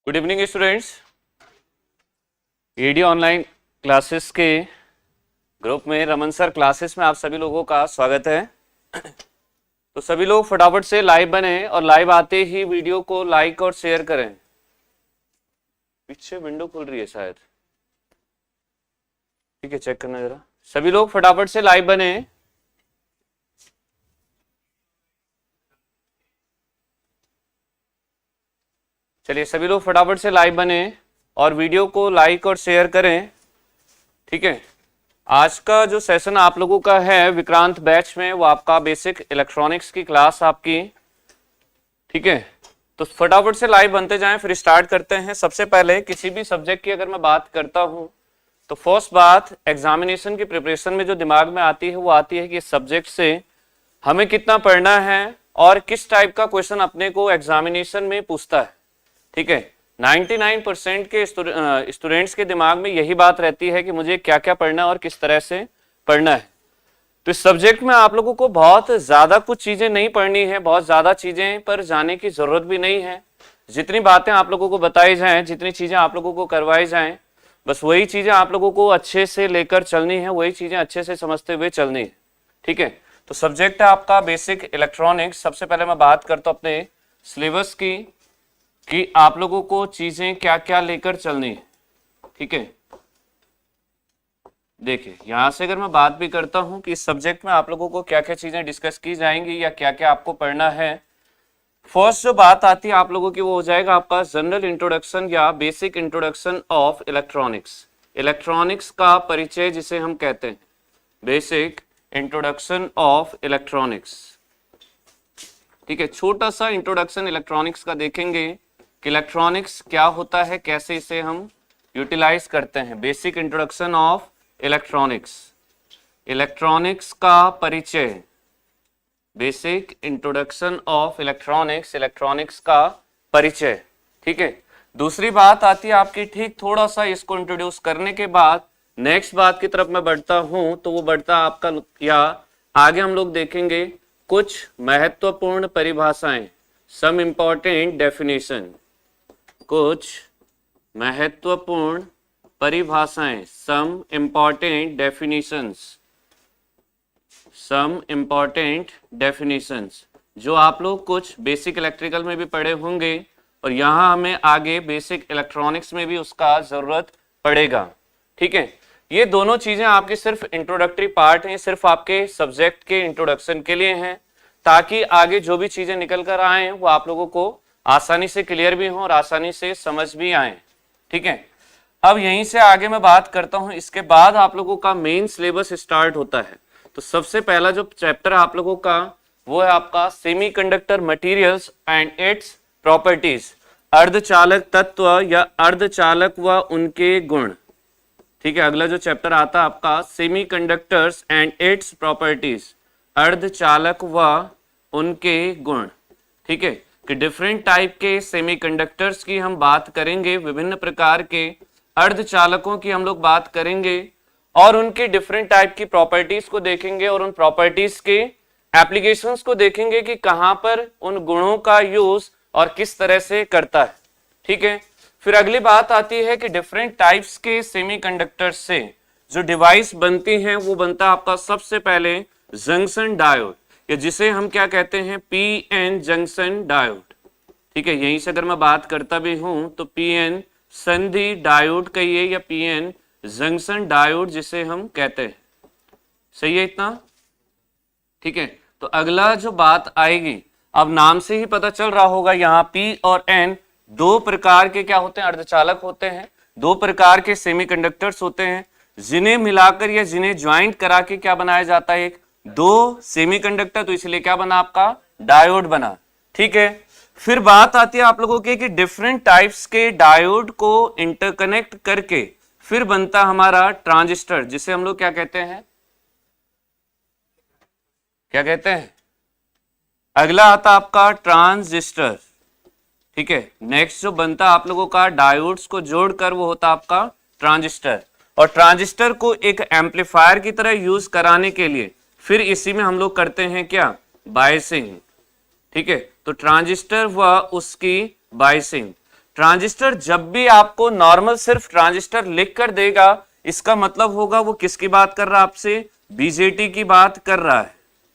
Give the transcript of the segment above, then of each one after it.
Good evening students. ED online classes के group में Raman sir classes में आप सभी लोगों का स्वागत है। तो सभी लोग फटाफट से लाइव बने और लाइव आते ही वीडियो को लाइक और शेयर करें। पीछे विंडो खुल रही है शायद, ठीक है, चेक करना जरा। सभी लोग फटाफट से लाइव बने। चलिए सभी लोग फटाफट से लाइव बने और वीडियो को लाइक और शेयर करें, ठीक है। आज का जो सेशन आप लोगों का है विक्रांत बैच में, वो आपका बेसिक इलेक्ट्रॉनिक्स की क्लास आपकी, ठीक है। तो फटाफट से लाइव बनते जाएं, फिर स्टार्ट करते हैं। सबसे पहले किसी भी सब्जेक्ट की अगर मैं बात करता हूं तो फर्स्ट बात एग्जामिनेशन की प्रिपरेशन में जो दिमाग में आती है वो आती है कि इस सब्जेक्ट से हमें कितना पढ़ना है और किस टाइप का क्वेश्चन अपने को एग्जामिनेशन में पूछता है, ठीक है। 99% के स्टूडेंट्स के दिमाग में यही बात रहती है कि मुझे क्या क्या पढ़ना है और किस तरह से पढ़ना है। तो इस सब्जेक्ट में आप लोगों को बहुत ज्यादा कुछ चीजें नहीं पढ़नी है, बहुत ज्यादा चीजें पर जाने की जरूरत भी नहीं है। जितनी बातें आप लोगों को बताई जाएं, जितनी चीजें आप लोगों को करवाई जाएं, बस वही चीजें आप लोगों को अच्छे से लेकर चलनी है, वही चीजें अच्छे से समझते हुए चलनी है, ठीक है। तो सब्जेक्ट है आपका बेसिक इलेक्ट्रॉनिक्स। सबसे पहले मैं बात करता हूं अपने सिलेबस की कि आप लोगों को चीजें क्या क्या लेकर चलनी है, ठीक है। देखिए यहां से अगर मैं बात भी करता हूं कि इस सब्जेक्ट में आप लोगों को क्या क्या चीजें डिस्कस की जाएंगी या क्या क्या आपको पढ़ना है। फर्स्ट जो बात आती है आप लोगों की वो हो जाएगा आपका जनरल इंट्रोडक्शन या basic introduction of electronics. Electronics का परिचय जिसे हम कहते हैं, बेसिक इंट्रोडक्शन ऑफ इलेक्ट्रॉनिक्स, ठीक है। छोटा सा इंट्रोडक्शन इलेक्ट्रॉनिक्स का देखेंगे कि इलेक्ट्रॉनिक्स क्या होता है, कैसे इसे हम यूटिलाइज करते हैं। Basic introduction of electronics, electronics का परिचय, basic introduction of electronics, electronics का परिचय, ठीक है। दूसरी बात आती है आपकी, ठीक थोड़ा सा इसको इंट्रोड्यूस करने के बाद नेक्स्ट बात की तरफ मैं बढ़ता हूं तो वो बढ़ता आपका, या आगे हम लोग देखेंगे कुछ महत्वपूर्ण परिभाषाएं, सम इंपॉर्टेंट डेफिनेशन, कुछ महत्वपूर्ण परिभाषाएं, some important definitions, some important definitions, जो आप लोग कुछ बेसिक इलेक्ट्रिकल में भी पढ़े होंगे और यहां हमें आगे बेसिक इलेक्ट्रॉनिक्स में भी उसका जरूरत पड़ेगा, ठीक है। ये दोनों चीजें आपके सिर्फ इंट्रोडक्टरी पार्ट हैं, सिर्फ आपके सब्जेक्ट के इंट्रोडक्शन के लिए हैं, ताकि आगे जो भी चीजें निकल कर आए वो आप लोगों को आसानी से क्लियर भी हो और आसानी से समझ भी आए, ठीक है। अब यहीं से आगे मैं बात करता हूं, इसके बाद आप लोगों का मेन सिलेबस स्टार्ट होता है। तो सबसे पहला जो चैप्टर आप लोगों का वो है आपका semiconductor materials and its properties, अर्धचालक तत्व या अर्धचालक व उनके गुण, ठीक है। अगला जो चैप्टर आता है आपका सेमीकंडक्टर्स एंड इट्स प्रॉपर्टीज, अर्धचालक व उनके गुण, ठीक है। कि डिफरेंट टाइप के सेमीकंडक्टर्स की हम बात करेंगे, विभिन्न प्रकार के अर्धचालकों की हम लोग बात करेंगे और उनके डिफरेंट टाइप की प्रॉपर्टीज को देखेंगे और उन प्रॉपर्टीज के एप्लीकेशंस को देखेंगे कि कहां पर उन गुणों का यूज और किस तरह से करता है, ठीक है। फिर अगली बात आती है कि डिफरेंट टाइप्स के सेमीकंडक्टर से जो डिवाइस बनती हैं वो बनता है आपका सबसे पहले जंक्शन डायोड, या जिसे हम क्या कहते हैं पीएन जंक्शन डायोड, ठीक है। यहीं से अगर मैं बात करता भी हूं तो पीएन संधि डायोड कहिए या पीएन जंक्शन डायोड जिसे हम कहते हैं, सही है इतना, ठीक है। तो अगला जो बात आएगी, अब नाम से ही पता चल रहा होगा यहाँ पी और एन दो प्रकार के क्या होते हैं, अर्धचालक होते हैं, दो प्रकार के सेमीकंडक्टर्स होते हैं जिन्हें मिलाकर या जिन्हें ज्वाइंट करा के क्या बनाया जाता है, एक दो सेमीकंडक्टर, तो इसलिए क्या बना आपका डायोड बना, ठीक है। फिर बात आती है आप लोगों की कि डिफरेंट टाइप्स के डायोड को इंटरकनेक्ट करके फिर बनता हमारा ट्रांजिस्टर, जिसे हम लोग क्या कहते हैं, क्या कहते हैं, अगला आता आपका ट्रांजिस्टर, ठीक है। नेक्स्ट जो बनता आप लोगों का डायोड्स को जोड़कर वो होता आपका ट्रांजिस्टर, और ट्रांजिस्टर को एक एम्पलीफायर की तरह यूज कराने के लिए फिर इसी में हम लोग करते हैं क्या, बायसिंग, ठीक है। तो ट्रांजिस्टर व उसकी बायसिंग, ट्रांजिस्टर जब भी आपको नॉर्मल सिर्फ ट्रांजिस्टर लिख कर देगा, इसका मतलब होगा वो किसकी बात कर रहा है आपसे, बीजेटी की बात कर रहा है।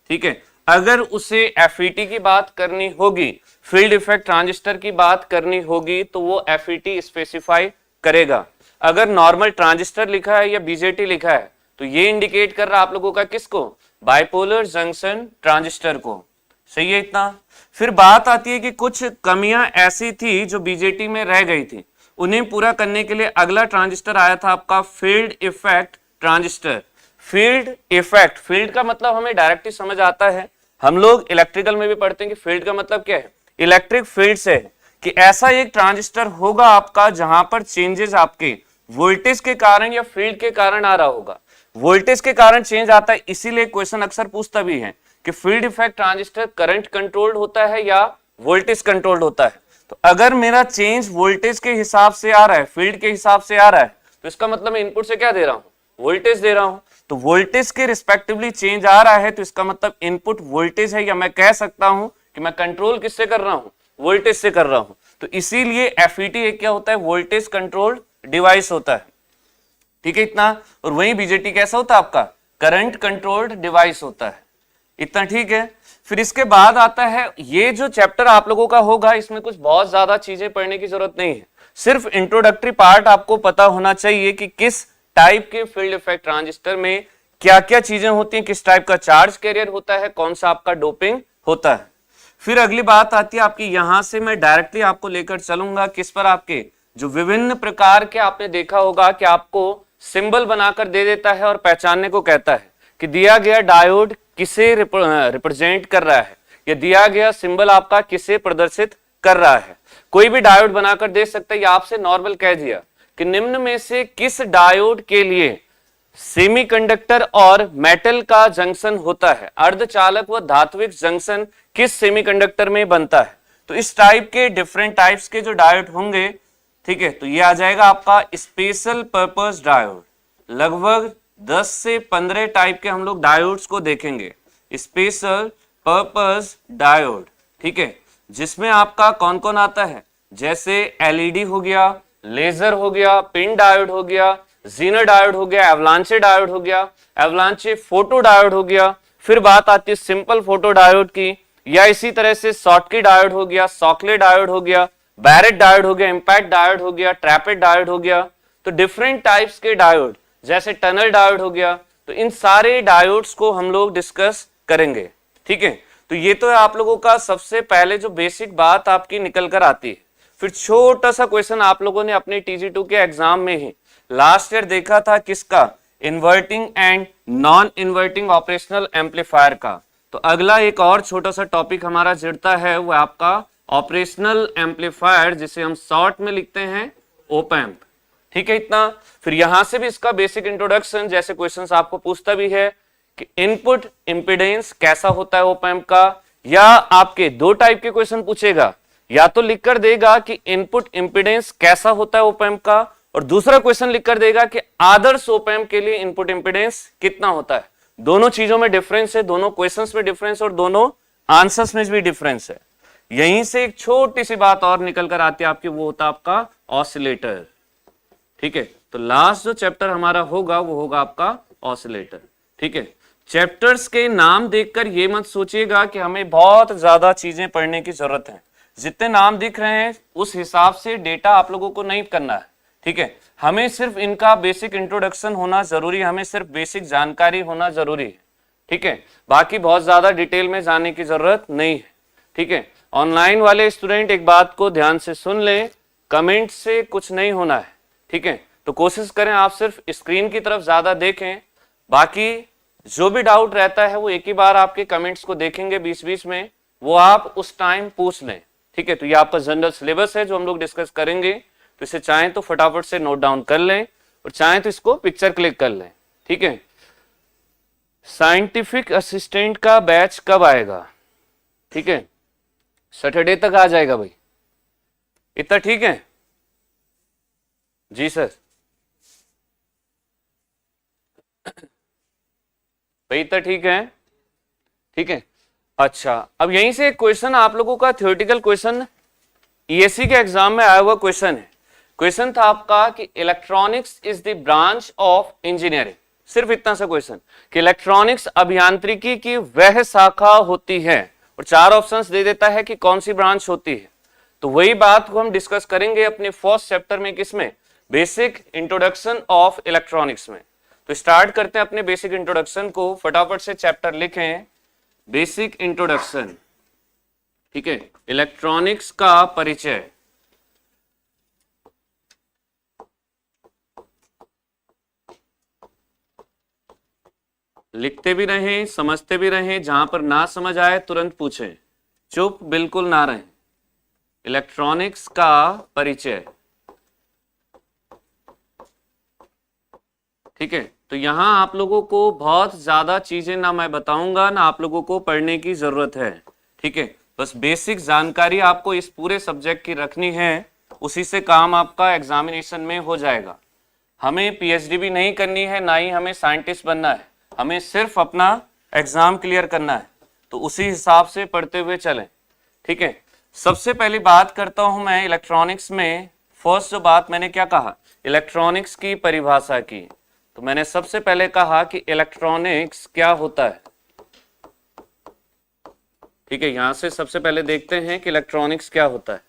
ठीक है, अगर उसे एफईटी की बात करनी होगी, फील्ड इफेक्ट ट्रांजिस्टर की बात करनी होगी, तो वो एफईटी स्पेसिफाई करेगा। अगर नॉर्मल ट्रांजिस्टर लिखा है या बीजेटी लिखा है तो ये इंडिकेट कर रहा है आप लोगों का किसको, बाइपोलर जंक्शन ट्रांजिस्टर को। सही है इतना। फिर बात आती है कि कुछ कमियां ऐसी थी जो बीजेटी में रह गई थी, उन्हें पूरा करने के लिए अगला ट्रांजिस्टर आया था आपका field effect transistor. Field effect, field का मतलब हमें डायरेक्टली समझ आता है, हम लोग इलेक्ट्रिकल में भी पढ़ते हैं कि फील्ड का मतलब क्या है, इलेक्ट्रिक फील्ड से है, कि ऐसा एक ट्रांजिस्टर होगा आपका जहां पर चेंजेस आपके वोल्टेज के कारण या फील्ड के कारण आ रहा होगा। वोल्टेज के कारण चेंज आता है, इसीलिए क्वेश्चन अक्सर पूछता भी है कि field effect transistor current controlled होता है या वोल्टेज कंट्रोल्ड होता है। तो अगर मेरा चेंज वोल्टेज के हिसाब से आ रहा है, फील्ड के हिसाब से आ रहा है, तो इसका मतलब मैं इनपुट से क्या दे रहा हूं, वोल्टेज दे रहा हूं। तो वोल्टेज के रिस्पेक्टिवली चेंज आ रहा है, तो इसका मतलब इनपुट वोल्टेज है, या मैं कह सकता हूं कि मैं कंट्रोल किससे कर रहा हूं, वोल्टेज से कर रहा हूं। तो इसीलिए एफईटी क्या होता है, वोल्टेज कंट्रोल्ड डिवाइस होता है। ठीक है इतना। और वहीं बीजेटी कैसा होता है आपका, करंट कंट्रोल्ड डिवाइस होता है। इतना ठीक है। फिर इसके बाद आता है, ये जो चैप्टर आप लोगों का होगा इसमें कुछ बहुत ज्यादा चीजें पढ़ने की जरूरत नहीं है, सिर्फ इंट्रोडक्टरी पार्ट आपको पता होना चाहिए कि किस टाइप के फील्ड इफेक्ट ट्रांजिस्टर में क्या क्या चीजें होती हैं, किस टाइप का चार्ज कैरियर होता है, कौन सा आपका डोपिंग होता है। फिर अगली बात आती है आपकी, यहां से मैं डायरेक्टली आपको लेकर चलूंगा किस पर, आपके जो विभिन्न प्रकार के आपने देखा होगा कि आपको सिंबल बनाकर दे देता है और पहचानने को कहता है कि दिया गया डायोड किसे रिप्रेजेंट कर रहा है, या दिया गया सिंबल आपका किसे प्रदर्शित कर रहा है। कोई भी डायोड बनाकर दे सकता है, या आपसे नॉर्मल कह दिया कि निम्न में से किस डायोड के लिए सेमीकंडक्टर और मेटल का जंक्शन होता है, अर्धचालक व धात्विक जंक्शन किस सेमीकंडक्टर में बनता है। तो इस टाइप के डिफरेंट टाइप्स के जो डायोड होंगे, ठीक है, तो ये आ जाएगा आपका स्पेशल पर्पस डायोड। लगभग 10 से 15 टाइप के हम लोग डायोड्स को देखेंगे, स्पेशल पर्पस डायोड। ठीक है, जिसमें आपका कौन कौन आता है, जैसे एलईडी हो गया, लेजर हो गया, पिन डायोड हो गया, जीनर डायोड हो गया, एवलांचे डायोड हो गया, एवलांचे फोटो डायोड हो गया। फिर बात आती है सिंपल फोटो डायोड की, या इसी तरह से शॉटकी डायोड हो गया, सॉकले डायोड हो गया, बैरेट डायोड हो गया, इंपैक्ट डायोड हो गया, ट्रैपेड डायोड हो गया। तो डिफरेंट टाइप्स के डायोड, जैसे टनल डायोड हो गया, तो इन सारे डायोड्स को हम लोग डिस्कस करेंगे। ठीक है, तो ये तो है आप लोगों का सबसे पहले जो बेसिक बात आपकी निकल कर आती है। फिर छोटा सा क्वेश्चन आप लोगों ने अपने TG2 के एग्जाम में ही लास्ट ईयर देखा था, किसका, inverting and non inverting operational amplifier का। तो अगला एक और छोटा सा टॉपिक हमारा जुड़ता है, वो आपका ऑपरेशनल एम्पलीफायर, जिसे हम शॉर्ट में लिखते हैं ओप एम्प। ठीक है इतना। फिर यहां से भी इसका बेसिक इंट्रोडक्शन, जैसे क्वेश्चंस आपको पूछता भी है कि इनपुट इंपीडेंस कैसा होता है ओप एम्प का, या आपके दो टाइप के क्वेश्चन पूछेगा, या तो लिख कर देगा कि इनपुट इंपीडेंस कैसा होता है ओप एम्प का, और दूसरा क्वेश्चन लिख कर देगा कि आदर्श ओप एम्प के लिए इनपुट इंपीडेंस कितना होता है। दोनों चीजों में डिफरेंस है, दोनों क्वेश्चंस में डिफरेंस और दोनों आंसर्स में भी डिफरेंस है। यहीं से एक छोटी सी बात और निकल कर आती है आपकी, वो होता है आपका ऑसिलेटर। ठीक है, तो लास्ट जो चैप्टर हमारा होगा वो होगा आपका ऑसिलेटर। ठीक है, चैप्टर्स के नाम देखकर ये मत सोचिएगा कि हमें बहुत ज्यादा चीजें पढ़ने की जरूरत है। जितने नाम दिख रहे हैं उस हिसाब से डेटा आप लोगों को नहीं करना है। ठीक है, हमें सिर्फ इनका बेसिक इंट्रोडक्शन होना जरूरी है, हमें सिर्फ बेसिक जानकारी होना जरूरी है। ठीक है, बाकी बहुत ज्यादा डिटेल में जाने की जरूरत नहीं है। ठीक है, ऑनलाइन वाले स्टूडेंट एक बात को ध्यान से सुन लें, कमेंट से कुछ नहीं होना है। ठीक है, तो कोशिश करें आप सिर्फ स्क्रीन की तरफ ज्यादा देखें, बाकी जो भी डाउट रहता है वो एक ही बार आपके कमेंट्स को देखेंगे बीच बीच में, वो आप उस टाइम पूछ लें। ठीक है, तो ये आपका जनरल सिलेबस है जो हम लोग डिस्कस करेंगे, तो इसे चाहें तो फटाफट से नोट डाउन कर लें और चाहें तो इसको पिक्चर क्लिक कर लें। ठीक है, साइंटिफिक असिस्टेंट का बैच कब आएगा? ठीक है, सैटरडे तक आ जाएगा भाई, इतना ठीक है? जी सर, भाई इतना ठीक है? ठीक है, अच्छा अब यहीं से एक क्वेश्चन आप लोगों का थ्योरेटिकल क्वेश्चन ईएससी के एग्जाम में आया हुआ क्वेश्चन है। क्वेश्चन था आपका कि electronics is the branch of engineering, सिर्फ इतना सा क्वेश्चन कि इलेक्ट्रॉनिक्स अभियांत्रिकी की वह शाखा होती है, और 4 ऑप्शंस दे देता है कि कौन सी ब्रांच होती है। तो वही बात को हम डिस्कस करेंगे अपने फर्स्ट चैप्टर में, किसमें, बेसिक इंट्रोडक्शन ऑफ इलेक्ट्रॉनिक्स में। तो स्टार्ट करते हैं अपने बेसिक इंट्रोडक्शन को, फटाफट से चैप्टर लिखें, बेसिक इंट्रोडक्शन, ठीक है, इलेक्ट्रॉनिक्स का परिचय। लिखते भी रहें, समझते भी रहें, जहां पर ना समझ आए तुरंत पूछें, चुप बिल्कुल ना रहें। इलेक्ट्रॉनिक्स का परिचय, ठीक है। तो यहां आप लोगों को बहुत ज्यादा चीजें ना मैं बताऊंगा ना आप लोगों को पढ़ने की जरूरत है, ठीक है। बस बेसिक जानकारी आपको इस पूरे सब्जेक्ट की रखनी है, उसी से काम आपका एग्जामिनेशन में हो जाएगा। हमें पीएचडी भी नहीं करनी है, ना ही हमें साइंटिस्ट बनना है, हमें सिर्फ अपना एग्जाम क्लियर करना है। तो उसी हिसाब से पढ़ते हुए चलें, ठीक है। सबसे पहली बात करता हूं मैं इलेक्ट्रॉनिक्स में। फर्स्ट जो बात मैंने क्या कहा, इलेक्ट्रॉनिक्स की परिभाषा की। तो मैंने सबसे पहले कहा कि इलेक्ट्रॉनिक्स क्या होता है, ठीक है। यहां से सबसे पहले देखते हैं कि इलेक्ट्रॉनिक्स क्या होता है,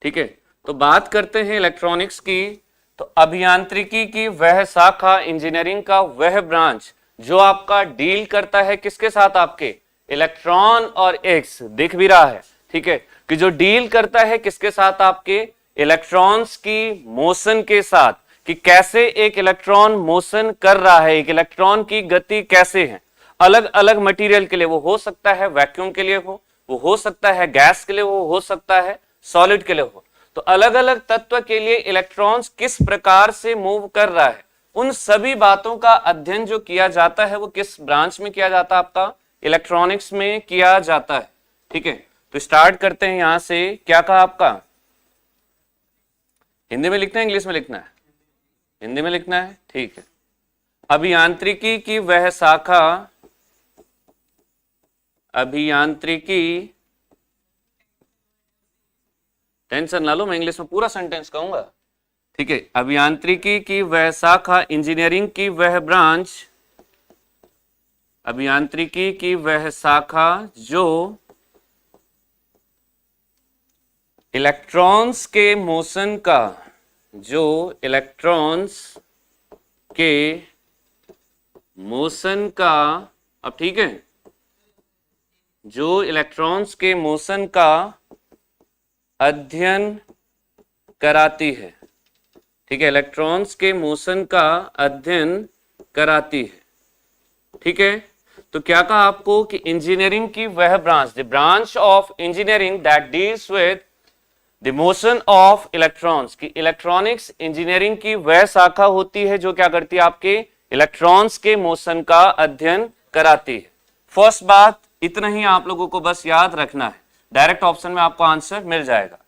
ठीक है। तो बात करते हैं इलेक्ट्रॉनिक्स की। तो अभियांत्रिकी की वह शाखा, इंजीनियरिंग का वह ब्रांच जो आपका डील करता है किसके साथ, आपके इलेक्ट्रॉन और एक्स, दिख भी रहा है, ठीक है, कि जो डील करता है किसके साथ, आपके इलेक्ट्रॉन्स की मोशन के साथ, कि कैसे एक इलेक्ट्रॉन मोशन कर रहा है, एक इलेक्ट्रॉन की गति कैसे है। अलग अलग मटेरियल के लिए, वो हो सकता है वैक्यूम के लिए वो हो सकता है गैस के लिए, वो हो सकता है सॉलिड के लिए हो। तो अलग अलग तत्व के लिए इलेक्ट्रॉन्स किस प्रकार से मूव कर रहा है, उन सभी बातों का अध्ययन जो किया जाता है वो किस ब्रांच में किया जाता है, आपका इलेक्ट्रॉनिक्स में किया जाता है, ठीक है। तो स्टार्ट करते हैं यहां से। क्या कहा आपका, हिंदी में लिखना है इंग्लिश में लिखना है, हिंदी में लिखना है, ठीक है। अभियांत्रिकी की वह शाखा, अभियांत्रिकी, टेंशन ना लो, मैं इंग्लिश में पूरा सेंटेंस कहूंगा, ठीक है। अभियांत्रिकी की वह शाखा, इंजीनियरिंग की वह ब्रांच, अभियांत्रिकी की वह शाखा जो इलेक्ट्रॉन्स के मोशन का, जो इलेक्ट्रॉन्स के मोशन का, अब ठीक है, जो इलेक्ट्रॉन्स के मोशन का अध्ययन कराती है, ठीक है, इलेक्ट्रॉन्स के मोशन का अध्ययन कराती है, ठीक है। तो क्या कहा आपको कि इंजीनियरिंग की वह branch, the branch of engineering that deals with the motion of electrons, की इलेक्ट्रॉनिक्स इंजीनियरिंग की वह शाखा होती है जो क्या करती है, आपके इलेक्ट्रॉन्स के मोशन का अध्ययन कराती है। फर्स्ट बात इतना ही आप लोगों को बस याद रखना है, डायरेक्ट ऑप्शन में आपको आंसर मिल जाएगा।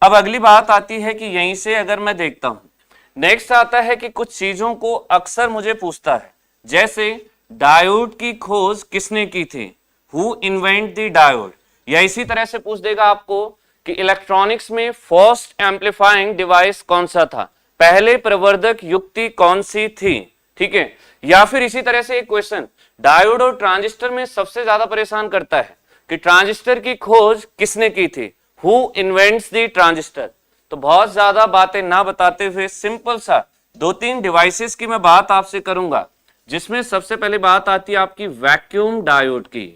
अब अगली बात आती है कि यहीं से अगर मैं देखता हूं, नेक्स्ट आता है कि कुछ चीजों को अक्सर मुझे पूछता है, जैसे डायोड की खोज किसने की थी, हु इन्वेंट द डायोड, या इसी तरह से पूछ देगा आपको कि इलेक्ट्रॉनिक्स में फर्स्ट एम्पलीफाइंग डिवाइस कौन सा था, पहले प्रवर्धक युक्ति कौन सी थी, ठीक है। या फिर इसी तरह से एक क्वेश्चन, डायोड और ट्रांजिस्टर में सबसे ज्यादा परेशान करता है कि ट्रांजिस्टर की खोज किसने की थी, हु इन्वेंट्स द ट्रांजिस्टर। तो बहुत ज्यादा बातें ना बताते हुए सिंपल सा 2-3 डिवाइसेस की मैं बात आपसे करूंगा, जिसमें सबसे पहले बात आती है आपकी वैक्यूम डायोड की,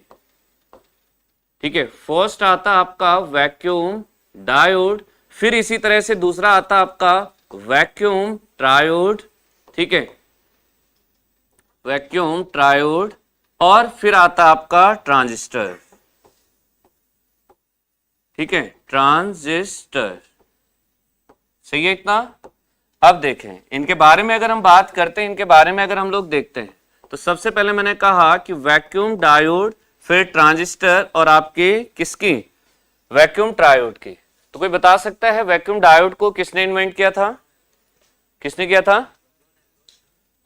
ठीक है। फर्स्ट आता आपका वैक्यूम डायोड, फिर इसी तरह से दूसरा आता आपका वैक्यूम ट्रायोड, ठीक है, वैक्यूम ट्रायोड, और फिर आता आपका ट्रांजिस्टर, ठीक है, ट्रांजिस्टर, सही है इतना। अब देखें इनके बारे में अगर हम बात करते हैं, इनके बारे में अगर हम लोग देखते हैं, तो सबसे पहले मैंने कहा कि वैक्यूम डायोड, फिर ट्रांजिस्टर, और आपके किसकी, वैक्यूम ट्रायोड की। तो कोई बता सकता है वैक्यूम डायोड को किसने इन्वेंट किया था, किसने किया था,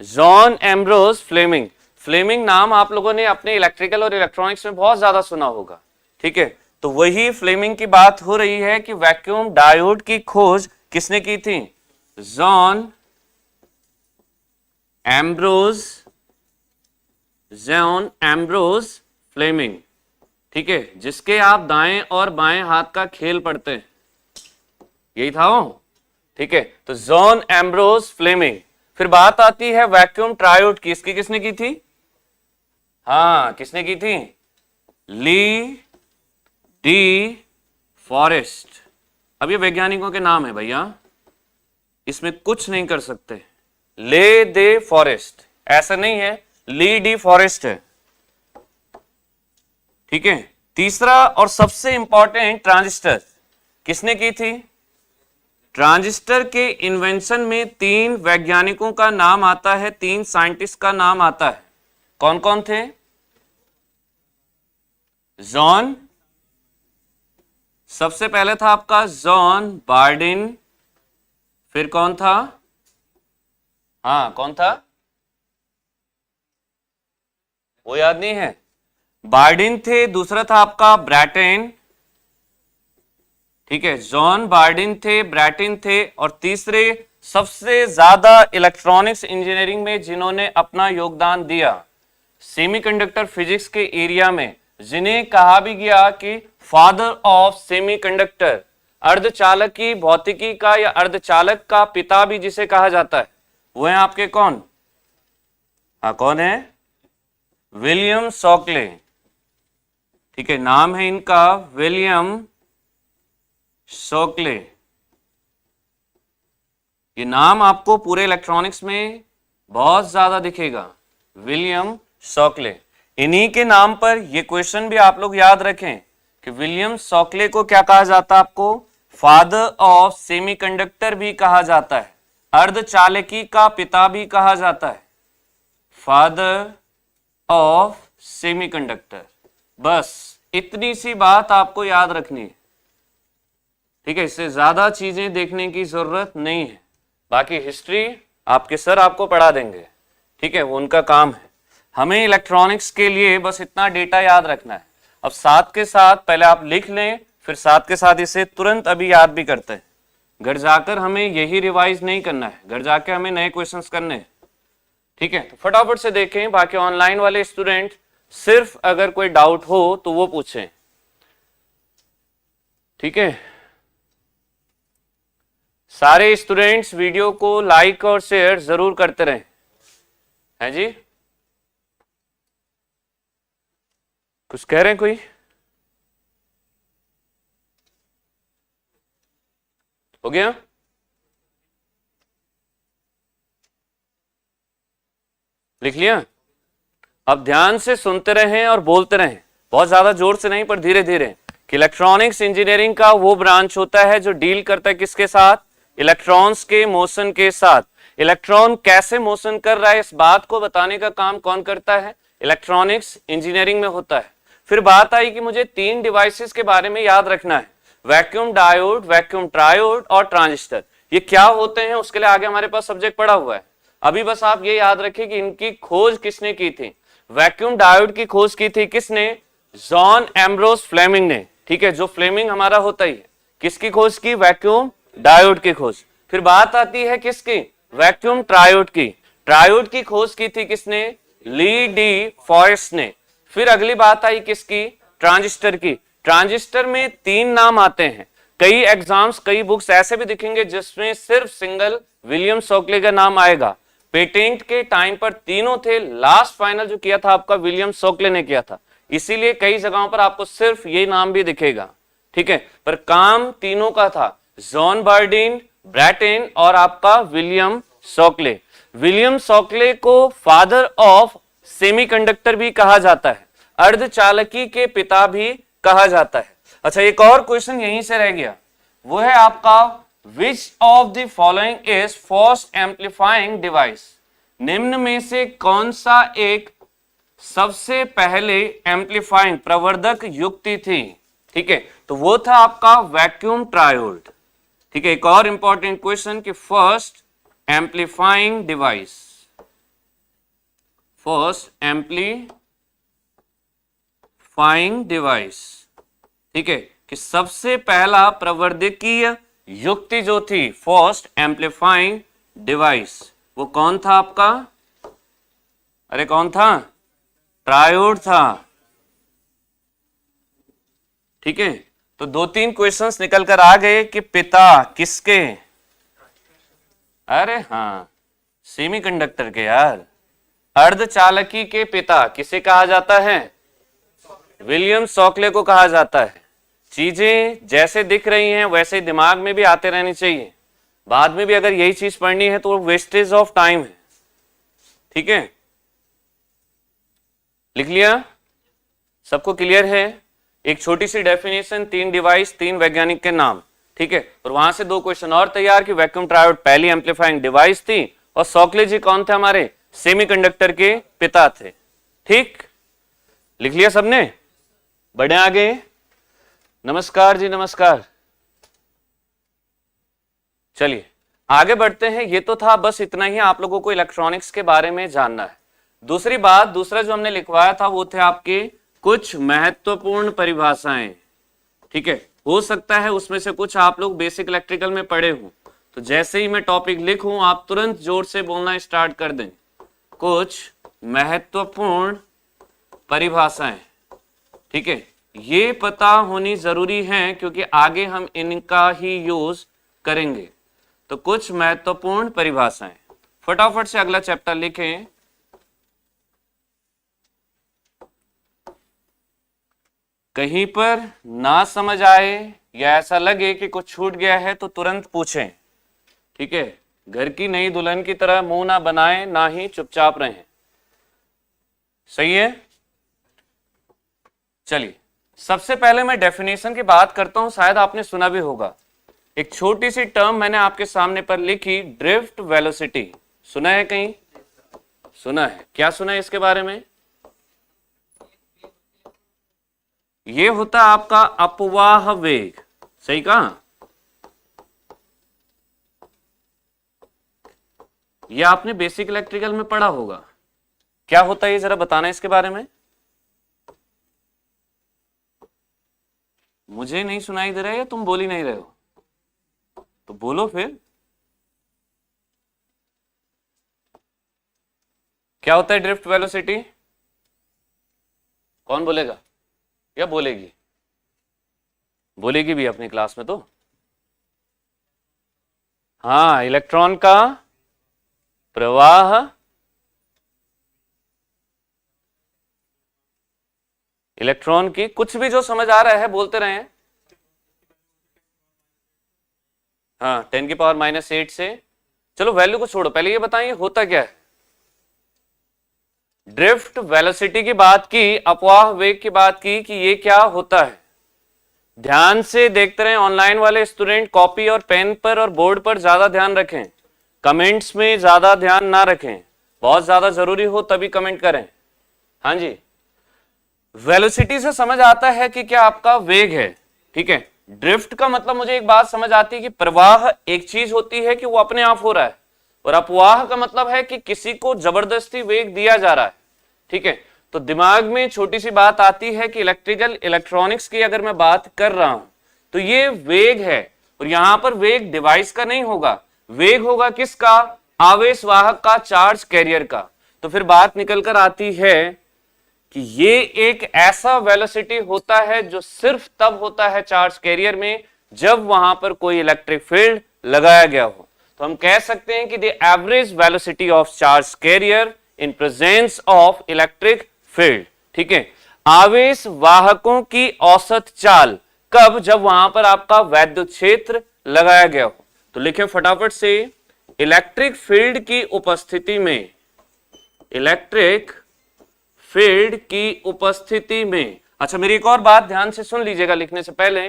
जॉन एम्ब्रोस फ्लेमिंग। फ्लेमिंग नाम आप लोगों ने अपने इलेक्ट्रिकल और इलेक्ट्रॉनिक्स में बहुत ज्यादा सुना होगा, ठीक है। तो वही फ्लेमिंग की बात हो रही है कि वैक्यूम डायोड की खोज किसने की थी? John Ambrose Fleming. ठीक है, जिसके आप दाएं और बाएं हाथ का खेल पढ़ते हैं, यही था वो। ठीक है, तो जॉन एम्ब्रोज फ्लेमिंग। फिर बात आती है वैक्यूम ट्रायोड की, इसकी किसने की थी? हाँ, किसने की थी? ली डी फॉरेस्ट। अब ये वैज्ञानिकों के नाम है भैया, इसमें कुछ नहीं कर सकते। ले दे फॉरेस्ट ऐसा नहीं है, ली डी फॉरेस्ट है। ठीक है, तीसरा और सबसे इंपॉर्टेंट, ट्रांजिस्टर किसने की थी? ट्रांजिस्टर के इन्वेंशन में 3 वैज्ञानिकों का नाम आता है, 3 साइंटिस्ट का नाम आता है। कौन कौन थे? जॉन, सबसे पहले था आपका जॉन बार्डिन। फिर कौन था? हाँ, कौन था? वो याद नहीं है? बार्डिन थे। दूसरा था आपका ब्रैटन। ठीक है, जॉन बार्डिन थे, ब्रैटन थे। और तीसरे सबसे ज्यादा इलेक्ट्रॉनिक्स इंजीनियरिंग में जिन्होंने अपना योगदान दिया सेमीकंडक्टर फिजिक्स के एरिया में, जिन्हें कहा भी गया कि फादर ऑफ सेमीकंडक्टर, अर्धचालकी भौतिकी का या अर्धचालक का पिता भी जिसे कहा जाता है, वो है आपके कौन? हाँ, कौन है? William Shockley. ठीक है, नाम है इनका विलियम शॉकले। ये नाम आपको पूरे इलेक्ट्रॉनिक्स में बहुत ज्यादा दिखेगा, विलियम शॉकले। इन्हीं के नाम पर ये क्वेश्चन भी आप लोग याद रखें कि विलियम शॉकले को क्या कहा जाता है? आपको फादर ऑफ सेमीकंडक्टर भी कहा जाता है, अर्धचालकी का पिता भी कहा जाता है, फादर ऑफ सेमीकंडक्टर। बस इतनी सी बात आपको याद रखनी है। ठीक है, इससे ज्यादा चीजें देखने की जरूरत नहीं है। बाकी हिस्ट्री आपके सर आपको पढ़ा देंगे। ठीक है, वो उनका काम है। हमें इलेक्ट्रॉनिक्स के लिए बस इतना डेटा याद रखना है। अब साथ के साथ पहले आप लिख लें, फिर साथ के साथ इसे तुरंत अभी याद भी करते हैं। घर जाकर हमें यही रिवाइज नहीं करना है, घर जाकर हमें नए क्वेश्चंस करने हैं। ठीक है, तो फटाफट से देखें। बाकी ऑनलाइन वाले स्टूडेंट सिर्फ अगर कोई डाउट हो तो वो पूछें। ठीक है, सारे स्टूडेंट्स वीडियो को लाइक और शेयर जरूर करते रहें। है जी, कुछ कह रहे हैं कोई? हो गया? लिख लिया? अब ध्यान से सुनते रहें और बोलते रहें, बहुत ज्यादा जोर से नहीं पर धीरे धीरे। कि इलेक्ट्रॉनिक्स इंजीनियरिंग का वो ब्रांच होता है जो डील करता है किसके साथ? इलेक्ट्रॉन्स के मोशन के साथ। इलेक्ट्रॉन कैसे मोशन कर रहा है इस बात को बताने का काम कौन करता है? इलेक्ट्रॉनिक्स इंजीनियरिंग में होता है। फिर बात आई कि मुझे 3 डिवाइसेस के बारे में याद रखना है, वैक्यूम डायोड, वैक्यूम ट्रायोड और ट्रांजिस्टर। ये क्या होते हैं उसके लिए आगे हमारे पास सब्जेक्ट पड़ा हुआ है। अभी बस आप ये याद रखें कि इनकी खोज किसने की थी। वैक्यूम डायोड की खोज की थी किसने? जॉन एम्ब्रोज फ्लेमिंग ने। ठीक है, जो फ्लेमिंग हमारा होता ही है। किसकी खोज की? वैक्यूम डायोड की खोज। फिर बात आती है किसकी? वैक्यूम ट्रायोड की। ट्रायोड की खोज की थी किसने? ली डी फॉरेस्ट ने। फिर अगली बात आई किसकी? ट्रांजिस्टर की। ट्रांजिस्टर में 3 नाम आते हैं। कई एग्जाम्स, कई बुक्स ऐसे भी दिखेंगे जिसमें सिर्फ सिंगल विलियम शॉकले का नाम आएगा। पेटेंट के टाइम पर तीनों थे, लास्ट फाइनल जो किया था आपका विलियम शॉकले ने किया था, इसीलिए कई जगहों पर आपको सिर्फ ये नाम भी दिखेगा। ठीक है, पर काम तीनों का था, जॉन बार्डिन, ब्रैटन और आपका विलियम शॉकले। विलियम शॉकले को फादर ऑफ सेमीकंडक्टर भी कहा जाता है, अर्धचालकी के पिता भी कहा जाता है। अच्छा, एक और क्वेश्चन यहीं से रह गया, वो है आपका Which of the following is force amplifying device? निम्न में से कौन सा एक सबसे पहले एम्पलीफाइंग प्रवर्धक युक्ति थी? ठीक है, तो वो था आपका वैक्यूम ट्रायोड। ठीक है, एक और इंपॉर्टेंट क्वेश्चन कि first amplifying device, first amplifying device. ठीक है, कि सबसे पहला प्रवर्धकीय युक्ति जो थी, फर्स्ट एम्पलीफाइंग डिवाइस, वो कौन था आपका? अरे कौन था? ट्रायोड था। ठीक है, तो 2-3 क्वेश्चंस निकल कर आ गए कि पिता किसके? अरे हाँ, सेमीकंडक्टर के यार। अर्धचालकी के पिता किसे कहा जाता है? विलियम शॉकले को कहा जाता है। चीजें जैसे दिख रही हैं वैसे दिमाग में भी आते रहनी चाहिए, बाद में भी अगर यही चीज पढ़नी है तो वेस्टेज ऑफ टाइम है। ठीक है, लिख लिया? सबको क्लियर है? एक छोटी सी डेफिनेशन, 3 डिवाइस, 3 वैज्ञानिक के नाम। ठीक है, और वहां से 2 क्वेश्चन और तैयार कि वैक्यूम ट्रायोड पहली एम्पलीफाइंग डिवाइस थी और शॉकले जी कौन थे? हमारे सेमीकंडक्टर के पिता थे। ठीक, लिख लिया सबने? बढ़े आगे। नमस्कार जी, नमस्कार। चलिए आगे बढ़ते हैं। ये तो था, बस इतना ही आप लोगों को इलेक्ट्रॉनिक्स के बारे में जानना है। दूसरी बात, दूसरा जो हमने लिखवाया था वो थे आपके कुछ महत्वपूर्ण परिभाषाएं। ठीक है, हो सकता है उसमें से कुछ आप लोग बेसिक इलेक्ट्रिकल में पढ़े हो, तो जैसे ही मैं टॉपिक लिखूं आप तुरंत जोर से बोलना स्टार्ट कर दें। कुछ महत्वपूर्ण परिभाषाएं। ठीक है, ये पता होनी जरूरी है क्योंकि आगे हम इनका ही यूज करेंगे। तो कुछ महत्वपूर्ण परिभाषाएं, फटाफट से अगला चैप्टर लिखें। कहीं पर ना समझ आए या ऐसा लगे कि कुछ छूट गया है तो तुरंत पूछें। ठीक है, घर की नई दुल्हन की तरह मुंह ना बनाएं, ना ही चुपचाप रहें। सही है? चलिए सबसे पहले मैं डेफिनेशन की बात करता हूं, शायद आपने सुना भी होगा। एक छोटी सी टर्म मैंने आपके सामने पर लिखी, ड्रिफ्ट वेलोसिटी। सुना है कहीं? सुना है? क्या सुना है इसके बारे में? ये होता आपका अपवाह वेग। सही कहा? ये आपने बेसिक इलेक्ट्रिकल में पढ़ा होगा। क्या होता है ये जरा बताना इसके बारे में। मुझे नहीं सुनाई दे रहा है या तुम बोल ही नहीं रहे हो? तो बोलो फिर। क्या होता है ड्रिफ्ट वेलोसिटी? कौन बोलेगा या बोलेगी? बोलेगी भी अपनी क्लास में तो। हाँ, इलेक्ट्रॉन का प्रवाह इलेक्ट्रॉन की, कुछ भी जो समझ आ रहा है बोलते रहे। हाँ, 10⁻⁻8 से। चलो वैल्यू को छोड़ो, पहले ये बताइए होता क्या है। ड्रिफ्ट वेलोसिटी की बात की, अपवाह वेग की बात की कि ये क्या होता है। ध्यान से देखते रहे ऑनलाइन वाले स्टूडेंट, कॉपी और पेन पर और बोर्ड पर ज्यादा ध्यान रखें, कमेंट्स में ज्यादा ध्यान ना रखें। बहुत ज्यादा जरूरी हो तभी कमेंट करें। हाँ जी, वेलोसिटी से समझ आता है कि क्या आपका वेग है। ठीक है, ड्रिफ्ट का मतलब मुझे एक बात समझ आती है कि प्रवाह एक चीज होती है कि वो अपने आप हो रहा है, और अपवाह का मतलब है कि किसी को जबरदस्ती वेग दिया जा रहा है। ठीक है, तो दिमाग में छोटी सी बात आती है कि इलेक्ट्रिकल इलेक्ट्रॉनिक्स की अगर मैं बात कर रहा हूं तो ये वेग है, और यहां पर वेग डिवाइस का नहीं होगा, वेग होगा किसका? आवेश वाहक का, चार्ज कैरियर का। तो फिर बात निकल कर आती है कि ये एक ऐसा वेलोसिटी होता है जो सिर्फ तब होता है चार्ज कैरियर में जब वहां पर कोई इलेक्ट्रिक फील्ड लगाया गया हो। तो हम कह सकते हैं कि the average velocity of charge carrier in presence of electric field. ठीक है, आवेश वाहकों की औसत चाल कब? जब वहां पर आपका वैद्युत क्षेत्र लगाया गया हो। तो लिखें फटाफट से, इलेक्ट्रिक फील्ड की उपस्थिति में, इलेक्ट्रिक फील्ड की उपस्थिति में। अच्छा, मेरी एक और बात ध्यान से सुन लीजिएगा लिखने से पहले,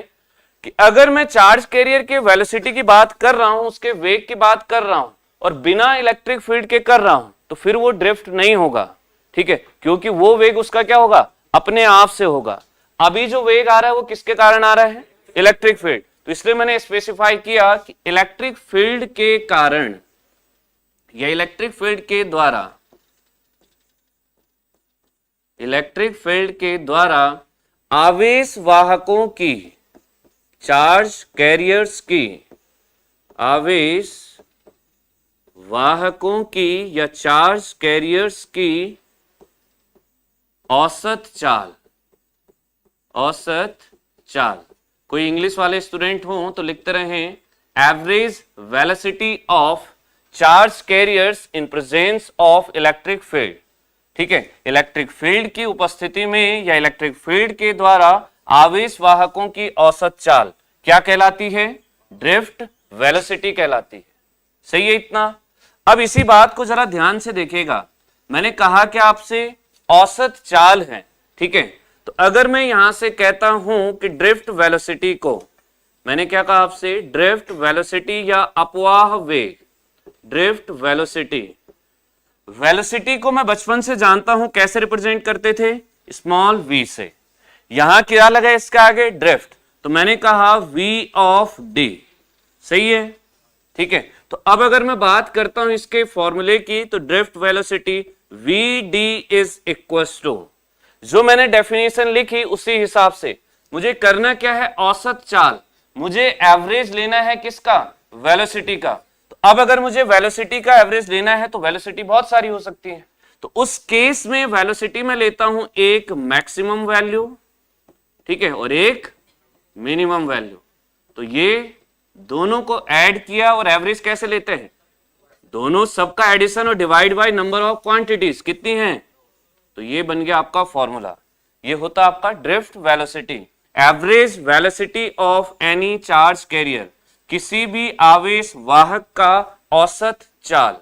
कि अगर मैं चार्ज कैरियर के वेलोसिटी की बात कर रहा हूं, उसके वेग की बात कर रहा हूं, और बिना इलेक्ट्रिक फील्ड के कर रहा हूं, तो फिर वो ड्रिफ्ट नहीं होगा। ठीक है, क्योंकि वो वेग उसका क्या होगा? अपने आप से होगा। अभी जो वेग आ रहा है वो किसके कारण आ रहा है? Electric field. तो इसलिए मैंने स्पेसिफाई किया कि इलेक्ट्रिक फील्ड के कारण या इलेक्ट्रिक फील्ड के द्वारा, इलेक्ट्रिक फील्ड के द्वारा आवेश वाहकों की, चार्ज कैरियर्स की, आवेश वाहकों की या चार्ज कैरियर्स की औसत चाल, औसत चाल। कोई इंग्लिश वाले स्टूडेंट हो तो लिखते रहें average velocity of charge carriers in presence of electric field. ठीक है, इलेक्ट्रिक फील्ड की उपस्थिति में या इलेक्ट्रिक फील्ड के द्वारा आवेश वाहकों की औसत चाल क्या कहलाती है? ड्रिफ्ट वेलोसिटी कहलाती है। सही है इतना? अब इसी बात को जरा ध्यान से देखिएगा। मैंने कहा कि आपसे औसत चाल है, ठीक है, तो अगर मैं यहां से कहता हूं कि ड्रिफ्ट वेलोसिटी को, मैंने क्या कहा आपसे? ड्रिफ्ट वेलोसिटी या अपवाह वेग, ड्रिफ्ट वेलोसिटी। वेलोसिटी को मैं बचपन से जानता हूं कैसे रिप्रेजेंट करते थे? स्मॉल v से। यहां क्या लगा इसके आगे? ड्रिफ्ट, तो मैंने कहा v ऑफ d। सही है, ठीक है। तो अब अगर मैं बात करता हूं इसके फॉर्मूले की, तो drift velocity vd is equal to, जो मैंने डेफिनेशन लिखी उसी हिसाब से मुझे करना क्या है? औसत चाल। मुझे एवरेज लेना है किसका? वेलोसिटी का। तो अब अगर मुझे वेलोसिटी का एवरेज लेना है तो वेलोसिटी बहुत सारी हो सकती है, तो उस केस में वेलोसिटी में लेता हूं एक मैक्सिमम वैल्यू, ठीक है, और एक मिनिमम वैल्यू। तो ये दोनों को ऐड किया और एवरेज कैसे लेते हैं? दोनों सबका एडिशन और divide by number of quantities कितनी हैं, तो ये बन गया आपका फॉर्मूला। ये होता आपका drift velocity, average velocity of any charge carrier, किसी भी आवेश वाहक का औसत चाल।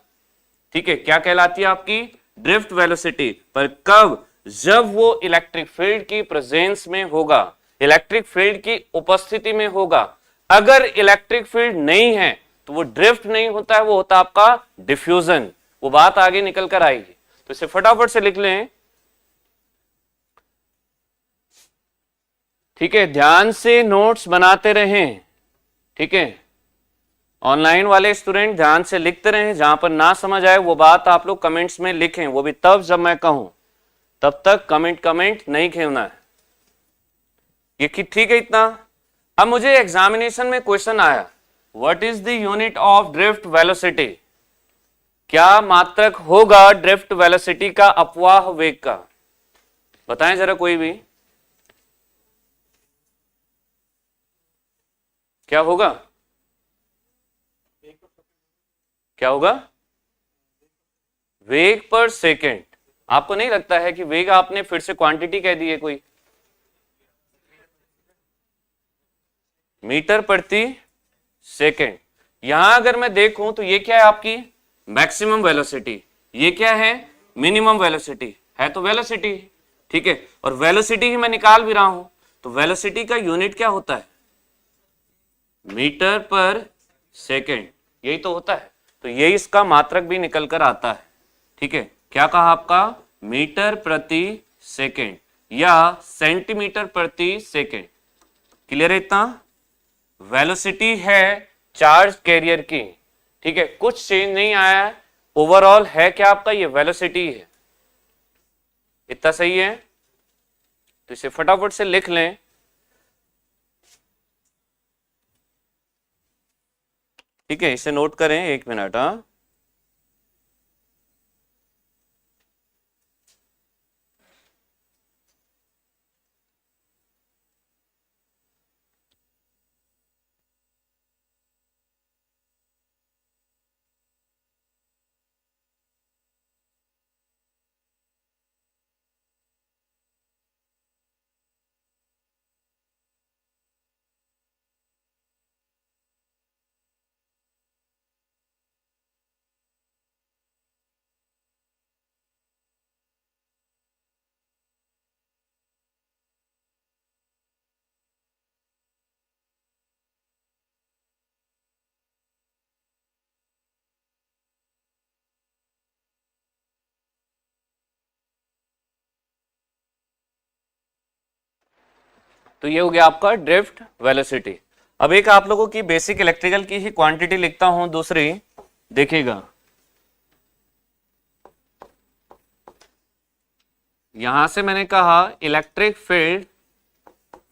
ठीक है, क्या कहलाती है आपकी? Drift velocity. पर कब? जब वो इलेक्ट्रिक फील्ड की प्रेजेंस में होगा, इलेक्ट्रिक फील्ड की उपस्थिति में होगा। अगर इलेक्ट्रिक फील्ड नहीं है तो वो ड्रिफ्ट नहीं होता है, वो होता आपका डिफ्यूजन। वो बात आगे निकल कर आएगी, तो इसे फटाफट से लिख लें। ठीक है, ध्यान से नोट्स बनाते रहें, ठीक है। ऑनलाइन वाले स्टूडेंट ध्यान से लिखते रहें, जहां पर ना समझ आए वो बात आप लोग कमेंट्स में लिखें, वो भी तब जब मैं कहूं, तब तक कमेंट नहीं खेलना है। ये ठीक है इतना? अब मुझे एग्जामिनेशन में क्वेश्चन आया, what is the unit of drift velocity? क्या मात्रक होगा ड्रिफ्ट वेलोसिटी का, अपवाह वेग का? बताएं जरा कोई भी, क्या होगा? क्या होगा? वेग पर सेकेंड। आपको नहीं लगता है कि वेग आपने फिर से क्वांटिटी कह दी है कोई? मीटर प्रति सेकेंड। यहां अगर मैं देखूं तो ये क्या है आपकी? Maximum velocity. ये क्या है? मिनिमम वेलोसिटी है, तो वेलोसिटी, ठीक है। और वेलोसिटी ही मैं निकाल भी रहा हूं, तो वेलोसिटी का यूनिट क्या होता है? मीटर पर सेकेंड, यही तो होता है। तो यही इसका मात्रक भी निकल कर आता है, ठीक है। क्या कहा आपका? मीटर प्रति सेकेंड या सेंटीमीटर प्रति सेकेंड। क्लियर है इतना? वेलोसिटी है चार्ज कैरियर की, ठीक है, कुछ चेंज नहीं आया है, ओवरऑल है क्या आपका? ये वेलोसिटी है। इतना सही है? तो इसे फटाफट से लिख लें। ठीक है, इसे नोट करें, 1 मिनट। हाँ, तो ये हो गया आपका ड्रिफ्ट वेलोसिटी। अब एक आप लोगों की बेसिक इलेक्ट्रिकल की ही क्वांटिटी लिखता हूं, दूसरी देखिएगा। यहां से मैंने कहा इलेक्ट्रिक फील्ड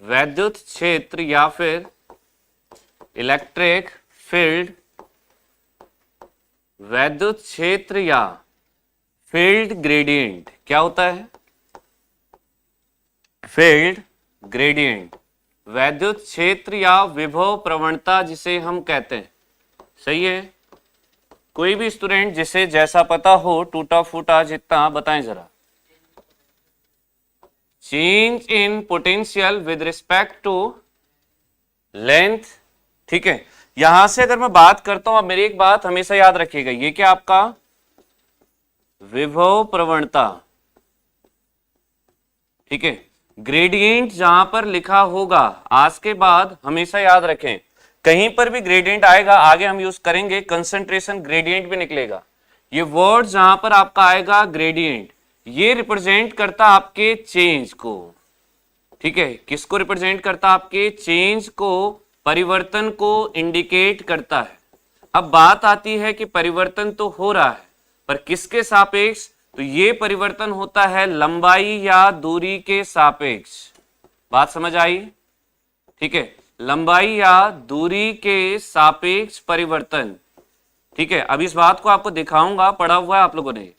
वैद्युत क्षेत्र या फिर इलेक्ट्रिक फील्ड, वैद्युत क्षेत्र या फील्ड ग्रेडियंट क्या होता है? फील्ड ग्रेडियंट, वैद्युत क्षेत्र या विभव प्रवणता जिसे हम कहते हैं। सही है? कोई भी स्टूडेंट जिसे जैसा पता हो, टूटा फूटा जितना, बताएं जरा। Change in potential with respect to length. ठीक है, यहां से अगर मैं बात करता हूं, अब मेरी एक बात हमेशा याद रखिएगा, ये क्या आपका विभव प्रवणता। ठीक है, ग्रेडियंट जहां पर लिखा होगा, आज के बाद हमेशा याद रखें, कहीं पर भी ग्रेडियंट आएगा, आगे हम यूज करेंगे, कंसंट्रेशन ग्रेडियंट भी निकलेगा। ये वर्ड जहां पर आपका आएगा ग्रेडियंट, ये रिप्रेजेंट करता आपके चेंज को। ठीक है, किसको रिप्रेजेंट करता? आपके चेंज को, परिवर्तन को इंडिकेट करता है। अब बात आती है कि परिवर्तन तो हो रहा है, पर किसके सापेक्ष? तो ये परिवर्तन होता है लंबाई या दूरी के सापेक्ष। बात समझ आई? ठीक है, लंबाई या दूरी के सापेक्ष परिवर्तन। ठीक है, अब इस बात को आपको दिखाऊंगा, पढ़ा हुआ है आप लोगों ने।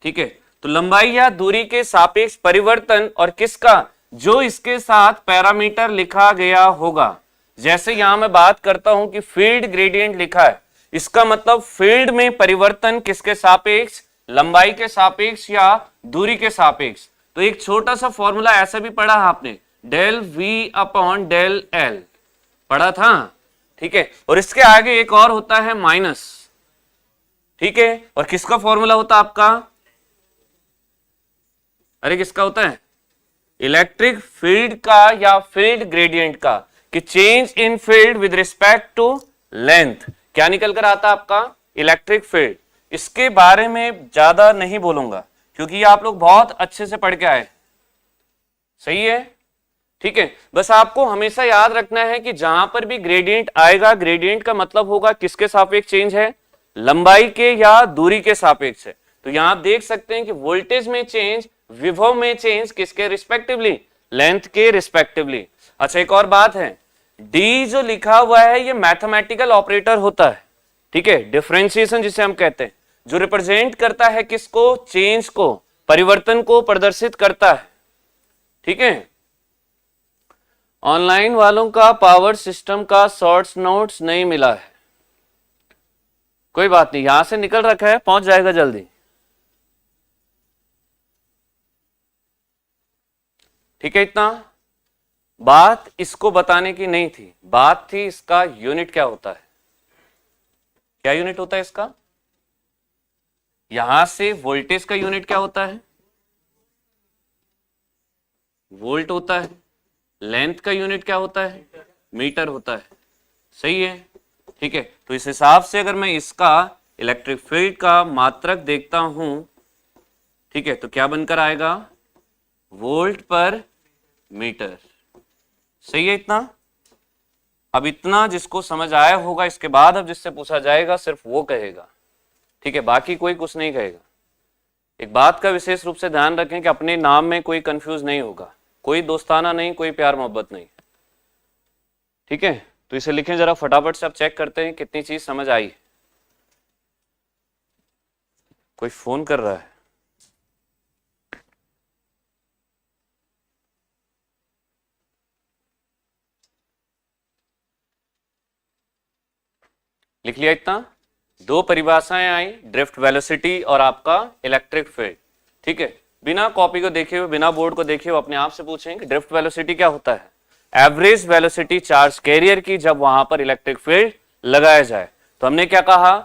ठीक है, तो लंबाई या दूरी के सापेक्ष परिवर्तन, और किसका? जो इसके साथ पैरामीटर लिखा गया होगा। जैसे यहां मैं बात करता हूं कि फील्ड ग्रेडियंट लिखा है, इसका मतलब फील्ड में परिवर्तन किसके सापेक्ष? लंबाई के सापेक्ष या दूरी के सापेक्ष। तो एक छोटा सा फॉर्मूला ऐसा भी पढ़ा है आपने, del V upon del L, पढ़ा था। ठीक है, और इसके आगे एक और होता है माइनस। ठीक है, और किसका फॉर्मूला होता है आपका? अरे किसका होता है? इलेक्ट्रिक फील्ड का या फील्ड ग्रेडियंट का, कि change in field with respect to length. क्या निकल कर आता आपका? Electric field. इसके बारे में ज्यादा नहीं बोलूंगा, क्योंकि ये आप लोग बहुत अच्छे से पढ़ के आए। सही है? ठीक है, बस आपको हमेशा याद रखना है कि जहां पर भी ग्रेडियंट आएगा, ग्रेडियंट का मतलब होगा किसके सापेक्ष चेंज है? लंबाई के या दूरी के सापेक्ष है। तो यहां आप देख सकते हैं कि वोल्टेज में चेंज, विभव में चेंज, किसके रिस्पेक्टिवली? लेंथ के रिस्पेक्टिवली। अच्छा, एक और बात है, डी जो लिखा हुआ है ये मैथमेटिकल ऑपरेटर होता है। ठीक है, डिफरेंशिएशन जिसे हम कहते हैं, जो रिप्रेजेंट करता है किसको? चेंज को, परिवर्तन को प्रदर्शित करता है। ठीक है, ऑनलाइन वालों का पावर सिस्टम का शॉर्ट्स नोट्स नहीं मिला है, कोई बात नहीं, यहां से निकल रखा है, पहुंच जाएगा जल्दी। ठीक है, इतना बात इसको बताने की नहीं थी, बात थी इसका यूनिट क्या होता है। क्या यूनिट होता है इसका? यहां से वोल्टेज का यूनिट क्या होता है? वोल्ट होता है। लेंथ का यूनिट क्या होता है? मीटर होता है। सही है? ठीक है, तो इस हिसाब से अगर मैं इसका इलेक्ट्रिक फील्ड का मात्रक देखता हूं, ठीक है, तो क्या बनकर आएगा? वोल्ट पर मीटर। सही है इतना? अब इतना जिसको समझ आया होगा, इसके बाद अब जिससे पूछा जाएगा सिर्फ वो कहेगा। ठीक है, बाकी कोई कुछ नहीं कहेगा। एक बात का विशेष रूप से ध्यान रखें कि अपने नाम में कोई कंफ्यूज नहीं होगा, कोई दोस्ताना नहीं, कोई प्यार मोहब्बत नहीं। ठीक है, तो इसे लिखें जरा फटाफट से, अब चेक करते हैं कितनी चीज समझ आई। कोई फोन कर रहा है? लिख लिया इतना? दो परिभाषाएं आई, ड्रिफ्ट वेलोसिटी और आपका इलेक्ट्रिक फील्ड। ठीक है, बिना कॉपी को देखे हुए, बिना बोर्ड को देखे हुए अपने आप से पूछें कि ड्रिफ्ट वेलोसिटी क्या होता है? एवरेज वेलोसिटी चार्ज कैरियर की जब वहां पर इलेक्ट्रिक फील्ड लगाया जाए। तो हमने क्या कहा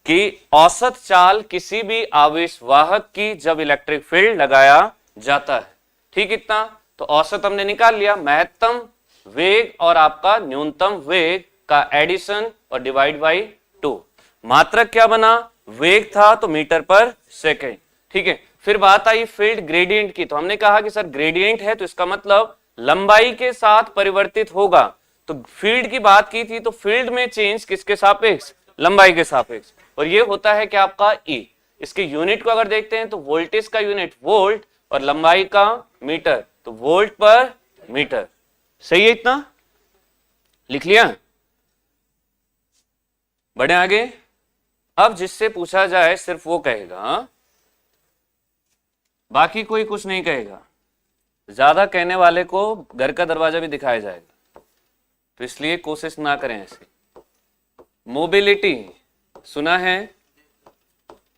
कि औसत चाल किसी भी आवेश वाहक की जब इलेक्ट्रिक फील्ड लगाया जाता है। ठीक, इतना तो औसत हमने निकाल लिया, महत्तम वेग और आपका न्यूनतम वेग का एडिशन और डिवाइड बाई 2। मात्रक क्या बना? वेग था तो मीटर पर सेकेंड। ठीक है, फिर बात आई फील्ड ग्रेडियंट की। तो हमने कहा कि सर ग्रेडियंट है तो इसका मतलब लंबाई के साथ परिवर्तित होगा। तो फील्ड की बात की थी, तो फील्ड में चेंज किसके सापेक्ष? लंबाई के सापेक्ष। और ये होता है कि आपका ई। इसके यूनिट को अगर देखते हैं तो वोल्टेज का यूनिट वोल्ट और लंबाई का मीटर, तो वोल्ट पर मीटर। सही है इतना? लिख लिया? बढ़े आगे। अब जिससे पूछा जाए सिर्फ वो कहेगा, हाँ? बाकी कोई कुछ नहीं कहेगा। ज्यादा कहने वाले को घर का दरवाजा भी दिखाया जाएगा, तो इसलिए कोशिश ना करें ऐसे। मोबिलिटी सुना है?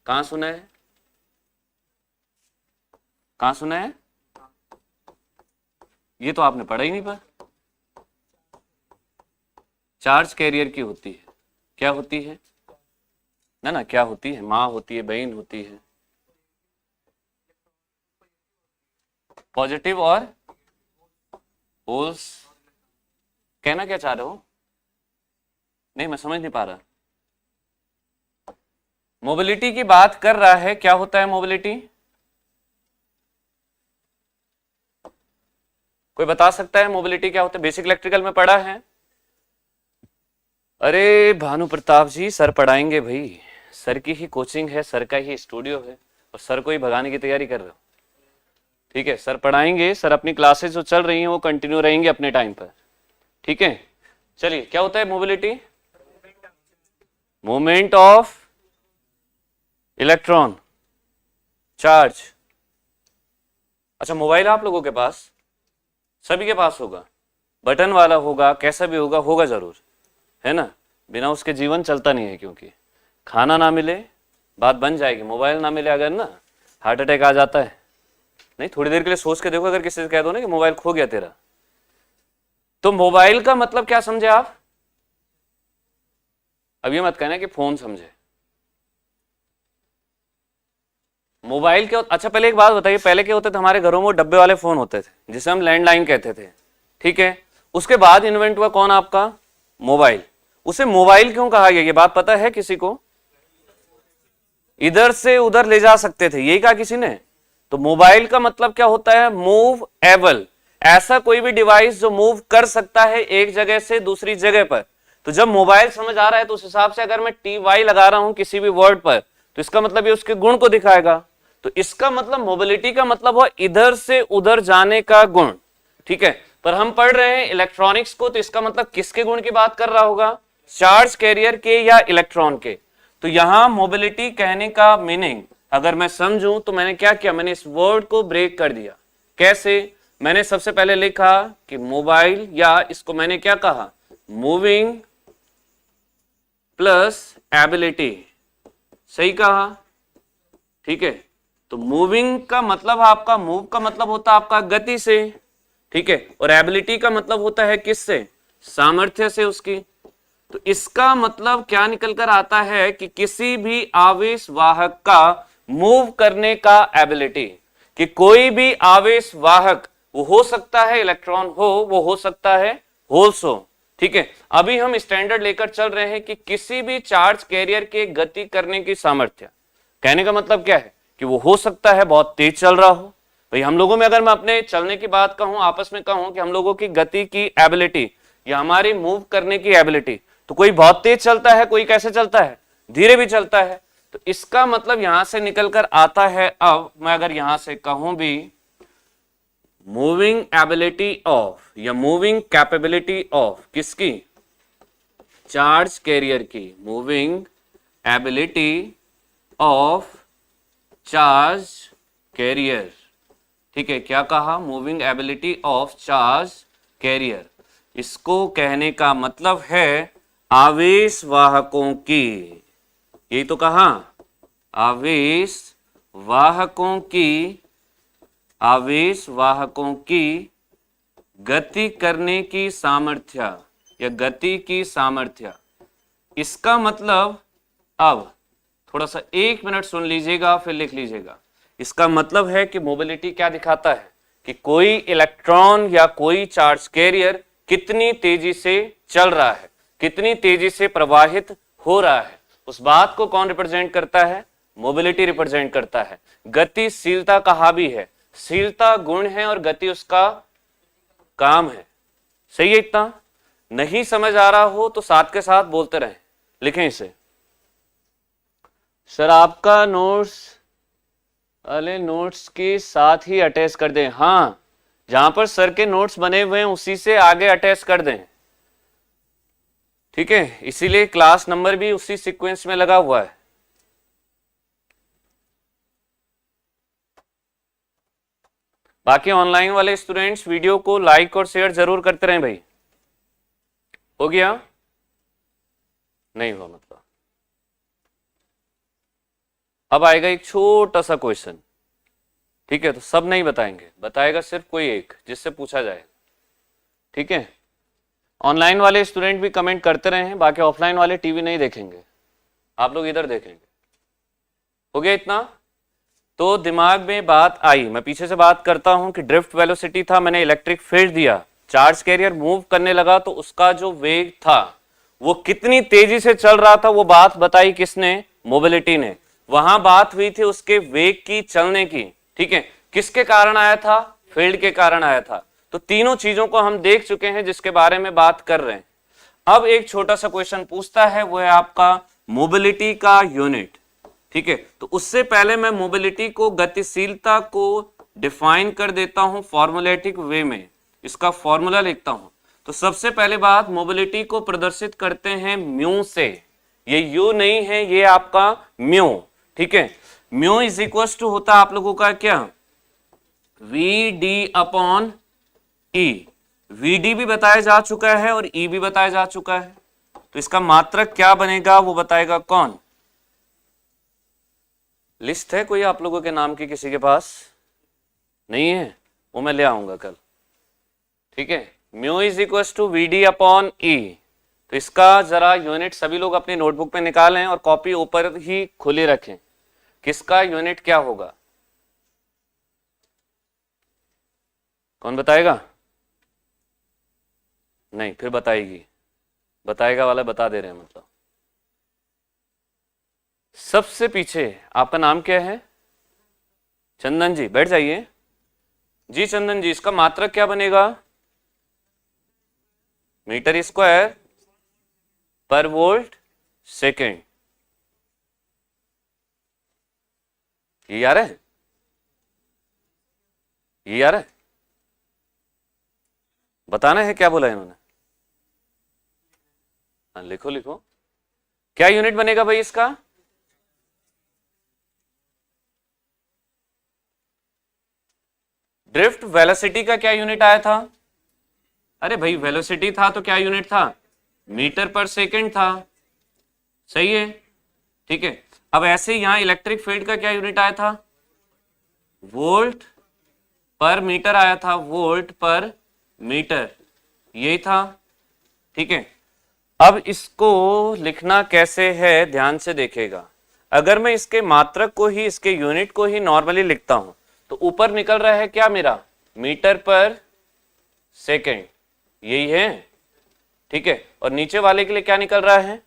कहां सुना है? कहां सुना है? ये तो आपने पढ़ा ही नहीं। पर चार्ज कैरियर की होती है, क्या होती है ना? ना क्या होती है? माँ होती है, बहन होती है। पॉजिटिव और होल्स। कहना क्या चाह रहे हो? नहीं, मैं समझ नहीं पा रहा। मोबिलिटी की बात कर रहा है। क्या होता है मोबिलिटी? कोई बता सकता है मोबिलिटी क्या होता है? बेसिक इलेक्ट्रिकल में पढ़ा है? अरे भानु प्रताप जी, सर पढ़ाएंगे भाई। सर की ही कोचिंग है, सर का ही स्टूडियो है, और सर को ही भगाने की तैयारी कर रहे हो। ठीक है, सर पढ़ाएंगे। सर अपनी क्लासेस जो चल रही हैं वो कंटिन्यू रहेंगे अपने टाइम पर। ठीक है, चलिए। क्या होता है mobility? Movement of electron, charge. अच्छा, मोबाइल आप लोगों के पास, सभी के पास होगा, बटन वाला होगा, कैसा भी होगा, होगा जरूर, है ना? बिना उसके जीवन चलता नहीं है, क्योंकि खाना ना मिले बात बन जाएगी, मोबाइल ना मिले अगर ना, हार्ट अटैक आ जाता है। नहीं, थोड़ी देर के लिए सोच के देखो, अगर किसी से कह दो ना कि मोबाइल खो गया तेरा, तो मोबाइल का मतलब क्या समझे आप? अब ये मत कहना कि फोन समझे। मोबाइल क्या? अच्छा पहले एक बात बताइए, पहले क्या होते थे हमारे घरों में? वो डब्बे वाले फोन होते थे जिसे हम लैंडलाइन कहते थे। ठीक है, उसके बाद इन्वेंट हुआ कौन आपका? मोबाइल। उसे मोबाइल क्यों कहा गया, ये बात पता है किसी को? इधर से उधर ले जा सकते थे, यही कहा किसी ने? तो मोबाइल का मतलब क्या होता है? मूव एबल, ऐसा कोई भी डिवाइस जो मूव कर सकता है एक जगह से दूसरी जगह पर। तो जब मोबाइल समझ आ रहा है तो उस हिसाब से अगर मैं TY लगा रहा हूं किसी भी वर्ड पर, तो इसका मतलब ये उसके गुण को दिखाएगा। तो इसका मतलब मोबिलिटी का मतलब हुआ इधर से उधर जाने का गुण। ठीक है, पर हम पढ़ रहे हैं इलेक्ट्रॉनिक्स को, तो इसका मतलब किसके गुण की बात कर रहा होगा? चार्ज कैरियर के या इलेक्ट्रॉन के। तो यहां मोबिलिटी कहने का मीनिंग अगर मैं समझूं तो मैंने क्या किया? मैंने इस वर्ड को ब्रेक कर दिया। कैसे? मैंने सबसे पहले लिखा कि मोबाइल, या इसको मैंने क्या कहा? Moving plus ability. सही कहा? ठीक है, तो मूविंग का मतलब आपका, मूव का मतलब होता है आपका गति से। ठीक है, और एबिलिटी का मतलब होता है किससे? सामर्थ्य से उसकी। तो इसका मतलब क्या निकल कर आता है कि किसी भी आवेश वाहक का मूव करने का एबिलिटी, कि कोई भी आवेश वाहक, वो हो सकता है इलेक्ट्रॉन हो, वो हो सकता है होल्स हो। ठीक है, अभी हम स्टैंडर्ड लेकर चल रहे हैं कि किसी भी चार्ज कैरियर के गति करने की सामर्थ्य। कहने का मतलब क्या है? कि वो हो सकता है बहुत तेज चल रहा हो। भाई हम लोगों में अगर मैं अपने चलने की बात कहूं, आपस में कहूं कि हम लोगों की गति की एबिलिटी या हमारी मूव करने की एबिलिटी, तो कोई बहुत तेज चलता है, कोई कैसे चलता है? धीरे भी चलता है। तो इसका मतलब यहां से निकल कर आता है, अब मैं अगर यहां से कहूं भी मूविंग एबिलिटी ऑफ या मूविंग कैपेबिलिटी ऑफ किसकी? चार्ज कैरियर की। Moving ability of charge career. ठीक है, क्या कहा? Moving ability of charge career. इसको कहने का मतलब है आवेश वाहकों की, यही तो कहा, आवेश वाहकों की, आवेश वाहकों की गति करने की सामर्थ्य या गति की सामर्थ्य। इसका मतलब, अब थोड़ा सा 1 मिनट सुन लीजिएगा फिर लिख लीजिएगा। इसका मतलब है कि मोबिलिटी क्या दिखाता है? कि कोई इलेक्ट्रॉन या कोई चार्ज कैरियर कितनी तेजी से चल रहा है, कितनी तेजी से प्रवाहित हो रहा है। उस बात को कौन रिप्रेजेंट करता है? मोबिलिटी रिप्रेजेंट करता है। गतिशीलता कहा भी है, शीलता गुण है और गति उसका काम है। सही है? इतना नहीं समझ आ रहा हो तो साथ के साथ बोलते रहें, लिखें इसे। सर आपका नोट्स, अरे नोट्स के साथ ही अटैच कर दें। हाँ, जहां पर सर के नोट्स बने हुए हैं उसी से आगे अटैच कर दें, ठीक है, इसीलिए क्लास नंबर भी उसी सीक्वेंस में लगा हुआ है। बाकी ऑनलाइन वाले स्टूडेंट्स वीडियो को लाइक और शेयर जरूर करते रहें भाई। हो गया? नहीं हुआ मतलब। अब आएगा एक छोटा सा क्वेश्चन, ठीक है, तो सब नहीं बताएंगे, बताएगा सिर्फ कोई एक जिससे पूछा जाए, ठीक है। ऑनलाइन वाले स्टूडेंट भी कमेंट करते रहे हैं, बाकी ऑफलाइन वाले टीवी नहीं देखेंगे, आप लोग इधर देखेंगे। हो गया इतना? तो दिमाग में बात आई, मैं पीछे से बात करता हूं कि ड्रिफ्ट वेलोसिटी था, मैंने इलेक्ट्रिक फील्ड दिया, चार्ज कैरियर मूव करने लगा तो उसका जो वेग था वो कितनी तेजी से चल रहा था, वो बात बताई किसने? मोबिलिटी ने। वहां बात हुई थी उसके वेग की, चलने की, ठीक है। किसके कारण आया था? फील्ड के कारण आया था। तो तीनों चीजों को हम देख चुके हैं जिसके बारे में बात कर रहे हैं। अब एक छोटा सा क्वेश्चन पूछता है, वो है आपका मोबिलिटी का यूनिट, ठीक है। तो उससे पहले मैं मोबिलिटी को, गतिशीलता को डिफाइन कर देता हूं फॉर्मूलेटिक वे में, इसका फॉर्मूला लिखता हूं। तो सबसे पहले बात, मोबिलिटी को प्रदर्शित करते हैं म्यू से, ये यू नहीं है, ये आपका म्यू, ठीक है। म्यू इज इक्वल टू होता आप लोगों का क्या? V D upon E. V D भी बताया जा चुका है और ई भी बताया जा चुका है, तो इसका मात्रक क्या बनेगा वो बताएगा कौन? लिस्ट है कोई आप लोगों के नाम की किसी के पास? नहीं है, वो मैं ले आऊंगा कल, ठीक है। Mu is equal to V D upon E. तो इसका जरा यूनिट सभी लोग अपनी नोटबुक में निकालें और कॉपी ऊपर ही खुली रखें। किसका यूनिट क्या होगा? कौन बताएगा? नहीं, फिर बताएगी, बताएगा वाला बता दे रहे हैं मतलब। सबसे पीछे आपका नाम क्या है? चंदन जी, बैठ जाइए जी। चंदन जी, इसका मात्रक क्या बनेगा? मीटर स्क्वायर पर वोल्ट सेकेंड। ये यार है, ये यार है, बताना है क्या बोला इन्होंने? हाँ लिखो लिखो, क्या यूनिट बनेगा भाई इसका? ड्रिफ्ट वेलोसिटी का क्या यूनिट आया था? अरे भाई वेलोसिटी था तो क्या यूनिट था? मीटर पर सेकेंड था, सही है, ठीक है। अब ऐसे यहां इलेक्ट्रिक फील्ड का क्या यूनिट आया था? वोल्ट पर मीटर आया था, वोल्ट पर मीटर, यही था, ठीक है। अब इसको लिखना कैसे है ध्यान से देखिएगा। अगर मैं इसके मात्रक को ही, इसके यूनिट को ही नॉर्मली लिखता हूं तो ऊपर निकल रहा है क्या मेरा? मीटर पर सेकेंड, यही है, ठीक है। और नीचे वाले के लिए क्या निकल रहा है?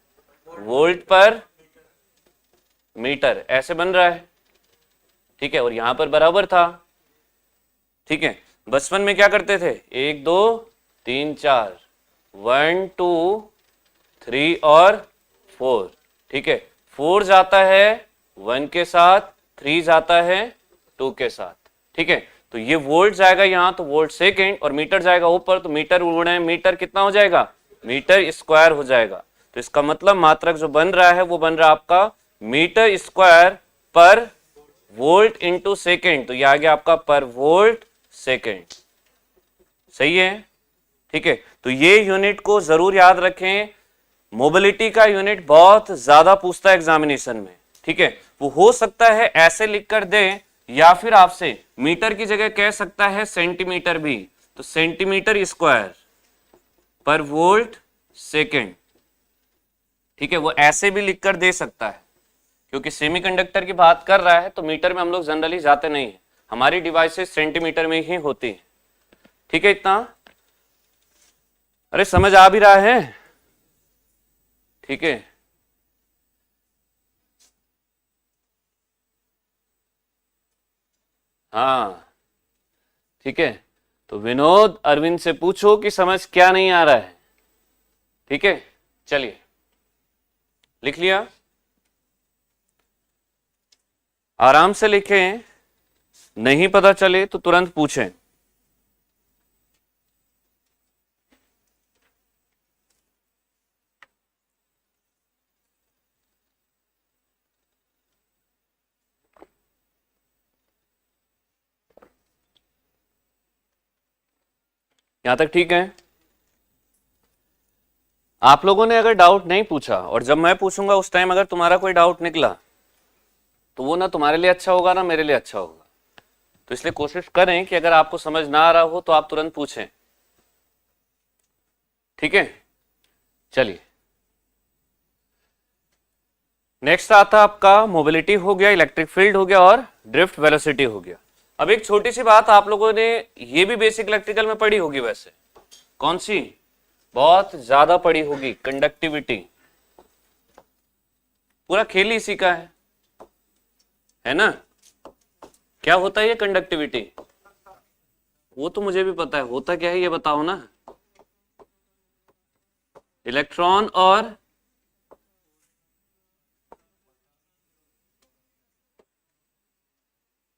वोल्ट पर मीटर, ऐसे बन रहा है, ठीक है। और यहां पर बराबर था, ठीक है। बचपन में क्या करते थे? 1 2 3 4, 1 2 3 और 4, ठीक है। 4 जाता है 1 के साथ, 3 जाता है 2 के साथ, ठीक है। तो ये वोल्ट जाएगा यहां तो वोल्ट सेकेंड, और मीटर जाएगा ऊपर तो मीटर गुणे मीटर कितना हो जाएगा? मीटर स्क्वायर हो जाएगा। तो इसका मतलब मात्रक जो बन रहा है वो बन रहा है आपका मीटर स्क्वायर पर वोल्ट इंटू सेकेंड। तो ये आ गया आपका पर वोल्ट सेकेंड, सही है, ठीक है। तो ये यूनिट को जरूर याद रखें, मोबिलिटी का यूनिट बहुत ज्यादा पूछता है एग्जामिनेशन में, ठीक है। वो हो सकता है ऐसे लिख कर दे, या फिर आपसे मीटर की जगह कह सकता है सेंटीमीटर भी, तो सेंटीमीटर स्क्वायर पर वोल्ट सेकेंड, ठीक है। वो ऐसे भी लिखकर दे सकता है, क्योंकि सेमीकंडक्टर की बात कर रहा है तो मीटर में हम लोग जनरली जाते नहीं है, हमारी डिवाइसेस सेंटीमीटर में ही होती है, ठीक है। इतना अरे समझ आ भी रहा है, ठीक है। हाँ ठीक है, तो विनोद अरविंद से पूछो कि समझ क्या नहीं आ रहा है, ठीक है। चलिए लिख लिया, आराम से लिखें, नहीं पता चले तो तुरंत पूछें। यहां तक ठीक है? आप लोगों ने अगर डाउट नहीं पूछा और जब मैं पूछूंगा उस टाइम अगर तुम्हारा कोई डाउट निकला तो वो ना तुम्हारे लिए अच्छा होगा ना मेरे लिए अच्छा होगा। तो इसलिए कोशिश करें कि अगर आपको समझ ना आ रहा हो तो आप तुरंत पूछें, ठीक है? चलिए, नेक्स्ट आता आपका मोबिलिटी हो गया, इलेक्ट्रिक फील्ड हो गया और ड्रिफ्ट वेलोसिटी हो गया। अब एक छोटी सी बात आप लोगों ने ये भी बेसिक इलेक्ट्रिकल में पढ़ी होगी, वैसे कौन सी? बहुत ज्यादा पढ़ी होगी, कंडक्टिविटी। पूरा खेल ही इसी का है ना? क्या होता है ये कंडक्टिविटी? वो तो मुझे भी पता है, होता क्या है ये बताओ ना। इलेक्ट्रॉन और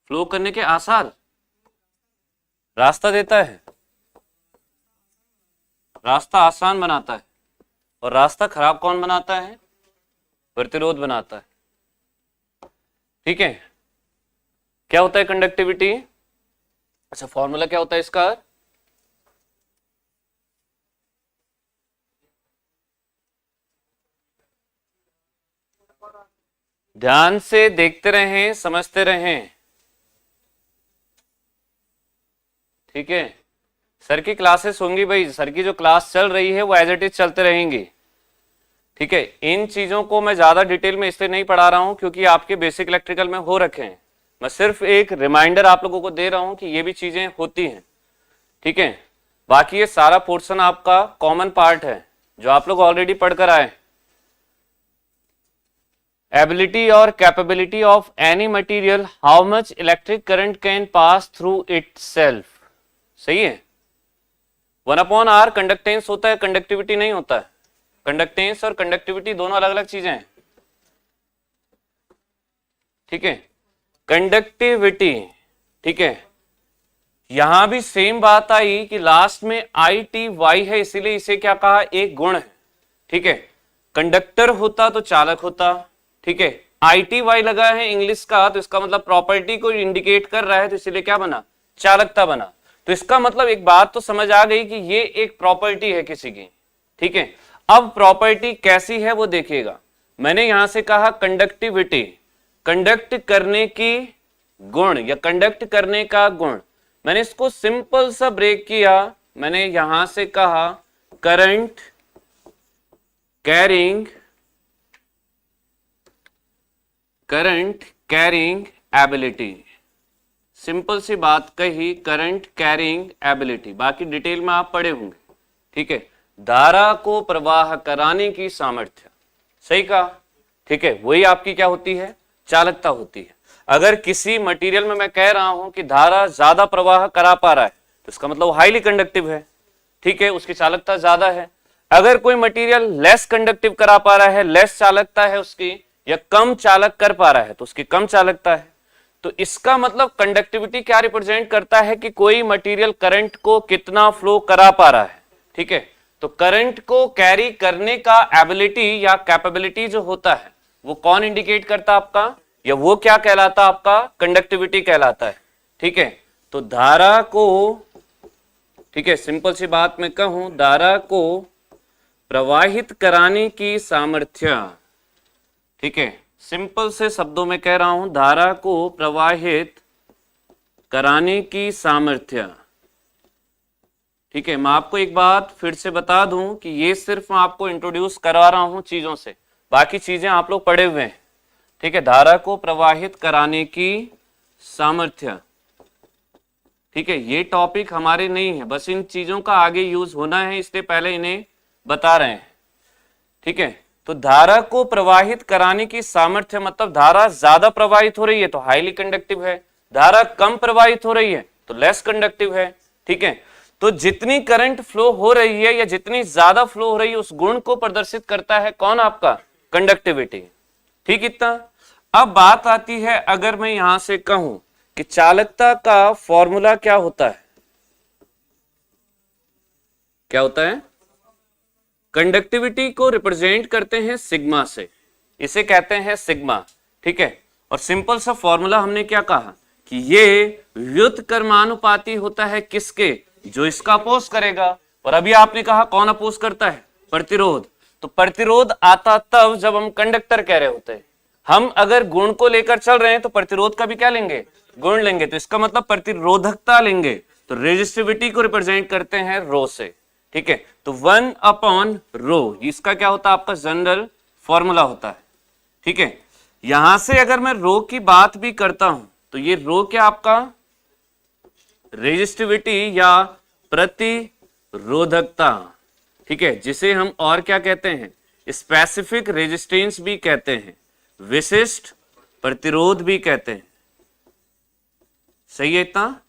फ्लो करने के आसार रास्ता देता है, रास्ता आसान बनाता है। और रास्ता खराब कौन बनाता है? प्रतिरोध बनाता है, ठीक है? क्या होता है कंडक्टिविटी? अच्छा, फॉर्मूला क्या होता है इसका? ध्यान से देखते रहें, समझते रहें, ठीक है? सर की क्लासेस होंगी भाई, सर की जो क्लास चल रही है वो एज इट इज चलते रहेंगी, ठीक है? इन चीजों को मैं ज्यादा डिटेल में इसलिए नहीं पढ़ा रहा हूं क्योंकि आपके बेसिक इलेक्ट्रिकल में हो रखे हैं। मैं सिर्फ एक रिमाइंडर आप लोगों को दे रहा हूं कि ये भी चीजें होती हैं, ठीक है? बाकी ये सारा पोर्शन आपका कॉमन पार्ट है जो आप लोग ऑलरेडी पढ़कर आए। एबिलिटी और capability of any material, how much electric current can pass through itself, सही है? 1/r कंडक्टेंस होता है, कंडक्टिविटी नहीं होता है। कंडक्टेंस और कंडक्टिविटी दोनों अलग अलग चीजें हैं, ठीक है? कंडक्टिविटी, ठीक है? यहां भी सेम बात आई कि लास्ट में ITY है, इसीलिए इसे क्या कहा? एक गुण है, ठीक है? कंडक्टर होता तो चालक होता, ठीक है? ITY लगा है इंग्लिश का तो इसका मतलब प्रॉपर्टी को इंडिकेट कर रहा है, तो इसीलिए क्या बना? चालकता बना। तो इसका मतलब एक बात तो समझ आ गई कि ये एक प्रॉपर्टी है किसी की, ठीक है? अब प्रॉपर्टी कैसी है वो देखिएगा। मैंने यहां से कहा कंडक्टिविटी, कंडक्ट करने की गुण या कंडक्ट करने का गुण। मैंने इसको सिंपल सा ब्रेक किया, मैंने यहां से कहा करंट कैरिंग एबिलिटी। सिंपल सी बात कही, करंट कैरिंग एबिलिटी। बाकी डिटेल में आप पढ़े होंगे, ठीक है? धारा को प्रवाह कराने की सामर्थ्य, सही कहा, ठीक है? वही आपकी क्या होती है? चालकता होती है। अगर किसी मटेरियल में मैं कह रहा हूं कि धारा ज्यादा प्रवाह करा पा रहा है तो इसका मतलब हाईली कंडक्टिव है, ठीक है? उसकी चालकता ज्यादा है। अगर कोई मटेरियल लेस कंडक्टिव करा पा रहा है, लेस चालकता है उसकी, या कम चालक कर पा रहा है तो उसकी कम चालकता है। तो इसका मतलब कंडक्टिविटी क्या रिप्रेजेंट करता है कि कोई मटेरियल करंट को कितना फ्लो करा पा रहा है, ठीक है? तो करंट को कैरी करने का एबिलिटी या कैपेबिलिटी जो होता है वो कौन इंडिकेट करता है आपका? या वो क्या कहलाता है आपका? कंडक्टिविटी कहलाता है, ठीक है? तो धारा को, ठीक है, सिंपल सी बात मैं कहूं, धारा को प्रवाहित कराने की सामर्थ्य, ठीक है? सिंपल से शब्दों में कह रहा हूं, धारा को प्रवाहित कराने की सामर्थ्य, ठीक है? मैं आपको एक बात फिर से बता दूं कि ये सिर्फ मैं आपको इंट्रोड्यूस करवा रहा हूं चीजों से, बाकी चीजें आप लोग पढ़े हुए हैं, ठीक है? धारा को प्रवाहित कराने की सामर्थ्य, ठीक है? ये टॉपिक हमारे नहीं है, बस इन चीजों का आगे यूज होना है, इसलिए पहले इन्हें बता रहे हैं, ठीक है? तो धारा को प्रवाहित कराने की सामर्थ्य मतलब धारा ज्यादा प्रवाहित हो रही है तो हाईली कंडक्टिव है, धारा कम प्रवाहित हो रही है तो लेस कंडक्टिव है, ठीक है? तो जितनी करंट फ्लो हो रही है या जितनी ज्यादा फ्लो हो रही है उस गुण को प्रदर्शित करता है कौन? आपका कंडक्टिविटी, ठीक? इतना। अब बात आती है, अगर मैं यहां से कहूं कि चालकता का फॉर्मूला क्या होता है? क्या होता है? कंडक्टिविटी को रिप्रेजेंट करते हैं सिग्मा से, इसे कहते हैं सिग्मा, ठीक है? और सिंपल सा फॉर्मूला हमने क्या कहा कि ये व्युत्क्रमानुपाती होता है किसके? जो इसका अपोज करेगा। और अभी आपने कहा कौन अपोज करता है? प्रतिरोध। तो प्रतिरोध आता तब जब हम कंडक्टर कह रहे होते हैं। हम अगर गुण को लेकर चल रहे हैं तो प्रतिरोध का भी क्या लेंगे? गुण लेंगे। तो इसका मतलब प्रतिरोधकता लेंगे। तो रेजिस्टिविटी को रिप्रेजेंट करते हैं रो से। ठीक है, तो 1/रो इसका क्या होता है? आपका जनरल फॉर्मूला होता है। ठीक है, यहां से अगर मैं रो की बात भी करता हूं तो ये रो क्या आपका रेजिस्टिविटी या प्रतिरोधकता। ठीक है, जिसे हम और क्या कहते हैं? स्पेसिफिक रेजिस्टेंस भी कहते हैं, विशिष्ट प्रतिरोध भी कहते हैं। सही है इतना?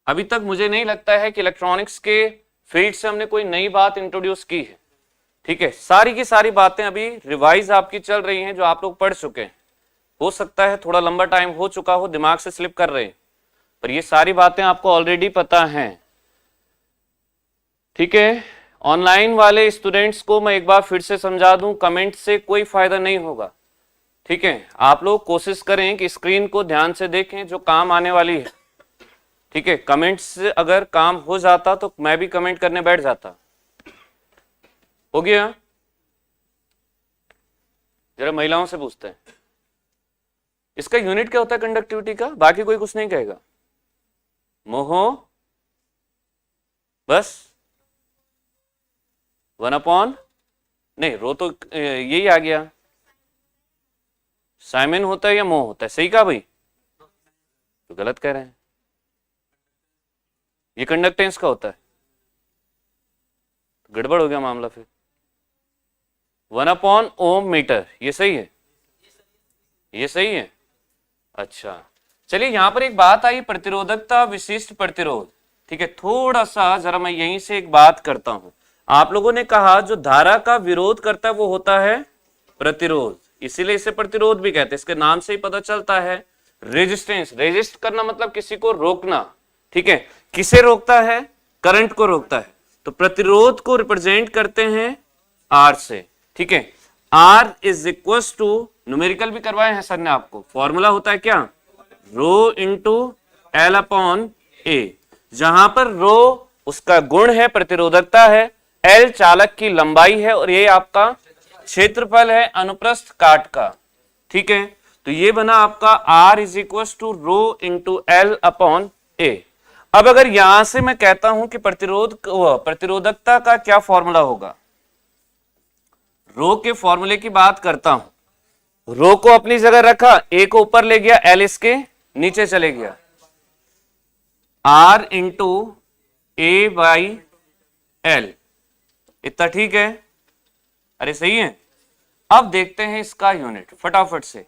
अभी तक मुझे नहीं लगता है कि इलेक्ट्रॉनिक्स के फील्ड से हमने कोई नई बात इंट्रोड्यूस की है। ठीक है, सारी की सारी बातें अभी रिवाइज आपकी चल रही हैं जो आप लोग पढ़ चुके हैं। हो सकता है थोड़ा लंबा टाइम हो चुका हो, दिमाग से स्लिप कर रहे हैं, पर ये सारी बातें आपको ऑलरेडी पता हैं। ठीक है, ऑनलाइन वाले स्टूडेंट्स को मैं एक बार फिर से समझा दूं, कमेंट से कोई फायदा नहीं होगा। ठीक है, आप लोग कोशिश करें कि स्क्रीन को ध्यान से देखें जो काम आने वाली है। ठीक है, कमेंट से अगर काम हो जाता तो मैं भी कमेंट करने बैठ जाता। हो गया? जरा महिलाओं से पूछते हैं, इसका यूनिट क्या होता है कंडक्टिविटी का? बाकी कोई कुछ नहीं कहेगा। मोहो बस 1/, नहीं रो तो यही आ गया। साइमन होता है या मोह होता है? सही कहा भाई? तो गलत कह रहे हैं, ये कंडक्टेंस का होता है। गड़बड़ हो गया मामला फिर। 1/ओम मीटर, ये सही है? ये सही है? अच्छा, चलिए यहां पर एक बात आई, प्रतिरोधकता विशिष्ट प्रतिरोध। ठीक है, थोड़ा सा जरा मैं यहीं से एक बात करता हूं। आप लोगों ने कहा जो धारा का विरोध करता है वो होता है प्रतिरोध, इसीलिए इसे प्रतिरोध भी कहते हैं। इसके नाम से ही पता चलता है। रेजिस्टेंस, रेजिस्ट करना मतलब किसी को रोकना। ठीक है, किसे रोकता है? करंट को रोकता है। तो प्रतिरोध को रिप्रेजेंट करते हैं आर से। ठीक है, R is equal to, numerical भी करवाए हैं सर ने आपको, फॉर्मूला होता है क्या? रो इंटू L/A, जहां पर रो उसका गुण है, प्रतिरोधकता है, L चालक की लंबाई है और ये आपका क्षेत्रफल है अनुप्रस्थ काट का। ठीक है, तो ये बना आपका R is equal to rho into L/A। अब अगर यहां से मैं कहता हूं कि प्रतिरोधकता का क्या फॉर्मूला होगा, रो के फॉर्मूले की बात करता हूं। रो को अपनी जगह रखा, ए को ऊपर ले गया, एल इसके नीचे चले गया। R इंटू A/L, इतना ठीक है? अरे सही है। अब देखते हैं इसका यूनिट फटाफट से।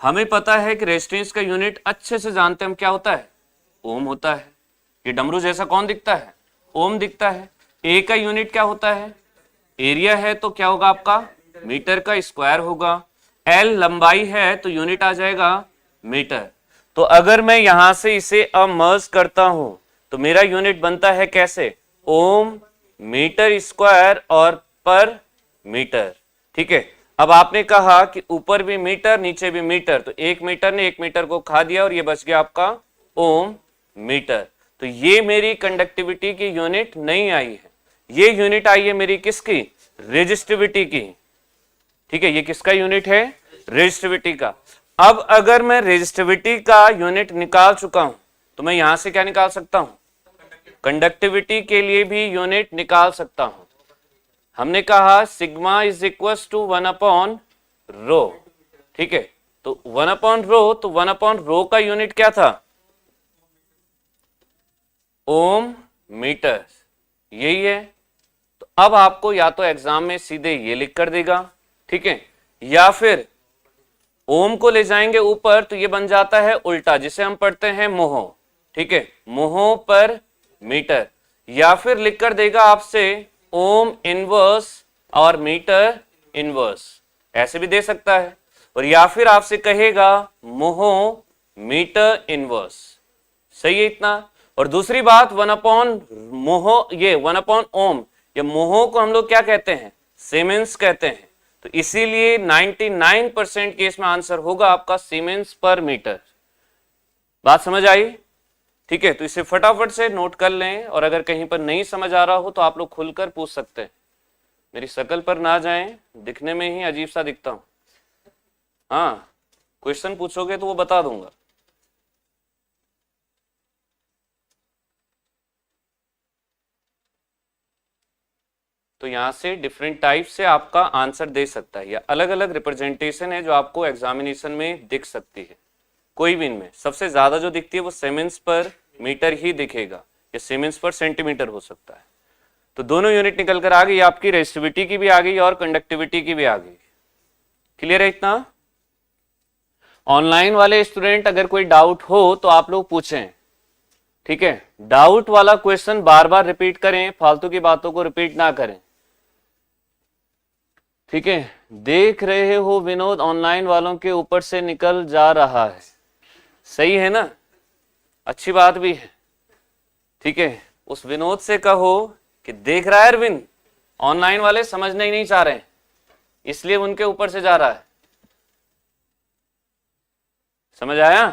हमें पता है कि रेजिस्टेंस का यूनिट अच्छे से जानते हैं हम, क्या होता है? ओम होता है। ये डमरू जैसा कौन दिखता है? ओम दिखता है। ए का यूनिट क्या होता है? एरिया है, तो क्या होगा आपका? मीटर का स्क्वायर होगा। एल लंबाई है तो यूनिट आ जाएगा मीटर। तो अगर मैं यहां से इसे अब मर्ज करता हूं तो मेरा यूनिट बनता है कैसे? ओम मीटर स्क्वायर और पर मीटर। ठीक है, अब आपने कहा कि ऊपर भी मीटर नीचे भी मीटर, तो 1 मीटर ने 1 मीटर को खा दिया और ये बच गया आपका ओम मीटर। तो ये मेरी कंडक्टिविटी की यूनिट नहीं आई है, ये यूनिट आई है मेरी किसकी? रेजिस्टिविटी की। ठीक है, ये किसका यूनिट है? रेजिस्टिविटी का। अब अगर मैं रेजिस्टिविटी का यूनिट निकाल चुका हूं तो मैं यहां से क्या निकाल सकता हूं? कंडक्टिविटी के लिए भी यूनिट निकाल सकता हूं। हमने कहा सिग्मा इज इक्वल टू 1/रो। ठीक है, तो 1/रो, तो 1/रो का यूनिट क्या था? ओम मीटर, यही है। तो अब आपको या तो एग्जाम में सीधे ये लिख कर देगा, ठीक है, या फिर ओम को ले जाएंगे ऊपर तो ये बन जाता है उल्टा, जिसे हम पढ़ते हैं मोहो। ठीक है, मोहो पर मीटर, या फिर लिख कर देगा आपसे ओम इनवर्स और मीटर इनवर्स, ऐसे भी दे सकता है। और या फिर आपसे कहेगा मोहो मीटर इनवर्स। सही है इतना? और दूसरी बात 1/मोहो, ये 1/ओम, ये मोहो को हम लोग क्या कहते हैं? सीमेंस कहते हैं। तो इसीलिए 99% केस में आंसर होगा आपका सीमेंस पर मीटर। बात समझ आई? ठीक है, तो इसे फटाफट से नोट कर लें, और अगर कहीं पर नहीं समझ आ रहा हो तो आप लोग खुलकर पूछ सकते हैं। मेरी शक्ल पर ना जाएं, दिखने में ही अजीब सा दिखता हूं। हाँ, क्वेश्चन पूछोगे तो वो बता दूंगा। तो यहां से डिफरेंट टाइप से आपका आंसर दे सकता है, या अलग अलग रिप्रेजेंटेशन है जो आपको एग्जामिनेशन में दिख सकती है। कोई भी इनमें सबसे ज्यादा जो दिखती है वो सीमेंस पर मीटर ही दिखेगा, या सीमेंस पर सेंटीमीटर हो सकता है। तो दोनों यूनिट निकल कर आ गई, आपकी रेजिस्टिविटी की भी आ गई और कंडक्टिविटी की भी आ गई। क्लियर है इतना? ऑनलाइन वाले स्टूडेंट अगर कोई डाउट हो तो आप लोग पूछें, ठीक है? डाउट वाला क्वेश्चन बार बार रिपीट करें, फालतू की बातों को रिपीट ना करें, ठीक है? देख रहे हो विनोद ऑनलाइन वालों के ऊपर से निकल जा रहा है, सही है ना? अच्छी बात भी है, ठीक है? उस विनोद से कहो कि देख रहा है अरविंद, ऑनलाइन वाले समझना ही नहीं चाह रहे हैं, इसलिए उनके ऊपर से जा रहा है। समझ आया?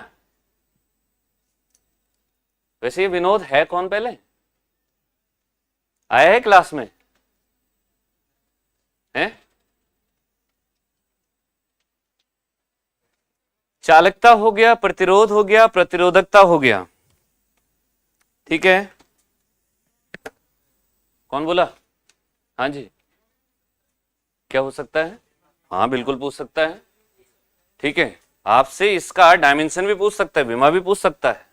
वैसे ये विनोद है कौन, पहले आया है क्लास में? है? चालकता हो गया, प्रतिरोध हो गया, प्रतिरोधकता हो गया, ठीक है? कौन बोला? हाँ जी, क्या हो सकता है? हाँ बिल्कुल पूछ सकता है, ठीक है? आपसे इसका डायमेंशन भी पूछ सकता है, विमा भी पूछ सकता है।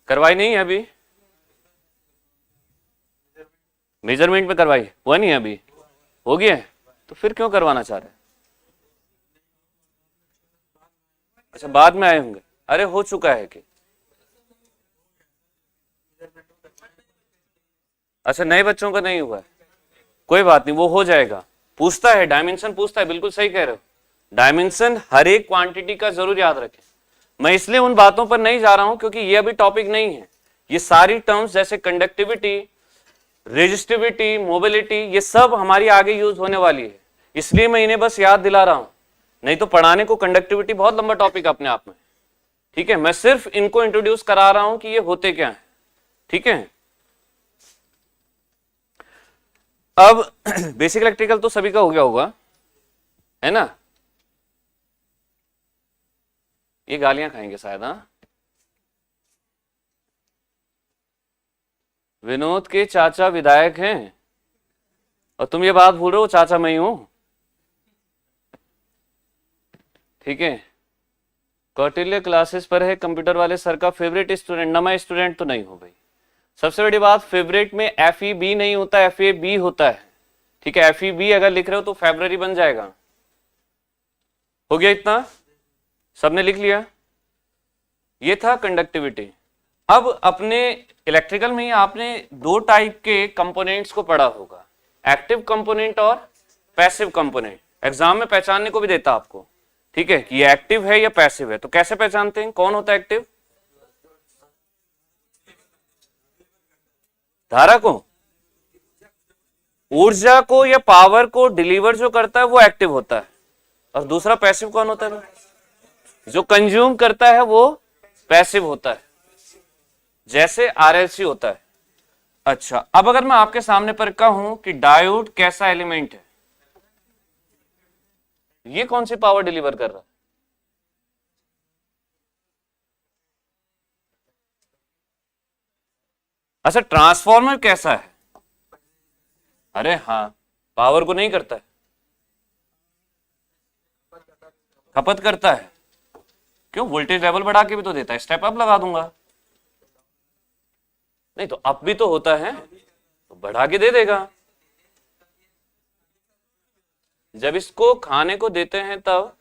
करवाई नहीं है अभी? मेजरमेंट में करवाई हुआ नहीं है अभी? हो गया है? तो फिर क्यों करवाना चाह रहे? अच्छा, बाद में आए होंगे। अरे हो चुका है कि? अच्छा, नए बच्चों का नहीं हुआ है, कोई बात नहीं, वो हो जाएगा। पूछता है, डायमेंशन पूछता है, बिल्कुल सही कह रहे हो। डायमेंशन हर एक क्वांटिटी का जरूर याद रखें। मैं इसलिए उन बातों पर नहीं जा रहा हूं क्योंकि ये अभी टॉपिक नहीं है। ये सारी टर्म्स जैसे कंडक्टिविटी, रेजिस्टिविटी, मोबिलिटी, ये सब हमारी आगे यूज होने वाली है, इसलिए मैं इन्हें बस याद दिला रहा हूं। नहीं तो पढ़ाने को कंडक्टिविटी बहुत लंबा टॉपिक अपने आप में, ठीक है? मैं सिर्फ इनको इंट्रोड्यूस करा रहा हूं कि ये होते क्या है, ठीक है? अब बेसिक इलेक्ट्रिकल तो सभी का हो गया होगा, है ना? ये गालियां खाएंगे शायद। हाँ, विनोद के चाचा विधायक हैं और तुम ये बात भूल रहे हो चाचा मैं ही हूं, ठीक है? कौटिल्य क्लासेस पर है, कंप्यूटर वाले सर का फेवरेट स्टूडेंट। ना मैं स्टूडेंट तो नहीं हूं भाई। सबसे बड़ी बात, फेवरेट में FEB नहीं होता, FAB होता है, ठीक है? FEB अगर लिख रहे हो तो फेब्रुअरी बन जाएगा। हो गया इतना? सबने लिख लिया? ये था कंडक्टिविटी। अब अपने इलेक्ट्रिकल में ही आपने दो टाइप के कंपोनेंट्स को पढ़ा होगा, एक्टिव कंपोनेंट और पैसिव कंपोनेंट। एग्जाम में पहचानने को भी देता आपको, ठीक है, कि ये एक्टिव है या पैसिव है। तो कैसे पहचानते हैं कौन होता है एक्टिव? धारा को, ऊर्जा को या पावर को डिलीवर जो करता है वो एक्टिव होता है, और दूसरा पैसिव कौन होता है? जो कंज्यूम करता है वो पैसिव होता है, जैसे RLC होता है। अच्छा, अब अगर मैं आपके सामने पर कहूं कि डायोड कैसा एलिमेंट है, ये कौन सी पावर डिलीवर कर रहा है? अच्छा, ट्रांसफॉर्मर कैसा है? अरे हाँ, पावर को नहीं करता है, खपत करता है। क्यों? वोल्टेज लेवल बढ़ा के भी तो देता है, स्टेप अप लगा दूंगा, नहीं तो अप भी तो होता है, तो बढ़ा के दे देगा। जब इसको खाने को देते हैं तब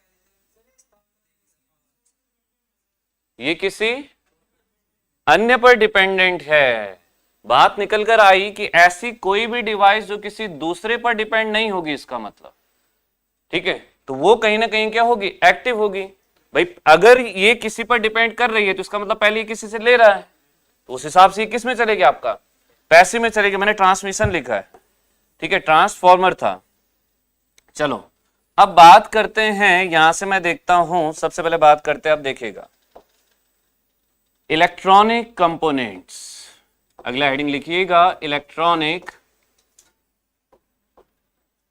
ये किसी अन्य पर डिपेंडेंट है। बात निकल कर आई कि ऐसी कोई भी डिवाइस जो किसी दूसरे पर डिपेंड नहीं होगी, इसका मतलब, ठीक है? तो वो कहीं ना कहीं क्या होगी? एक्टिव होगी। भाई अगर ये किसी पर डिपेंड कर रही है तो इसका मतलब पहले ये किसी से ले रहा है, तो उस हिसाब से किस में चलेगी? आपका पैसिव में चलेगी। मैंने ट्रांसमिशन लिखा है, ठीक है? ट्रांसफॉर्मर था। चलो अब बात करते हैं, यहां से मैं देखता हूं, सबसे पहले बात करते हैं, अब देखिएगा इलेक्ट्रॉनिक कंपोनेंट्स। अगला हेडिंग लिखिएगा इलेक्ट्रॉनिक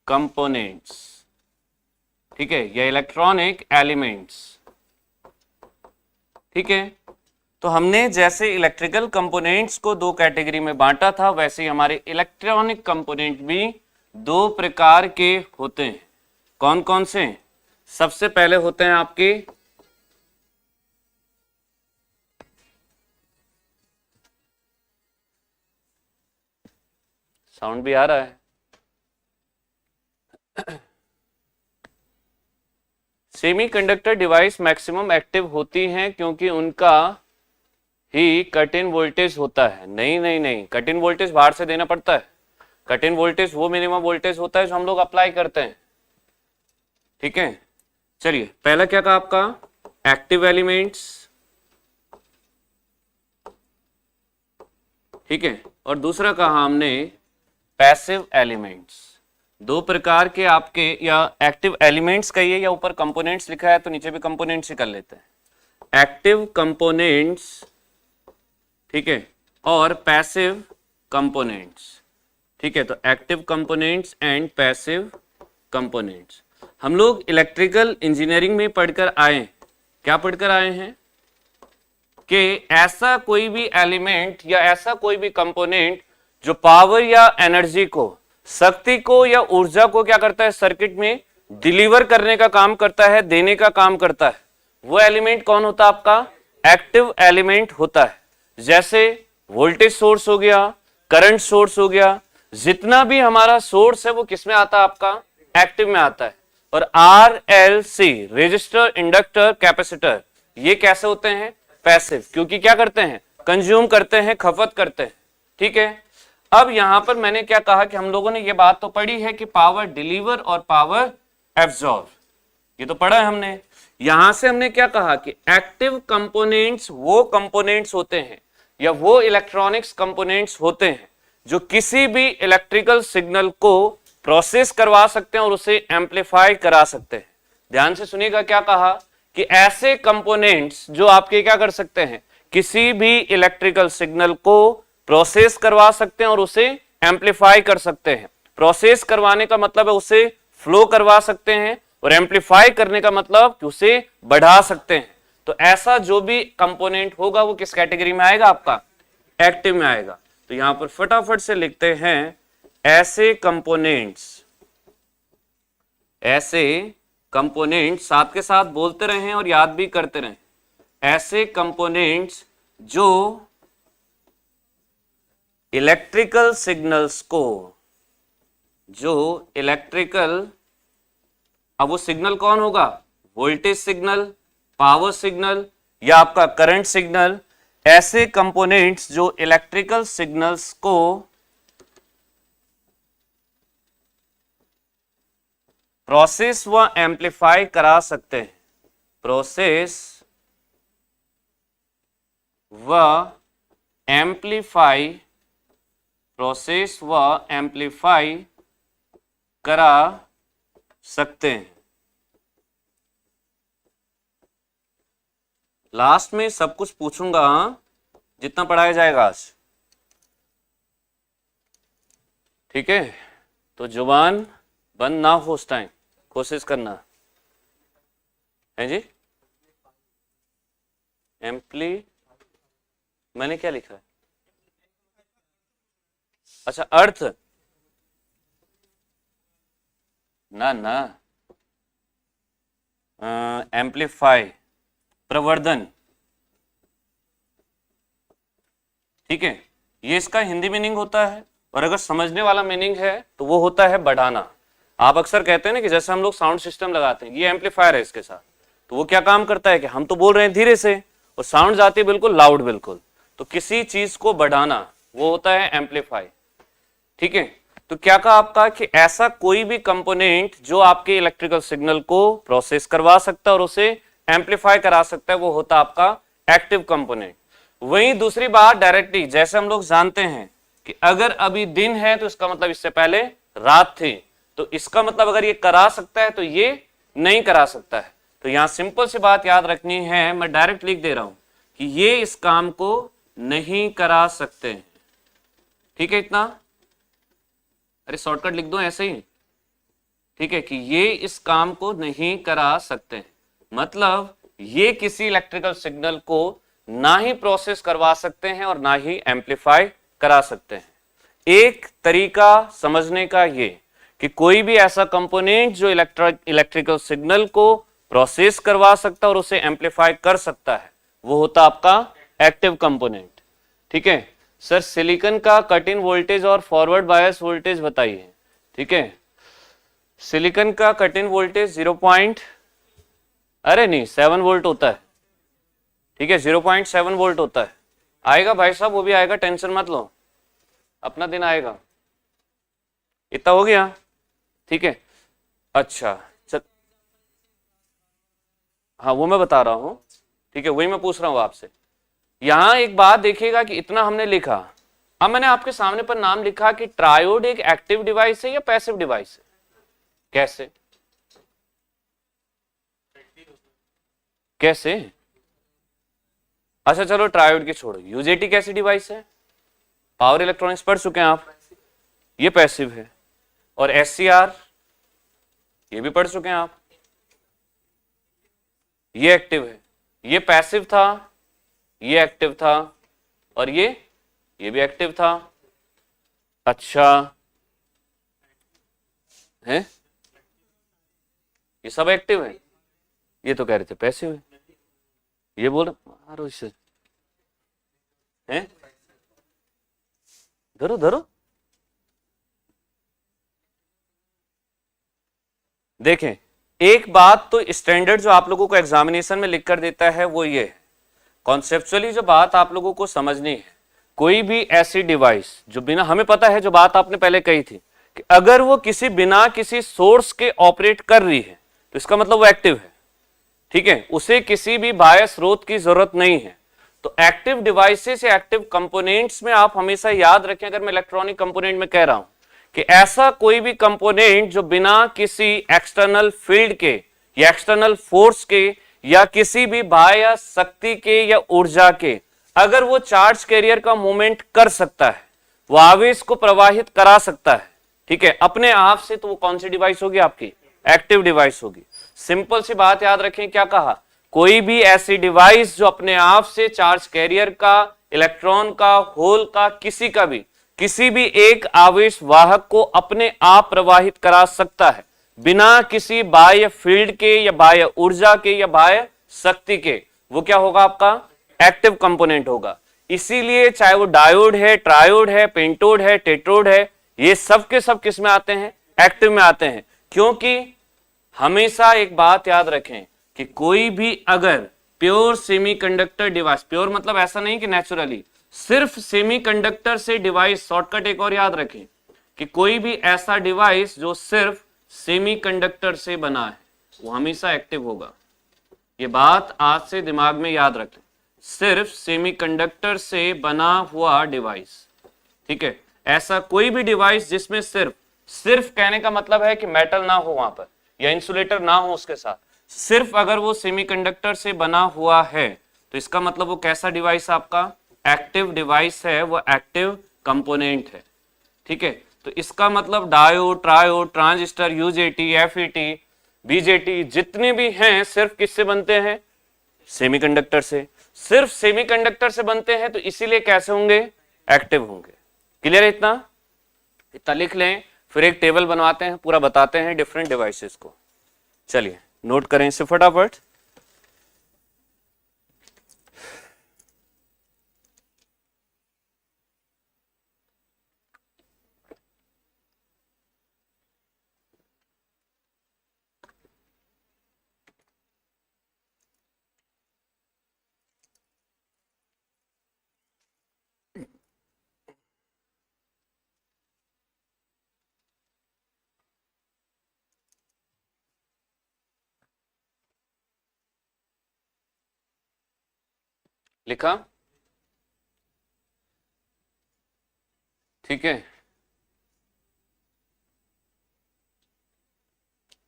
कंपोनेंट्स, ठीक है, या इलेक्ट्रॉनिक एलिमेंट्स। ठीक है, तो हमने जैसे इलेक्ट्रिकल कंपोनेंट्स को दो कैटेगरी में बांटा था, वैसे ही हमारे इलेक्ट्रॉनिक कंपोनेंट भी दो प्रकार के होते हैं। कौन कौन से? सबसे पहले होते हैं आपके साउंड भी आ रहा है, सेमीकंडक्टर डिवाइस मैक्सिमम एक्टिव होती हैं क्योंकि उनका ही कट इन वोल्टेज होता है। नहीं नहीं नहीं, कट इन वोल्टेज बाहर से देना पड़ता है। कट इन वोल्टेज वो मिनिमम वोल्टेज होता है जो हम लोग अप्लाई करते हैं। ठीक है, चलिए पहला क्या कहा आपका? एक्टिव एलिमेंट्स, ठीक है, और दूसरा कहा हमने पैसिव एलिमेंट्स। दो प्रकार के आपके, या एक्टिव एलिमेंट्स कहिए या ऊपर कंपोनेंट्स लिखा है तो नीचे भी कंपोनेंट्स ही कर लेते हैं। एक्टिव कंपोनेंट्स, ठीक है, और पैसिव कंपोनेंट्स। ठीक है, तो active components and passive components. हम लोग इलेक्ट्रिकल इंजीनियरिंग में पढ़कर आए, क्या पढ़कर आए हैं कि ऐसा कोई भी एलिमेंट या ऐसा कोई भी कंपोनेंट जो पावर या एनर्जी को, शक्ति को या ऊर्जा को क्या करता है, सर्किट में डिलीवर करने का काम करता है, देने का काम करता है, वो एलिमेंट कौन होता है? आपका एक्टिव एलिमेंट होता है। जैसे वोल्टेज सोर्स हो गया, करंट सोर्स हो गया, जितना भी हमारा सोर्स है वो किसमें आता है? आपका एक्टिव में आता है। और RLC रेजिस्टर, इंडक्टर, कैपेसिटर, ये कैसे होते हैं? पैसिव, क्योंकि क्या करते हैं? कंज्यूम करते हैं, खपत करते हैं। ठीक है, अब यहां पर मैंने क्या कहा कि हम लोगों ने ये बात तो पढ़ी है कि पावर डिलीवर और पावर एब्जॉर्ब, ये तो पढ़ा है हमने। यहां से हमने क्या कहा कि एक्टिव कंपोनेंट्स वो कंपोनेंट्स होते हैं या वो इलेक्ट्रॉनिक्स कंपोनेंट्स होते हैं जो किसी भी इलेक्ट्रिकल सिग्नल को प्रोसेस करवा सकते हैं और उसे एम्पलीफाई करा सकते हैं। ध्यान से सुनिएगा, क्या कहा कि ऐसे कंपोनेंट्स जो आपके क्या कर सकते हैं, किसी भी इलेक्ट्रिकल सिग्नल को प्रोसेस करवा सकते हैं और उसे एम्पलीफाई कर सकते हैं। प्रोसेस करवाने का मतलब है उसे फ्लो करवा सकते हैं, और एम्पलीफाई करने का मतलब कि उसे बढ़ा सकते हैं। तो ऐसा जो भी कंपोनेंट होगा वो किस कैटेगरी में आएगा? आपका एक्टिव में आएगा। तो यहां पर फटाफट से लिखते हैं ऐसे कंपोनेंट्स, साथ के साथ बोलते रहें और याद भी करते रहें। ऐसे कंपोनेंट्स जो इलेक्ट्रिकल सिग्नल्स को, अब वो सिग्नल कौन होगा? वोल्टेज सिग्नल, पावर सिग्नल या आपका करंट सिग्नल। ऐसे कंपोनेंट्स जो इलेक्ट्रिकल सिग्नल्स को प्रोसेस व एम्पलीफाई करा सकते हैं, प्रोसेस व एम्पलीफाई करा सकते हैं। लास्ट में सब कुछ पूछूंगा जितना पढ़ाया जाएगा आज। ठीक है, तो जुबान बंद ना हो उस टाइम, कोशिश करना है जी। मैंने क्या लिखा है? अच्छा, अर्थ ना एम्पलीफाई, प्रवर्धन। ठीक है, ये इसका हिंदी मीनिंग होता है, और अगर समझने वाला मीनिंग है तो वो होता है बढ़ाना। आप अक्सर कहते हैं ना कि जैसे हम लोग साउंड सिस्टम लगाते हैं, ये एम्पलीफायर है इसके साथ, तो वो क्या काम करता है कि हम तो बोल रहे हैं धीरे से और साउंड जाती है बिल्कुल लाउड, बिल्कुल, तो किसी चीज को बढ़ाना वो होता है एम्पलीफाई। ठीक है, तो क्या कहा आपका कि ऐसा कोई भी कंपोनेंट जो आपके इलेक्ट्रिकल सिग्नल को प्रोसेस करवा सकता है और उसे एम्पलीफाई करा सकता है, वो होता आपका एक्टिव कंपोनेंट। वहीं दूसरी बात डायरेक्टली, जैसे हम लोग जानते हैं कि अगर अभी दिन है तो इसका मतलब इससे पहले रात थी, तो इसका मतलब अगर ये करा सकता है तो ये नहीं करा सकता है। तो यहां सिंपल सी बात याद रखनी है, मैं डायरेक्ट लिख दे रहा हूं कि ये इस काम को नहीं करा सकते हैं। ठीक है इतना, अरे शॉर्टकट लिख दो ऐसे ही, ठीक है, कि ये इस काम को नहीं करा सकते, मतलब ये किसी इलेक्ट्रिकल सिग्नल को ना ही प्रोसेस करवा सकते हैं और ना ही एम्पलीफाई करा सकते हैं। एक तरीका समझने का ये कि कोई भी ऐसा कंपोनेंट जो इलेक्ट्रिकल सिग्नल को प्रोसेस करवा सकता है और उसे एम्पलीफाई कर सकता है, वो होता आपका एक्टिव कंपोनेंट। ठीक है सर, सिलिकॉन का कट इन वोल्टेज और फॉरवर्ड बायस वोल्टेज बताइए। ठीक है, सिलिकॉन का कट इन वोल्टेज 7 वोल्ट होता है। ठीक है, 0.7 वोल्ट होता है। आएगा भाई साहब, वो भी आएगा, टेंशन मत लो, अपना दिन आएगा। इतना हो गया, ठीक है। अच्छा चल, हाँ वो मैं बता रहा हूं, ठीक है, वही मैं पूछ रहा हूं आपसे। यहां एक बात देखिएगा कि इतना हमने लिखा, अब मैंने आपके सामने पर नाम लिखा कि ट्रायोड एक एक्टिव डिवाइस है या पैसिव डिवाइस है। कैसे कैसे? अच्छा चलो ट्रायोड की छोड़ो, यूजेटी कैसी डिवाइस है? पावर इलेक्ट्रॉनिक्स पढ़ चुके हैं आप, ये पैसिव है। और एससीआर ये भी पढ़ चुके हैं आप, ये एक्टिव है। ये पैसिव था, ये एक्टिव था, और ये भी एक्टिव था। अच्छा है, ये सब एक्टिव है, ये तो कह रहे थे पैसिव है, ये बोल मारो इसे, हैं धरो धरो। देखें एक बात तो स्टैंडर्ड जो आप लोगों को एग्जामिनेशन में लिख कर देता है वो ये है, कॉन्सेप्चुअली जो बात आप लोगों को समझनी है, कोई भी ऐसी डिवाइस जो बिना, हमें पता है जो बात आपने पहले कही थी कि अगर वो बिना किसी सोर्स के ऑपरेट कर रही है तो इसका मतलब वो एक्टिव है। ठीक है, उसे किसी भी बाह्य स्रोत की जरूरत नहीं है। तो एक्टिव डिवाइसेस या एक्टिव कंपोनेंट्स में आप हमेशा याद रखें, अगर मैं इलेक्ट्रॉनिक कंपोनेंट में कह रहा हूं कि ऐसा कोई भी कंपोनेंट जो बिना किसी एक्सटर्नल फील्ड के या एक्सटर्नल फोर्स के या किसी भी बाह्य शक्ति के या ऊर्जा के, अगर वो चार्ज कैरियर का मूवमेंट कर सकता है, वो आवेश को प्रवाहित करा सकता है, ठीक है, अपने आप से, तो वो कौन सी डिवाइस होगी? आपकी एक्टिव डिवाइस होगी। सिंपल सी बात याद रखें, क्या कहा? कोई भी ऐसी डिवाइस जो अपने आप से चार्ज कैरियर का, इलेक्ट्रॉन का, होल का, किसी भी एक आवेश वाहक को अपने आप प्रवाहित करा सकता है बिना किसी बाह्य फील्ड के या बाह्य ऊर्जा के या बाह्य शक्ति के, वो क्या होगा? आपका एक्टिव कंपोनेंट होगा। इसीलिए चाहे वो डायोड है, ट्रायोड है, पेंटोड है, टेट्रोड है, ये सब के सब किस में आते हैं? एक्टिव में आते हैं। क्योंकि हमेशा एक बात याद रखें कि कोई भी अगर प्योर सेमीकंडक्टर डिवाइस, प्योर मतलब ऐसा नहीं कि नेचुरली, सिर्फ सेमीकंडक्टर से डिवाइस, शॉर्टकट एक और याद रखें कि कोई भी ऐसा डिवाइस जो सिर्फ सेमीकंडक्टर से बना है वो हमेशा एक्टिव होगा। ये बात आज से दिमाग में याद रखें, सिर्फ सेमीकंडक्टर से बना हुआ डिवाइस, ठीक है, ऐसा कोई भी डिवाइस जिसमें सिर्फ कहने का मतलब है कि मेटल ना हो वहां पर या इंसुलेटर ना हो उसके साथ, सिर्फ अगर वो सेमीकंडक्टर से बना हुआ है तो इसका मतलब वो कैसा डिवाइस? आपका एक्टिव डिवाइस है, वो एक्टिव कंपोनेंट है। ठीक है, तो इसका मतलब diode, triode, transistor, UJT, FET, BJT जितने भी हैं सिर्फ किससे बनते हैं? सेमीकंडक्टर से। सिर्फ सेमीकंडक्टर से बनते हैं तो इसीलिए कैसे होंगे? एक्टिव होंगे। क्लियर है? इतना लिख लें, फिर एक टेबल बनवाते हैं, पूरा बताते हैं डिफरेंट डिवाइसेस को। चलिए नोट करें इसे फटाफट। लिखा? ठीक है,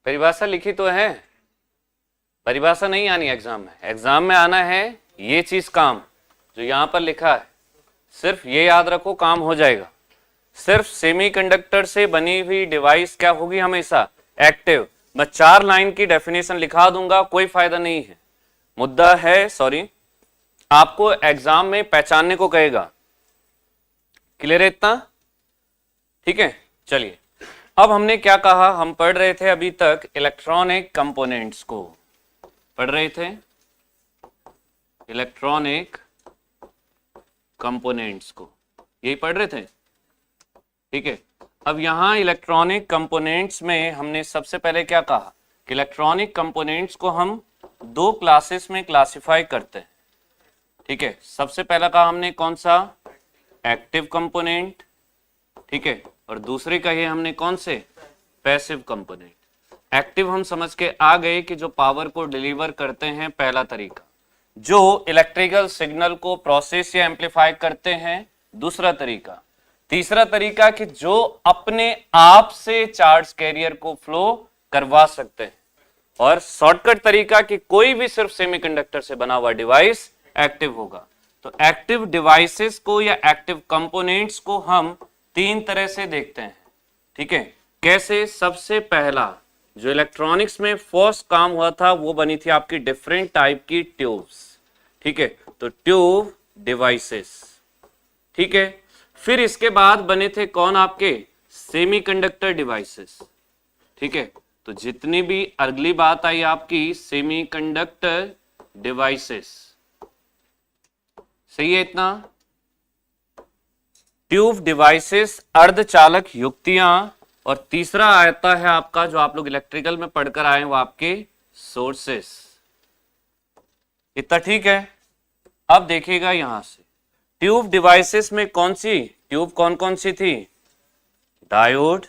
परिभाषा लिखी तो है, परिभाषा नहीं आनी एग्जाम में। एग्जाम में आना है ये चीज काम जो यहां पर लिखा है, सिर्फ ये याद रखो, काम हो जाएगा। सिर्फ सेमीकंडक्टर से बनी हुई डिवाइस क्या होगी हमेशा, एक्टिव। मैं 4 लाइन की डेफिनेशन लिखा दूंगा, कोई फायदा नहीं है। मुद्दा है, सॉरी, आपको एग्जाम में पहचानने को कहेगा। क्लियर है इतना? ठीक है, चलिए अब हमने क्या कहा, हम पढ़ रहे थे अभी तक इलेक्ट्रॉनिक कंपोनेंट्स को, पढ़ रहे थे इलेक्ट्रॉनिक कंपोनेंट्स को, यही पढ़ रहे थे। ठीक है, अब यहां इलेक्ट्रॉनिक कंपोनेंट्स में हमने सबसे पहले क्या कहा कि इलेक्ट्रॉनिक कंपोनेंट्स को हम 2 क्लासेस में क्लासिफाई करते हैं। ठीक है, सबसे पहला कहा हमने कौन सा, एक्टिव कंपोनेंट। ठीक है, और दूसरे कहे हमने कौन से, पैसिव कंपोनेंट। एक्टिव हम समझ के आ गए कि जो पावर को डिलीवर करते हैं, पहला तरीका, जो इलेक्ट्रिकल सिग्नल को प्रोसेस या एम्पलीफाई करते हैं, दूसरा तरीका। तीसरा तरीका कि जो अपने आप से चार्ज कैरियर को फ्लो करवा सकते हैं। और शॉर्टकट तरीका कि कोई भी सिर्फ सेमीकंडक्टर से बना हुआ डिवाइस एक्टिव होगा। तो एक्टिव डिवाइसेस को या एक्टिव कंपोनेंट्स को हम 3 तरह से देखते हैं। ठीक है, कैसे? सबसे पहला जो इलेक्ट्रॉनिक्स में फर्स्ट काम हुआ था वो बनी थी आपकी डिफरेंट टाइप की ट्यूब्स। ठीक है, तो ट्यूब डिवाइसेस। ठीक है, फिर इसके बाद बने थे कौन, आपके सेमीकंडक्टर डिवाइसेस। ठीक है, तो जितनी भी अगली बात आई आपकी सेमीकंडक्टर डिवाइसेस, सही है इतना? ट्यूब डिवाइसेस, अर्धचालक युक्तियां, और तीसरा आता है आपका जो आप लोग इलेक्ट्रिकल में पढ़कर आए वो आपके सोर्सेस। इतना ठीक है? अब देखिएगा यहां से ट्यूब डिवाइसेस में कौन सी ट्यूब, कौन कौन सी थी, डायोड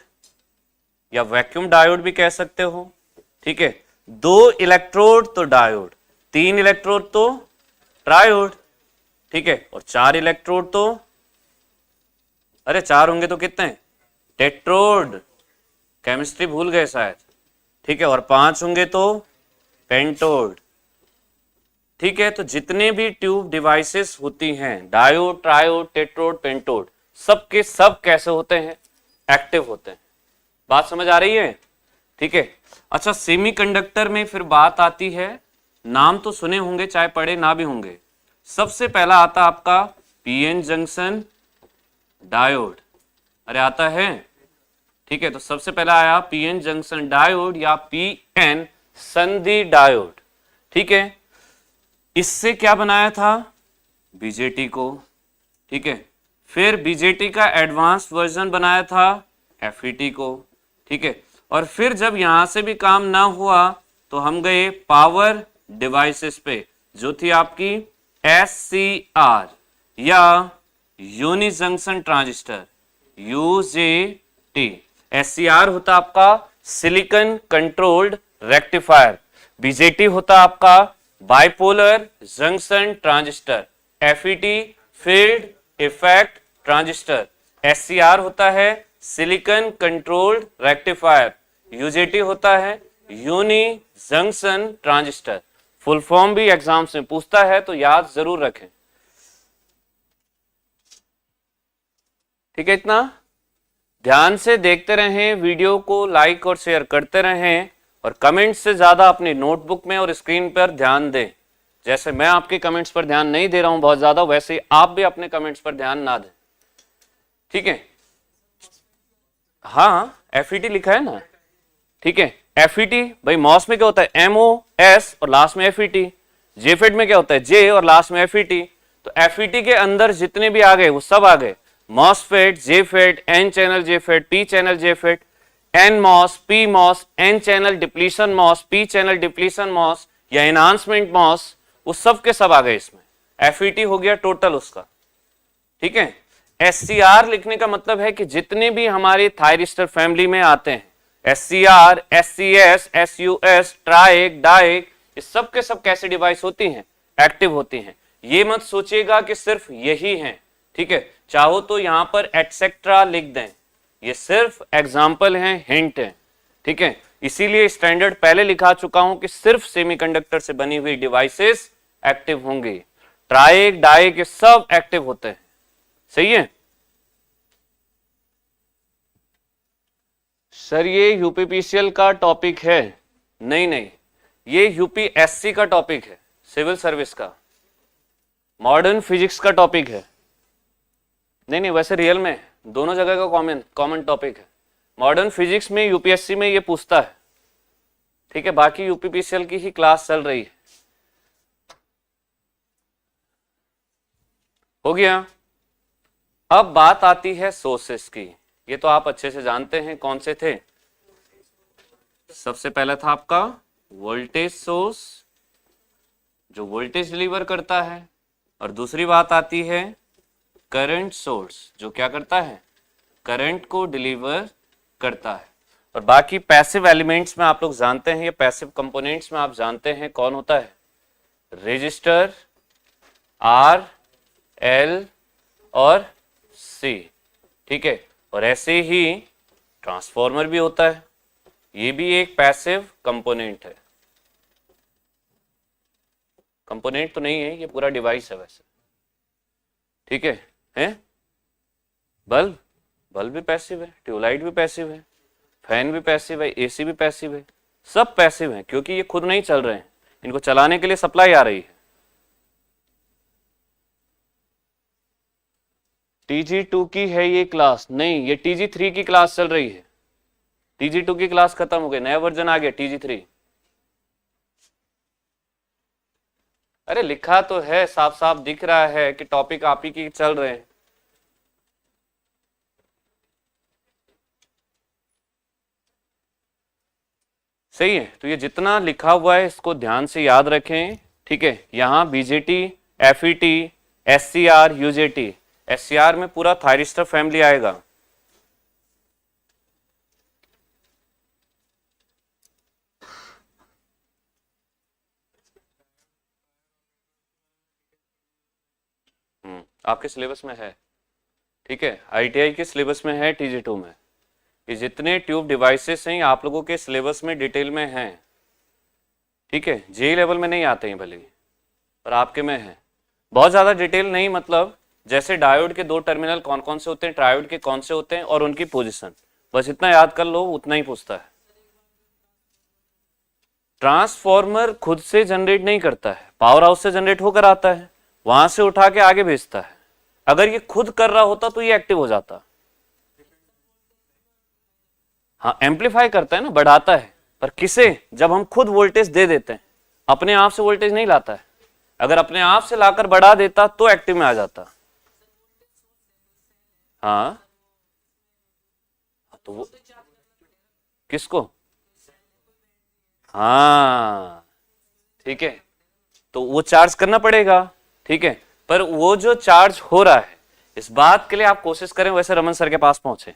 या वैक्यूम डायोड भी कह सकते हो। ठीक है, 2 इलेक्ट्रोड तो डायोड, 3 इलेक्ट्रोड तो ट्रायोड। ठीक है, और 4 इलेक्ट्रोड तो, अरे 4 होंगे तो कितने, टेट्रोड, केमिस्ट्री भूल गए शायद। ठीक है, और 5 होंगे तो पेंटोड। ठीक है, तो जितने भी ट्यूब डिवाइसेस होती हैं, डायोड, ट्रायोड, टेट्रोड, पेंटोड, सब के सब कैसे होते हैं, एक्टिव होते हैं। बात समझ आ रही है? ठीक है, अच्छा सेमीकंडक्टर में फिर बात आती है, नाम तो सुने होंगे चाहे पढ़े ना भी होंगे। सबसे पहला आता आपका पीएन जंक्शन डायोड, अरे आता है। ठीक है, तो सबसे पहला आया पीएन जंक्शन डायोड या पीएन संधि डायोड। ठीक है, इससे क्या बनाया था, बीजेटी को। ठीक है, फिर बीजेटी का एडवांस वर्जन बनाया था एफईटी को। ठीक है, और फिर जब यहां से भी काम ना हुआ तो हम गए पावर डिवाइसेस पे, जो थी आपकी एससीआर या unijunction transistor, UJT. SCR होता आपका सिलिकॉन कंट्रोल्ड रेक्टिफायर, बीजेटी होता आपका bipolar junction transistor, FET field effect transistor, SCR होता है सिलिकॉन कंट्रोल्ड रेक्टिफायर, यूजेटी होता है unijunction transistor. Full form भी एग्जाम्स में पूछता है तो याद जरूर रखें। ठीक है, इतना ध्यान से देखते रहें, वीडियो को लाइक और शेयर करते रहें, और कमेंट्स से ज्यादा अपनी नोटबुक में और स्क्रीन पर ध्यान दें। जैसे मैं आपके कमेंट्स पर ध्यान नहीं दे रहा हूं बहुत ज्यादा, वैसे ही आप भी अपने कमेंट्स पर ध्यान ना दें। ठीक है, हाँ एफईटी लिखा है ना। ठीक है, एफईटी भाई मॉस में क्या होता है, एमओएस और लास्ट में एफईटी। जेफेड में क्या होता है, जे और लास्ट में एफईटी। तो एफईटी के अंदर जितने भी आ गए वो सब आ गए, MOSFET, JFET, N channel JFET, P channel JFET, N MOS, P MOS, N channel depletion MOS, P channel depletion MOS या एनहांसमेंट मॉस, वो सब के सब आ गए इसमें। एफईटी हो गया टोटल उसका। ठीक है, एससीआर लिखने का मतलब है कि जितने भी हमारे थायरिस्टर फैमिली में आते हैं, एससीआर, एससीएस, एसयूएस, ट्राइक, डाइक, ये सब के सब कैसे डिवाइस होती हैं, एक्टिव होती हैं। ये मत सोचिएगा कि सिर्फ यही हैं। ठीक है, चाहो तो यहां पर एटसेट्रा लिख दें, ये सिर्फ एग्जाम्पल हैं, हिंट है। ठीक है, इसीलिए स्टैंडर्ड पहले लिखा चुका हूं कि सिर्फ सेमीकंडक्टर से बनी हुई डिवाइसेस एक्टिव होंगे, ट्राइक डाइक ये सब एक्टिव होते हैं। सही है सर, ये यूपीपीसीएल का टॉपिक है? नहीं नहीं, ये यूपीएससी का टॉपिक है, सिविल सर्विस का, मॉडर्न फिजिक्स का टॉपिक है। नहीं नहीं, वैसे रियल में दोनों जगह का कॉमन टॉपिक है। मॉडर्न फिजिक्स में यूपीएससी में ये पूछता है, ठीक है, बाकी यूपीपीसीएल की ही क्लास चल रही है। हो गया। अब बात आती है सोर्सेस की। ये तो आप अच्छे से जानते हैं कौन से थे। सबसे पहला था आपका वोल्टेज सोर्स, जो वोल्टेज डिलीवर करता है, और दूसरी बात आती है करंट सोर्स, जो क्या करता है, करंट को डिलीवर करता है। और बाकी पैसिव एलिमेंट्स में आप लोग जानते हैं, ये पैसिव कंपोनेंट्स में आप जानते हैं कौन होता है, रेजिस्टर, आर, एल और सी, ठीक है। और ऐसे ही ट्रांसफॉर्मर भी होता है, ये भी एक पैसिव कंपोनेंट है। कंपोनेंट तो नहीं है, ये पूरा डिवाइस है वैसे, ठीक है। हैं बल्ब, बल्ब भी पैसिव है, ट्यूबलाइट भी पैसिव है, फैन भी पैसिव है, एसी भी पैसिव है, सब पैसिव हैं क्योंकि ये खुद नहीं चल रहे हैं, इनको चलाने के लिए सप्लाई आ रही है। TG2 की है ये क्लास? नहीं, ये TG3 की क्लास चल रही है। TG2 की क्लास खत्म हो गई, नया वर्जन आ गया TG3। अरे लिखा तो है, साफ साफ दिख रहा है कि टॉपिक आप ही की चल रहे हैं। सही है, तो ये जितना लिखा हुआ है इसको ध्यान से याद रखें, ठीक है। यहाँ BJT, FET, SCR, UJT, SCR में पूरा थायरिस्टर फैमिली आएगा। आपके सिलेबस में है, ठीक है, ITI के सिलेबस में है, TG2 में। ये जितने ट्यूब डिवाइसेस हैं आप लोगों के सिलेबस में डिटेल में हैं, ठीक है। JEE लेवल में नहीं आते हैं भले ही, पर आपके में है। बहुत ज़्यादा डिटेल नहीं, मतलब जैसे डायोड के 2 टर्मिनल कौन कौन से होते हैं, ट्रायोड के कौन से होते हैं और उनकी पोजीशन, बस इतना याद कर लो, उतना ही पूछता है। ट्रांसफॉर्मर खुद से जनरेट नहीं करता है, पावर हाउस से जनरेट होकर आता है, वहां से उठा के आगे भेजता है। अगर ये खुद कर रहा होता तो ये एक्टिव हो जाता। हाँ, एम्पलीफाई करता है ना, बढ़ाता है, पर किसे, जब हम खुद वोल्टेज दे देते हैं, अपने आप से वोल्टेज नहीं लाता है। अगर अपने आप से लाकर बढ़ा देता तो एक्टिव में आ जाता। हाँ, तो वो किसको, हाँ ठीक है, तो वो चार्ज करना पड़ेगा, ठीक है। पर वो जो चार्ज हो रहा है, इस बात के लिए आप कोशिश करें वैसे रमन सर के पास पहुंचे,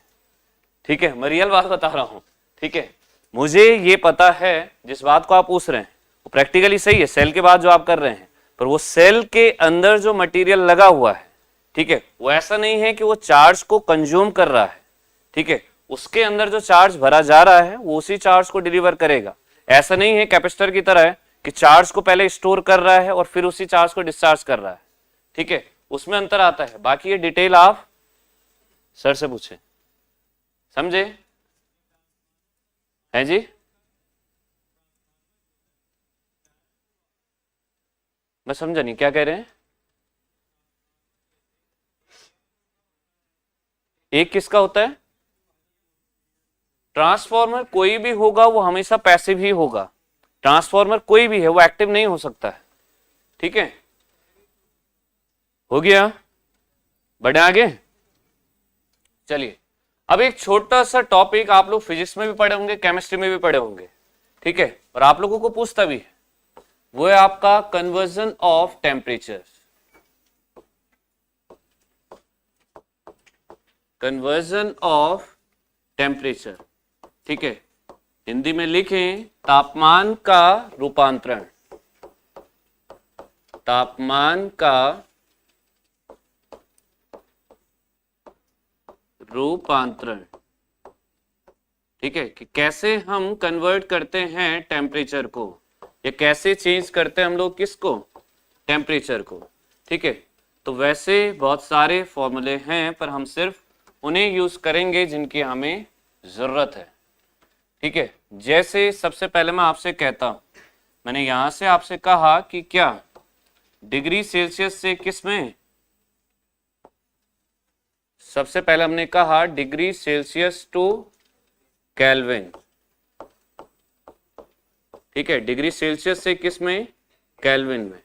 ठीक है। मैं रियल बात बता रहा हूं, ठीक है। मुझे ये पता है जिस बात को आप पूछ रहे हैं वो प्रैक्टिकली सही है, सेल के बाद जो आप कर रहे हैं, पर वो सेल के अंदर जो मटेरियल लगा हुआ है, ठीक है, वो ऐसा नहीं है कि वो चार्ज को कंज्यूम कर रहा है, ठीक है। उसके अंदर जो चार्ज भरा जा रहा है वो उसी चार्ज को डिलीवर करेगा। ऐसा नहीं है कैपेसिटर की तरह है कि चार्ज को पहले स्टोर कर रहा है और फिर उसी चार्ज को डिस्चार्ज कर रहा है, ठीक है, उसमें अंतर आता है। बाकी ये डिटेल आप सर से पूछे, समझे हैं जी? मैं समझा नहीं क्या कह रहे हैं। एक किसका होता है? ट्रांसफॉर्मर कोई भी होगा वो हमेशा पैसिव ही होगा। ट्रांसफॉर्मर कोई भी है वो एक्टिव नहीं हो सकता है, ठीक है। हो गया, बढ़े आगे। चलिए, अब एक छोटा सा टॉपिक आप लोग फिजिक्स में भी पढ़े होंगे, केमिस्ट्री में भी पढ़े होंगे, ठीक है, और आप लोगों को पूछता भी है, वो है आपका conversion of temperature. Conversion of temperature, ठीक है, हिंदी में लिखें तापमान का रूपांतरण। तापमान का रूपांतरण, ठीक है, कि कैसे हम कन्वर्ट करते हैं टेम्परेचर को, या कैसे चेंज करते हैं हम लोग किसको, टेम्परेचर को। ठीक है, तो वैसे बहुत सारे फॉर्मूले हैं, पर हम सिर्फ उन्हें यूज करेंगे जिनकी हमें जरूरत है। ठीक है, जैसे सबसे पहले मैं आपसे कहता हूं, मैंने यहां से आपसे कहा कि क्या डिग्री सेल्सियस से किस में, सबसे पहले हमने कहा डिग्री सेल्सियस टू केल्विन। ठीक है, डिग्री सेल्सियस से किस में, केल्विन में।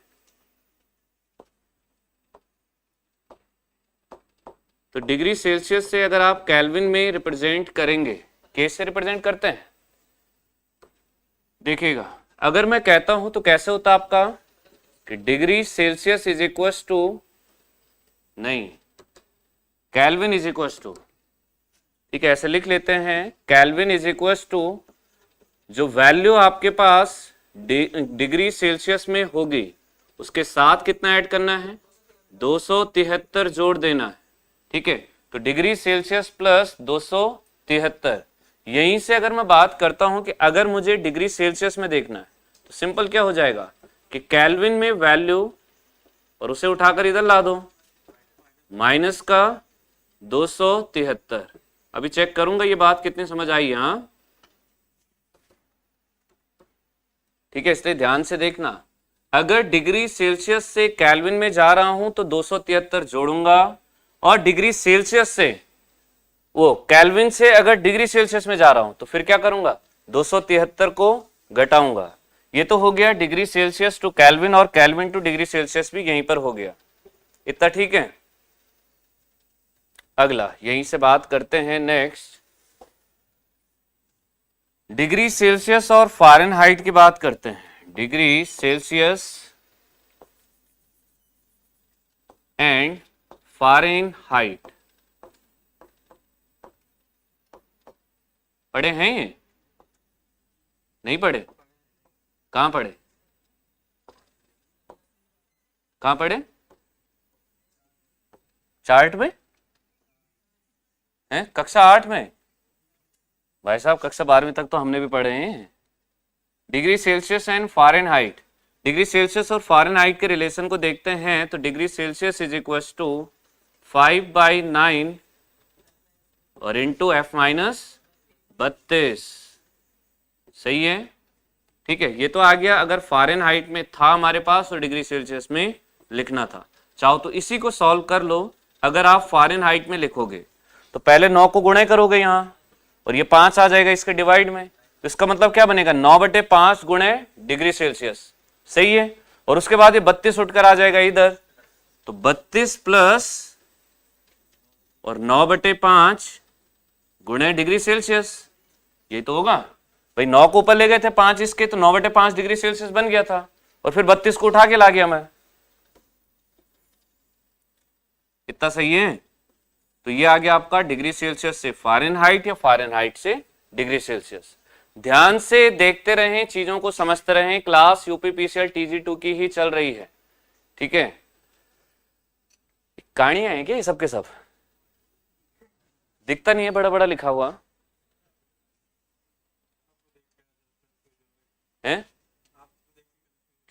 तो डिग्री सेल्सियस से अगर आप केल्विन में रिप्रेजेंट करेंगे, कैसे रिप्रेजेंट करते हैं देखिएगा। अगर मैं कहता हूं तो कैसे होता आपका कि degree Celsius is equal to, नहीं, केल्विन इज इक्वल टू, ठीक है, ऐसे लिख लेते हैं, केल्विन इज इक्वल टू जो वैल्यू आपके पास डिग्री सेल्सियस में होगी उसके साथ कितना ऐड करना है, 273 जोड़ देना है। ठीक है, तो डिग्री सेल्सियस प्लस 273। यहीं से अगर मैं बात करता हूं कि अगर मुझे डिग्री सेल्सियस में देखना है तो सिंपल क्या हो जाएगा कि केल्विन में वैल्यू और उसे उठाकर इधर ला दो, माइनस का 273। अभी चेक करूंगा ये बात कितनी समझ आई। हाँ, ठीक है, इसलिए ध्यान से देखना, अगर डिग्री सेल्सियस से केल्विन में जा रहा हूं तो 273 जोड़ूंगा, और डिग्री सेल्सियस से, वो केल्विन से अगर डिग्री सेल्सियस में जा रहा हूं तो फिर क्या करूंगा, 273 को घटाऊंगा। ये तो हो गया डिग्री सेल्सियस टू केल्विन, और केल्विन टू डिग्री सेल्सियस भी यहीं पर हो गया। इतना ठीक है। अगला यहीं से बात करते हैं नेक्स्ट, डिग्री सेल्सियस और फ़ारेनहाइट की बात करते हैं। डिग्री सेल्सियस एंड फ़ारेनहाइट पढ़े हैं ये, नहीं पढ़े? कहां पढ़े, कहां पढ़े, चार्ट में हैं, कक्षा 8 में? भाई साहब कक्षा 12वीं तक तो हमने भी पढ़े हैं। Degree Celsius and Fahrenheit, degree Celsius और फ़ारेनहाइट के रिलेशन को देखते हैं तो degree Celsius is equal to 5/9 और इंटू F-32। सही है, ठीक है, ये तो आ गया। अगर फ़ारेनहाइट में था हमारे पास और डिग्री सेल्सियस में लिखना था, चाहो तो इसी को सॉल्व कर लो। अगर आप फ़ारेनहाइट में लिखोगे तो पहले 9 को गुणे करोगे यहाँ, और ये 5 आ जाएगा इसके डिवाइड में, तो इसका मतलब क्या बनेगा, 9/5 गुणे डिग्री सेल्सियस। सही है, और उसके बाद ये 32 उठकर आ जाएगा इधर, तो 32 प्लस और 9/5 गुणे डिग्री सेल्सियस, यही तो होगा भाई। 9 को ऊपर ले गए थे 5 इसके, तो 9/5 डिग्री सेल्सियस बन गया था, और फिर 32 को उठा के ला गया मैं। इतना सही है। तो ये आ गया आपका डिग्री सेल्सियस से फ़ारेनहाइट या फ़ारेनहाइट से डिग्री सेल्सियस। ध्यान से देखते रहें, चीजों को समझते रहें। क्लास यूपीपीसीएल TG2 की ही चल रही है, ठीक है। कहानियां हैं क्या ये सब के सब? दिखता नहीं है बड़ा बड़ा लिखा हुआ है?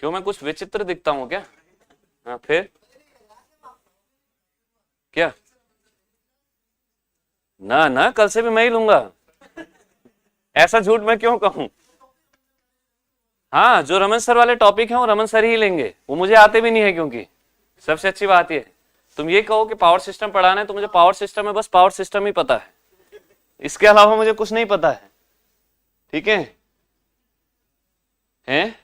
क्यों, मैं कुछ विचित्र दिखता हूं क्या? हाँ, फिर क्या? ना ना, कल से भी मैं ही लूंगा, ऐसा झूठ मैं क्यों कहूं। हाँ, जो रमन सर वाले टॉपिक हैं वो रमन सर ही लेंगे, वो मुझे आते भी नहीं है। क्योंकि सबसे अच्छी बात ये, तुम ये कहो कि पावर सिस्टम पढ़ाना है तो मुझे पावर सिस्टम में बस पावर सिस्टम ही पता है, इसके अलावा मुझे कुछ नहीं पता है। ठीक है, हैं?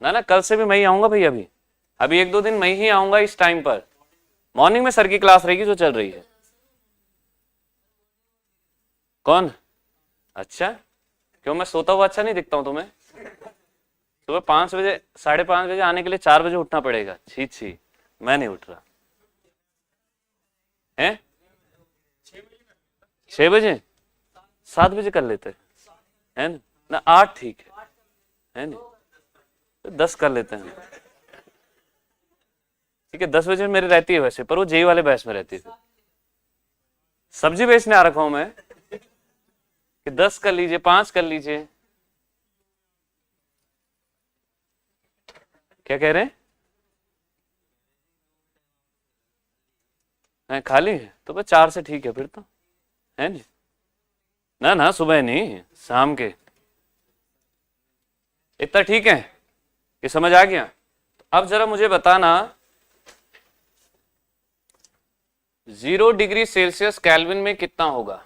ना ना, कल से भी मैं ही आऊंगा भाई। अभी 1-2 दिन मैं ही आऊंगा इस टाइम पर। मॉर्निंग में सर की क्लास रहेगी जो चल रही है। कौन? अच्छा, क्यों, मैं सोता हुआ अच्छा नहीं दिखता हूं तुम्हें? सुबह 5 बजे, 5:30 बजे आने के लिए 4 बजे उठना पड़ेगा। छी छी, मैं नहीं उठ रहा। हैं? 6 बजे, 7 बजे कर लेते हैं ना, 8 ठीक है नहीं, तो 10 कर लेते हैं। ठीक है, 10 बजे मेरी रहती है वैसे, पर वो जेई वाले बैच में रहती है। सब्जी बेचने आ रखा हूं मैं, कि 10 कर लीजिए, 5 कर लीजिए? क्या कह रहे हैं? खाली है तो बस 4 से ठीक है फिर तो, है जी? ना ना, सुबह नहीं, शाम के। इतना ठीक है, ये समझ आ गया? अब जरा मुझे बताना, 0 डिग्री सेल्सियस केल्विन में कितना होगा?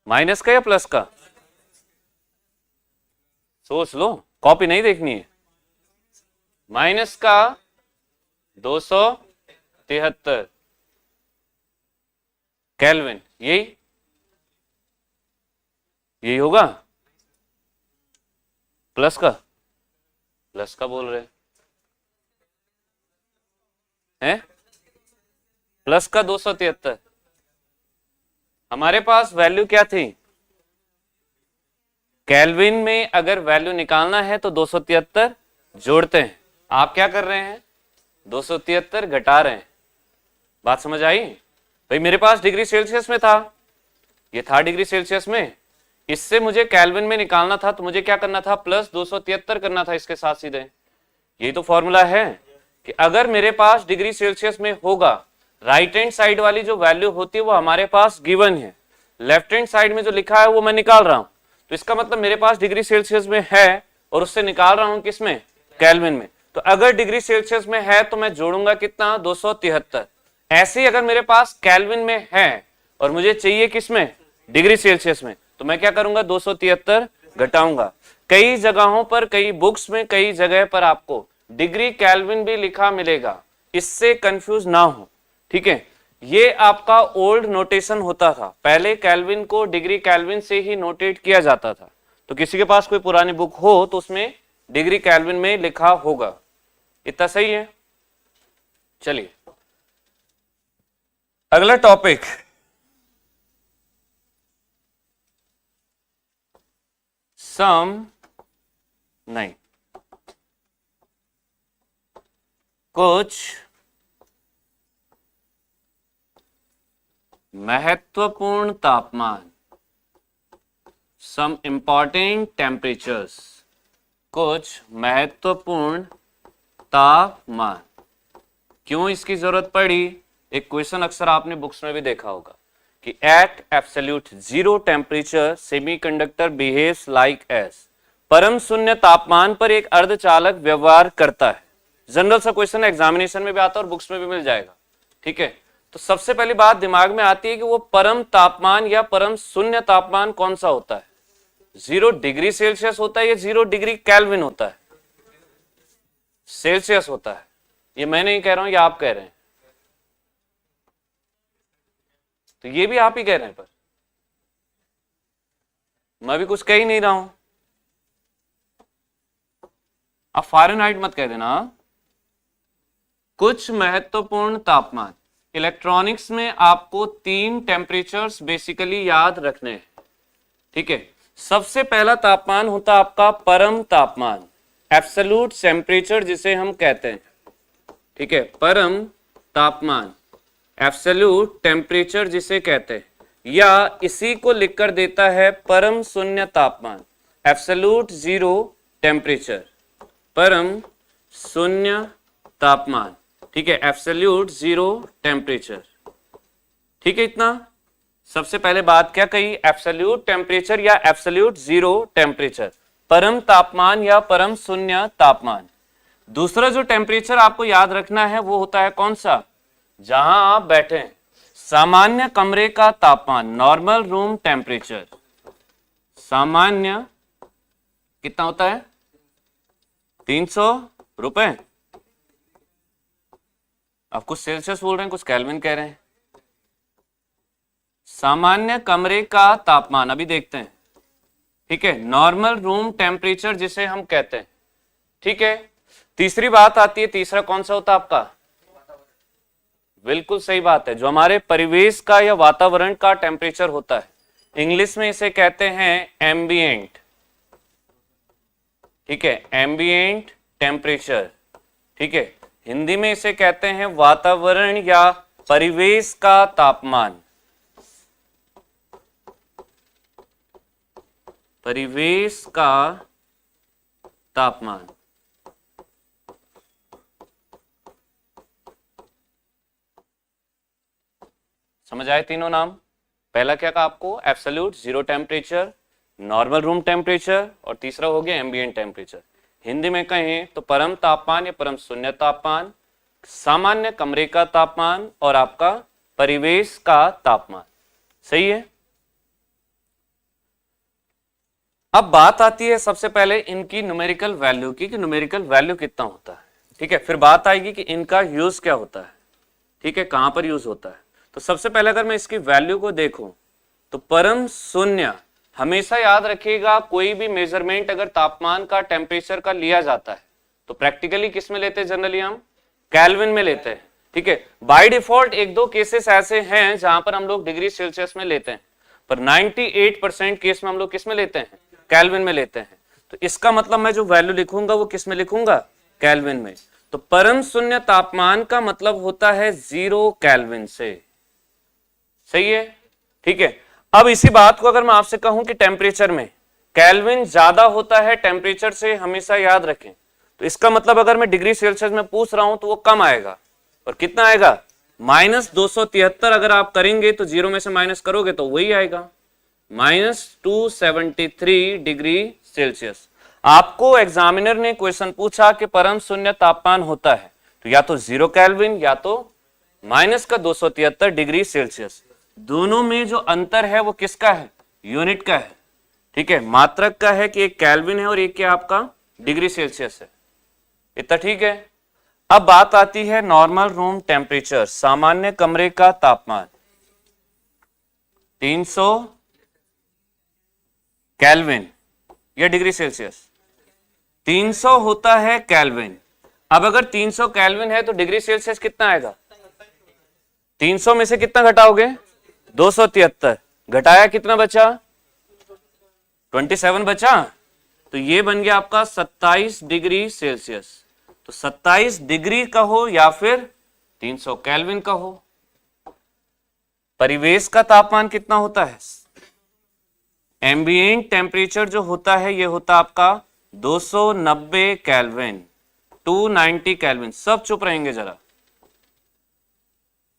माइनस का या प्लस का? सोच लो, कॉपी नहीं देखनी है। माइनस का 273 केल्विन, यही होगा। प्लस का बोल रहे हैं? प्लस का 273। हमारे पास वैल्यू क्या थी? केल्विन में अगर वैल्यू निकालना है तो 273 जोड़ते हैं। आप क्या कर रहे हैं? 273 घटा रहे हैं। बात समझ आई? भाई मेरे पास डिग्री सेल्सियस में था, ये था डिग्री सेल्सियस में, इससे मुझे केल्विन में निकालना था तो मुझे क्या करना था? प्लस 273 करना था इसके साथ सीधे। यही तो फॉर्मूला है कि अगर मेरे पास डिग्री सेल्सियस में होगा, राइट हैंड साइड वाली जो वैल्यू होती है वो हमारे पास गिवन है, लेफ्ट हैंड साइड में जो लिखा है वो मैं निकाल रहा हूं, तो इसका मतलब मेरे पास डिग्री सेल्सियस में है और उससे निकाल रहा हूं किसमें? केल्विन में। तो अगर डिग्री सेल्सियस में है तो मैं जोड़ूंगा कितना? 273। ऐसे ही अगर मेरे पास केल्विन में है और मुझे चाहिए किसमें? डिग्री सेल्सियस में, तो मैं क्या करूंगा? 273 घटाऊंगा। कई जगहों पर, कई बुक्स में, कई जगह पर आपको डिग्री केल्विन भी लिखा मिलेगा, इससे कंफ्यूज ना हो, ठीक है? ये आपका ओल्ड नोटेशन होता था, पहले केल्विन को डिग्री केल्विन से ही नोटेट किया जाता था। तो किसी के पास कोई पुरानी बुक हो तो उसमें डिग्री केल्विन में लिखा होगा। इतना सही है? चलिए अगला टॉपिक, सम नहीं, कुछ महत्वपूर्ण तापमान, सम इंपॉर्टेंट टेम्परेचर्स, कुछ महत्वपूर्ण तापमान। क्यों इसकी जरूरत पड़ी? एक क्वेश्चन अक्सर आपने बुक्स में भी देखा होगा कि at absolute zero temperature semiconductor behaves like as, परम शून्य तापमान पर एक अर्धचालक व्यवहार करता है। जनरल सा क्वेश्चन एग्जामिनेशन में भी आता है और बुक्स में भी मिल जाएगा, ठीक है? तो सबसे पहली बात दिमाग में आती है कि वो परम तापमान या परम शून्य तापमान कौन सा होता है? 0 डिग्री सेल्सियस होता है या 0 डिग्री केल्विन होता है? सेल्सियस होता है। ये मैं नहीं कह रहा हूं, ये आप कह रहे हैं, तो ये भी आप ही कह रहे हैं, पर मैं भी कुछ कह ही नहीं रहा हूं। आप फ़ारेनहाइट मत कह देना। कुछ महत्वपूर्ण तापमान, इलेक्ट्रॉनिक्स में आपको 3 टेम्परेचर्स बेसिकली याद रखने हैं, ठीक है? सबसे पहला तापमान होता है आपका परम तापमान, एब्सोल्यूट टेम्परेचर जिसे हम कहते हैं, ठीक है? परम तापमान, एब्सोल्यूट टेम्परेचर जिसे कहते हैं, या इसी को लिखकर देता है परम शून्य तापमान, एब्सोल्यूट जीरो टेम्परेचर, परम शून्य तापमान, ठीक है? एब्सोल्यूट जीरो टेम्परेचर, ठीक है? इतना सबसे पहले बात क्या कही? एब्सोल्यूट टेम्परेचर या एब्सोल्यूट जीरो टेम्परेचर, परम तापमान या परम शून्य तापमान। दूसरा जो टेम्परेचर आपको याद रखना है वो होता है कौन सा? जहां आप बैठे हैं, सामान्य कमरे का तापमान, नॉर्मल रूम टेम्परेचर। सामान्य कितना होता है? 300 रुपए। आप कुछ सेल्सियस बोल रहे हैं, कुछ केल्विन कह रहे हैं। सामान्य कमरे का तापमान अभी देखते हैं, ठीक है? नॉर्मल रूम टेम्परेचर जिसे हम कहते हैं, ठीक है? तीसरी बात आती है, तीसरा कौन सा होता है आपका? बिल्कुल सही बात है, जो हमारे परिवेश का या वातावरण का टेम्परेचर होता है, इंग्लिश में इसे कहते हैं एम्बिएंट, ठीक है? एम्बिएंट टेम्परेचर, ठीक है? हिंदी में इसे कहते हैं वातावरण या परिवेश का तापमान। परिवेश का तापमान। समझ आए तीनों नाम? पहला क्या कहा आपको? Absolute zero temperature, normal room temperature, और तीसरा हो गया एम्बिएंट टेम्परेचर। हिंदी में कहें तो परम तापमान या परम शून्य तापमान, सामान्य कमरे का तापमान, और आपका परिवेश का तापमान। सही है। अब बात आती है सबसे पहले इनकी न्यूमेरिकल वैल्यू की, कि न्यूमेरिकल वैल्यू कितना होता है। ठीक है, फिर बात आएगी कि इनका यूज क्या होता है। ठीक है, कहां पर यूज होता है। तो सबसे पहले अगर मैं इसकी वैल्यू को देखूं तो परम शून्य, हमेशा याद रखिएगा कोई भी मेजरमेंट अगर तापमान का, टेम्परेचर का लिया जाता है तो प्रैक्टिकली किस में लेते हैं? जनरली हम केल्विन में लेते हैं। ठीक है, बाय डिफॉल्ट एक दो केसेस ऐसे हैं जहां पर हम लोग डिग्री सेल्सियस में लेते हैं, पर 98% केस में हम लोग किस में लेते हैं? केल्विन में लेते हैं। तो इसका मतलब मैं जो वैल्यू लिखूंगा वो किस में लिखूंगा? केल्विन में। तो परम शून्य तापमान का मतलब होता है 0 केल्विन से। सही है। ठीक है, अब इसी बात को अगर मैं आपसे कहूं कि टेम्परेचर में केल्विन ज्यादा होता है टेम्परेचर से, हमेशा याद रखें, तो इसका मतलब अगर मैं डिग्री सेल्सियस में पूछ रहा हूं तो वो कम आएगा। और कितना आएगा? -273। अगर आप करेंगे तो 0 में से माइनस करोगे तो वही आएगा, -273 डिग्री सेल्सियस। आपको एग्जामिनर ने क्वेश्चन पूछा कि परम शून्य तापमान होता है तो या तो 0 केल्विन या तो -273 डिग्री सेल्सियस। दोनों में जो अंतर है वो किसका है? यूनिट का है। ठीक है, मात्रक का है कि एक केल्विन है और एक क्या आपका डिग्री सेल्सियस है। इतना ठीक है। अब बात आती है नॉर्मल रूम टेम्परेचर, सामान्य कमरे का तापमान। 300 केल्विन या डिग्री सेल्सियस? 300 होता है केल्विन। अब अगर 300 केल्विन है तो डिग्री सेल्सियस कितना आएगा? 300 में से कितना घटाओगे? 273। घटाया कितना बचा? 27 बचा। तो ये बन गया आपका 27 डिग्री सेल्सियस। तो 27 डिग्री कहो या फिर 300 केल्विन कहो। परिवेश का तापमान कितना होता है? एम्बिएंट टेम्परेचर जो होता है ये होता आपका 290 केल्विन, 290 केल्विन। सब चुप रहेंगे जरा,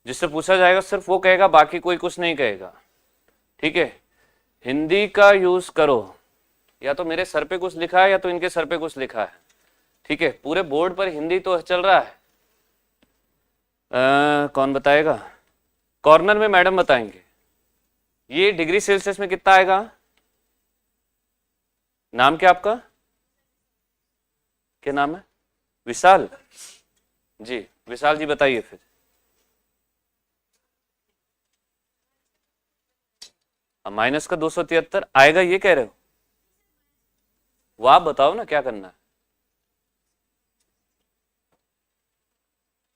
जिससे पूछा जाएगा सिर्फ वो कहेगा, बाकी कोई कुछ नहीं कहेगा। ठीक है, हिंदी का यूज करो। या तो मेरे सर पे कुछ लिखा है या तो इनके सर पे कुछ लिखा है। ठीक है, पूरे बोर्ड पर हिंदी तो चल रहा है। कौन बताएगा? कॉर्नर में मैडम बताएंगे। ये डिग्री सेल्सियस में कितना आएगा? नाम क्या आपका? क्या नाम है? विशाल जी। विशाल जी बताइए फिर। माइनस का 273 आएगा ये कह रहे हो? वो आप बताओ ना क्या करना है।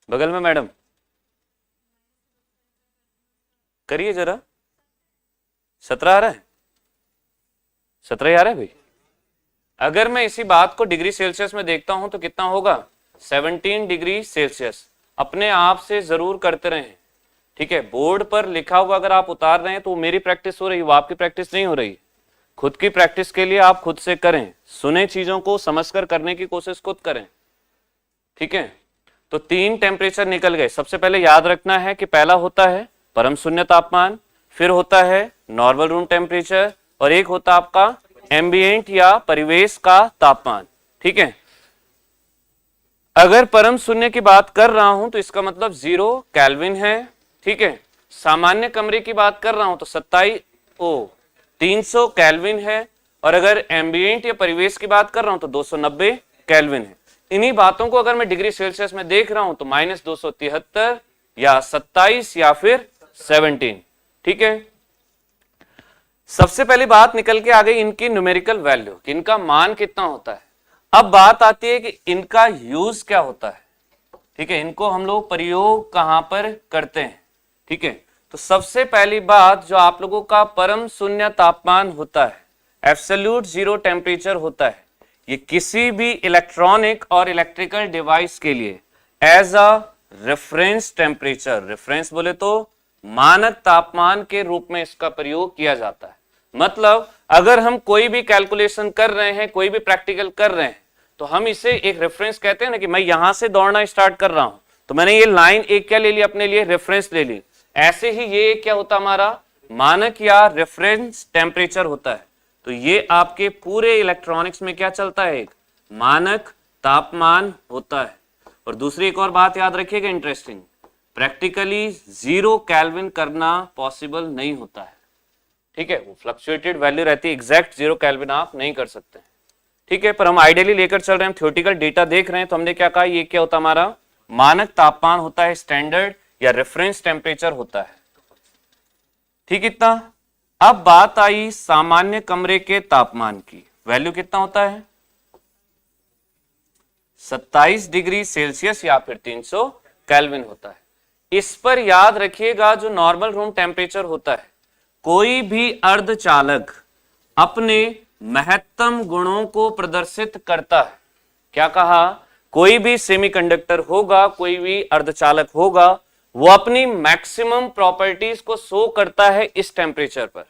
बगल में मैडम करिए जरा। 17 आ रहा है? 17 ही आ रहा है भाई। अगर मैं इसी बात को डिग्री सेल्सियस में देखता हूं तो कितना होगा? 17 डिग्री सेल्सियस। अपने आप से जरूर करते रहें। ठीक है, बोर्ड पर लिखा हुआ अगर आप उतार रहे हैं तो मेरी प्रैक्टिस हो रही है, वो आपकी प्रैक्टिस नहीं हो रही। खुद की प्रैक्टिस के लिए आप खुद से करें, सुने चीजों को समझकर करने की कोशिश खुद करें। ठीक है, तो 3 टेम्परेचर निकल गए। सबसे पहले याद रखना है कि पहला होता है परम शून्य तापमान, फिर होता है नॉर्मल रूम टेम्परेचर, और एक होता आपका एम्बिएंट या परिवेश का तापमान। ठीक है, अगर परम शून्य की बात कर रहा हूं तो इसका मतलब 0 केल्विन है। ठीक है, सामान्य कमरे की बात कर रहा हूं तो 300 केल्विन है, और अगर एम्बिएंट या परिवेश की बात कर रहा हूं तो 290 केल्विन है। इन्हीं बातों को अगर मैं डिग्री सेल्सियस में देख रहा हूं तो -273 या 27 या फिर 17। ठीक है, सबसे पहली बात निकल के आ गई इनकी न्यूमेरिकल वैल्यू, इनका मान कितना होता है। अब बात आती है कि इनका यूज क्या होता है। ठीक है, इनको हम लोग प्रयोग कहां पर करते हैं। ठीक है, तो सबसे पहली बात जो आप लोगों का परम शून्य तापमान होता है, एब्सोल्यूट जीरो टेम्परेचर होता है, ये किसी भी इलेक्ट्रॉनिक और इलेक्ट्रिकल डिवाइस के लिए as a reference temperature, reference बोले तो मानक तापमान के रूप में इसका प्रयोग किया जाता है। मतलब अगर हम कोई भी कैलकुलेशन कर रहे हैं, कोई भी प्रैक्टिकल कर रहे हैं, तो हम इसे एक रेफरेंस कहते हैं ना, कि मैं यहां से दौड़ना स्टार्ट कर रहा हूं तो मैंने ये लाइन एक क्या ले ली अपने लिए, रेफरेंस ले ली। ऐसे ही ये क्या होता हमारा मानक या रेफरेंस टेम्परेचर होता है। तो ये आपके पूरे इलेक्ट्रॉनिक्स में क्या चलता है, एक मानक तापमान होता है। और दूसरी एक और बात याद रखिएगा इंटरेस्टिंग, प्रैक्टिकली 0 केल्विन करना पॉसिबल नहीं होता है। ठीक है, वो फ्लक्चुएटेड वैल्यू रहती है, एग्जैक्ट 0 केल्विन आप नहीं कर सकते। ठीक है, पर हम आइडियली लेकर चल रहे हैं, थ्योरेटिकल डेटा देख रहे हैं, तो हमने क्या कहा, ये क्या होता है हमारा मानक तापमान होता है, स्टैंडर्ड या रेफरेंस टेम्परेचर होता है। ठीक, इतना। अब बात आई सामान्य कमरे के तापमान की, वैल्यू कितना होता है 27 डिग्री सेल्सियस या फिर 300 केल्विन होता है। इस पर याद रखिएगा जो नॉर्मल रूम टेम्परेचर होता है, कोई भी अर्धचालक अपने महत्तम गुणों को प्रदर्शित करता है। क्या कहा, कोई भी सेमीकंडक्टर होगा, कोई भी अर्धचालक होगा, वो अपनी मैक्सिमम प्रॉपर्टीज को शो करता है इस टेम्परेचर पर।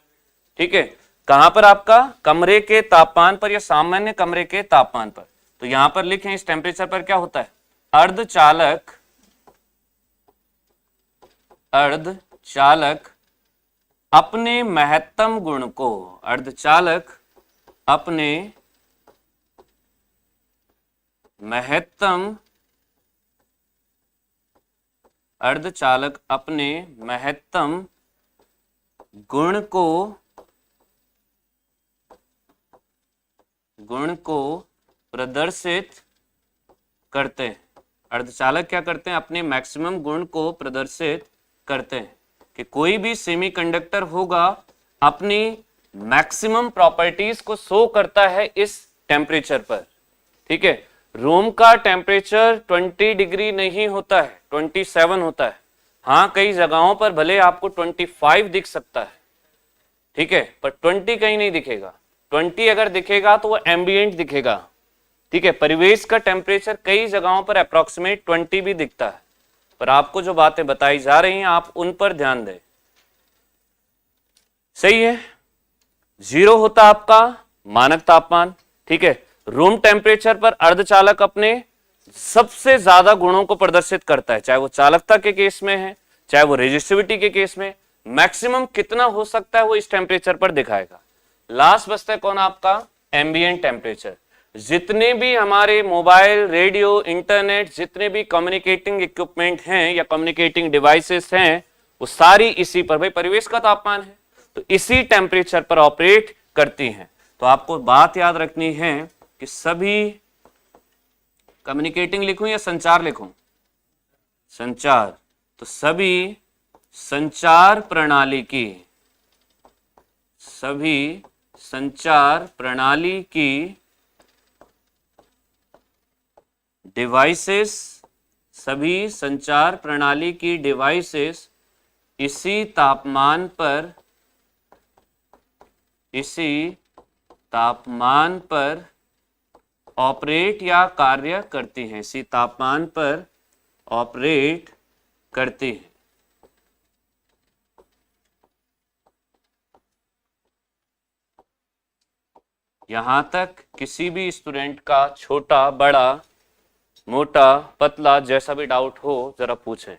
ठीक है, कहां पर, आपका कमरे के तापमान पर या सामान्य कमरे के तापमान पर। तो यहां पर लिखें इस टेम्परेचर पर क्या होता है, अर्धचालक अपने महत्तम गुण को, अर्धचालक अपने महत्तम गुण को प्रदर्शित करते हैं। अर्धचालक क्या करते हैं, अपने मैक्सिमम गुण को प्रदर्शित करते हैं। कि कोई भी सेमीकंडक्टर होगा अपनी मैक्सिमम प्रॉपर्टीज को शो करता है इस टेम्परेचर पर। ठीक है, रूम का टेम्परेचर 20 डिग्री नहीं होता है, 27 होता है। हाँ, कई जगहों पर भले आपको 25 दिख सकता है, ठीक है, पर 20 कहीं नहीं दिखेगा। 20 अगर दिखेगा तो वो एम्बिएंट दिखेगा। ठीक है, परिवेश का टेम्परेचर कई जगहों पर अप्रोक्सीमेट 20 भी दिखता है, पर आपको जो बातें बताई जा रही हैं आप उन पर ध्यान दें। सही है, 0 होता आपका मानक तापमान। ठीक है, रूम टेम्परेचर पर अर्धचालक अपने सबसे ज्यादा गुणों को प्रदर्शित करता है, चाहे वो चालकता के केस में है, चाहे वो रेजिस्टिविटी के केस में। मैक्सिमम कितना हो सकता है वो इस टेम्परेचर पर दिखाएगा। लास्ट बचता है कौन, आपका एम्बिएंट टेम्परेचर। जितने भी हमारे मोबाइल, रेडियो, इंटरनेट, जितने भी कम्युनिकेटिंग इक्विपमेंट हैं या कम्युनिकेटिंग डिवाइसेस हैं, वो सारी इसी पर, भाई परिवेश का तापमान है तो इसी टेम्परेचर पर ऑपरेट करती हैं। तो आपको बात याद रखनी है कि सभी, कम्युनिकेटिंग लिखूं या संचार लिखूं, संचार, तो सभी संचार प्रणाली की डिवाइसेस इसी तापमान पर ऑपरेट या कार्य करती हैं, इसी तापमान पर ऑपरेट करती हैं। यहां तक किसी भी स्टूडेंट का छोटा, बड़ा, मोटा, पतला, जैसा भी डाउट हो जरा पूछें,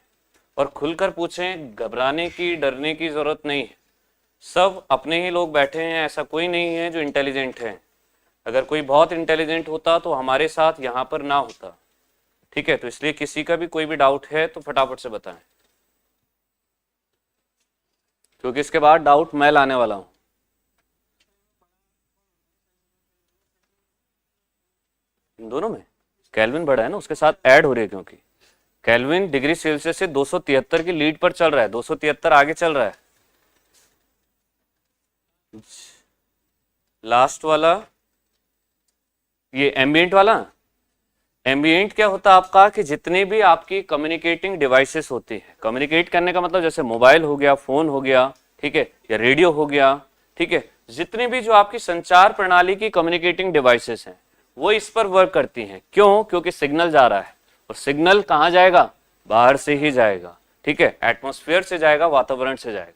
और खुलकर पूछें, घबराने की, डरने की जरूरत नहीं है। सब अपने ही लोग बैठे हैं, ऐसा कोई नहीं है जो इंटेलिजेंट है। अगर कोई बहुत इंटेलिजेंट होता तो हमारे साथ यहाँ पर ना होता। ठीक है, तो इसलिए किसी का भी कोई भी डाउट है तो फटाफट से बताएं, क्योंकि इसके बाद डाउट मैं लाने वाला हूं। इन दोनों में केल्विन बड़ा है ना, उसके साथ ऐड हो रही है, क्योंकि केल्विन डिग्री सेल्सियस से 273 की लीड पर चल रहा है, 273 आगे चल रहा है। लास्ट वाला ये एम्बिएंट वाला, एम्बिएंट क्या होता है आपका, कि जितने भी आपकी कम्युनिकेटिंग डिवाइसेस होती है, कम्युनिकेट करने का मतलब जैसे मोबाइल हो गया, फोन हो गया, ठीक है, या रेडियो हो गया, ठीक है, जितने भी जो आपकी संचार प्रणाली की कम्युनिकेटिंग डिवाइसेस हैं वो इस पर वर्क करती हैं। क्यों? क्योंकि सिग्नल जा रहा है और सिग्नल कहाँ जाएगा, बाहर से ही जाएगा, ठीक है, एटमॉस्फेयर से जाएगा, वातावरण से जाएगा।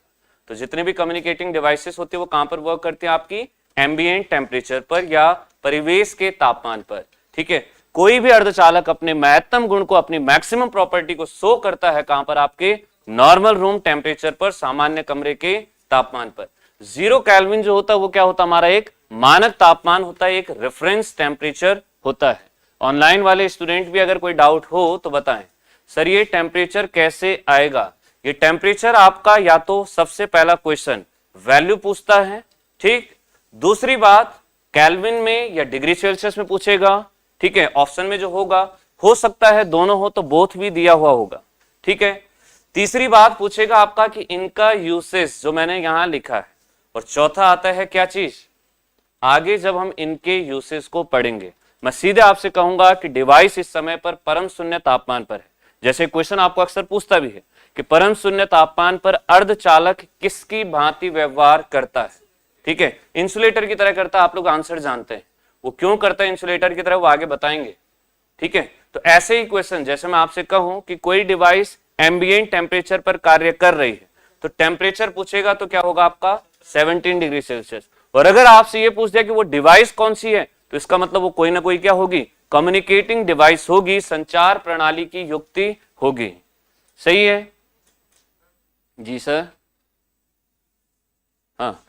तो जितने भी कम्युनिकेटिंग डिवाइसेस होते हैं वो कहां पर वर्क करते हैं, आपकी एम्बिएंट टेम्परेचर पर या परिवेश के तापमान पर, ठीक है। कोई भी अर्धचालक अपने महत्तम गुण को, अपनी मैक्सिमम प्रॉपर्टी को शो करता है कहां पर, आपके नॉर्मल रूम टेम्परेचर पर, सामान्य कमरे के तापमान पर। 0 केल्विन जो होता है वो क्या होता है, हमारा एक मानक तापमान होता है, एक रेफरेंस टेम्परेचर होता है। ऑनलाइन वाले स्टूडेंट भी अगर कोई डाउट हो तो बताएं, सर ये टेम्परेचर कैसे आएगा। ये टेम्परेचर आपका या तो सबसे पहला क्वेश्चन वैल्यू पूछता है, ठीक, दूसरी बात केल्विन में या डिग्री सेल्सियस में पूछेगा, ठीक है, ऑप्शन में जो होगा, हो सकता है दोनों हो तो बोथ भी दिया हुआ होगा, ठीक है। तीसरी बात पूछेगा आपका कि इनका यूसेज जो मैंने यहां लिखा है, और चौथा आता है क्या चीज, आगे जब हम इनके यूसेज को पढ़ेंगे मैं सीधे आपसे कहूंगा कि डिवाइस इस समय पर परम शून्य तापमान पर है। जैसे क्वेश्चन आपको अक्सर पूछता भी है कि परम शून्य तापमान पर अर्धचालक किसकी भांति व्यवहार करता है, ठीक है, इंसुलेटर की तरह करता है। आप लोग आंसर जानते हैं, वो क्यों करता है इंसुलेटर की तरह, वो आगे बताएंगे, ठीक है। तो ऐसे ही क्वेश्चन, जैसे मैं आपसे कहूं कि कोई डिवाइस एम्बिएंट टेम्परेचर पर कार्य कर रही है तो टेम्परेचर पूछेगा तो क्या होगा आपका 17 डिग्री सेल्सियस। और अगर आपसे ये पूछ दिया कि वो डिवाइस कौन सी है तो इसका मतलब वो कोई ना कोई क्या होगी, कम्युनिकेटिंग डिवाइस होगी, संचार प्रणाली की युक्ति होगी। सही है जी सर, हाँ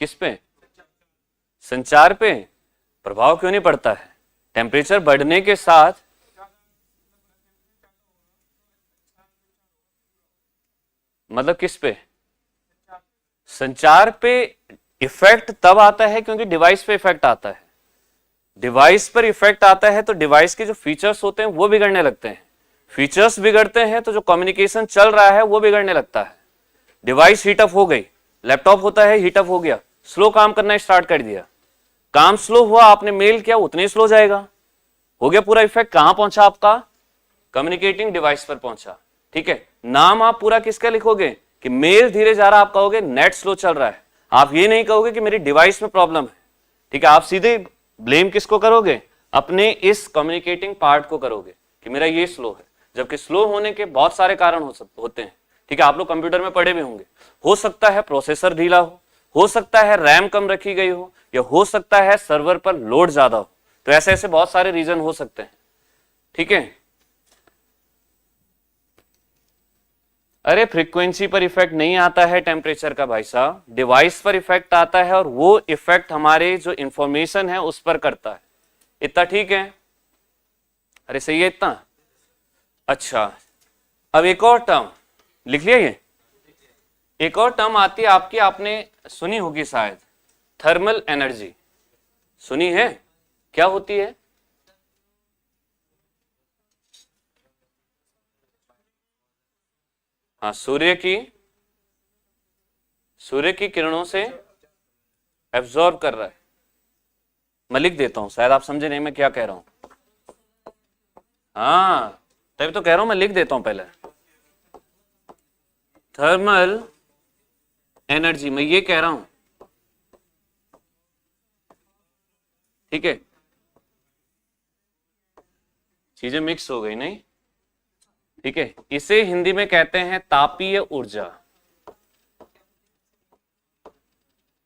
किस पे, संचार पे प्रभाव क्यों नहीं पड़ता है, टेम्परेचर बढ़ने के साथ, मतलब किस पे, संचार पे इफेक्ट तब आता है क्योंकि डिवाइस पे इफेक्ट आता है। डिवाइस पर इफेक्ट आता है तो डिवाइस के जो फीचर्स होते हैं वो बिगड़ने लगते हैं, फीचर्स बिगड़ते हैं तो जो कम्युनिकेशन चल रहा है वो बिगड़ने लगता है। डिवाइस हीटअप हो गई, लैपटॉप होता है हीटअप हो गया, स्लो काम करना स्टार्ट कर दिया, काम स्लो हुआ, आपने मेल किया उतने स्लो जाएगा, हो गया पूरा इफेक्ट कहां पहुंचा आपका, कम्युनिकेटिंग डिवाइस पर पहुंचा, ठीक है। नाम आप पूरा किसका लिखोगे कि मेल धीरे जा रहा, आप कहोगे नेट स्लो चल रहा है, आप ये नहीं कहोगे कि मेरी डिवाइस में प्रॉब्लम है, ठीक है। आप सीधे ब्लेम किसको करोगे, अपने इस कम्युनिकेटिंग पार्ट को करोगे कि मेरा ये स्लो है, जबकि स्लो होने के बहुत सारे कारण होते हैं, ठीक है। आप लोग कंप्यूटर में पढ़े भी होंगे, हो सकता है प्रोसेसर ढीला हो सकता है रैम कम रखी गई हो, या हो सकता है सर्वर पर लोड ज्यादा हो, तो ऐसे ऐसे बहुत सारे रीजन हो सकते हैं, ठीक है। अरे फ्रीक्वेंसी पर इफेक्ट नहीं आता है टेम्परेचर का भाई साहब, डिवाइस पर इफेक्ट आता है और वो इफेक्ट हमारे जो इंफॉर्मेशन है उस पर करता है। इतना ठीक है, अरे सही है इतना, अच्छा। अब एक और टर्म लिख लिया, ये एक और टर्म आती है आपकी, आपने सुनी होगी शायद, थर्मल एनर्जी, सुनी है, क्या होती है, हाँ सूर्य की किरणों से एब्जॉर्ब कर रहा है। मैं लिख देता हूं, शायद आप समझे नहीं मैं क्या कह रहा हूं, हाँ तभी तो कह रहा हूं, मैं लिख देता हूं पहले, थर्मल एनर्जी मैं ये कह रहा हूं, ठीक है, चीजें मिक्स हो गई नहीं, ठीक है। इसे हिंदी में कहते हैं तापीय ऊर्जा,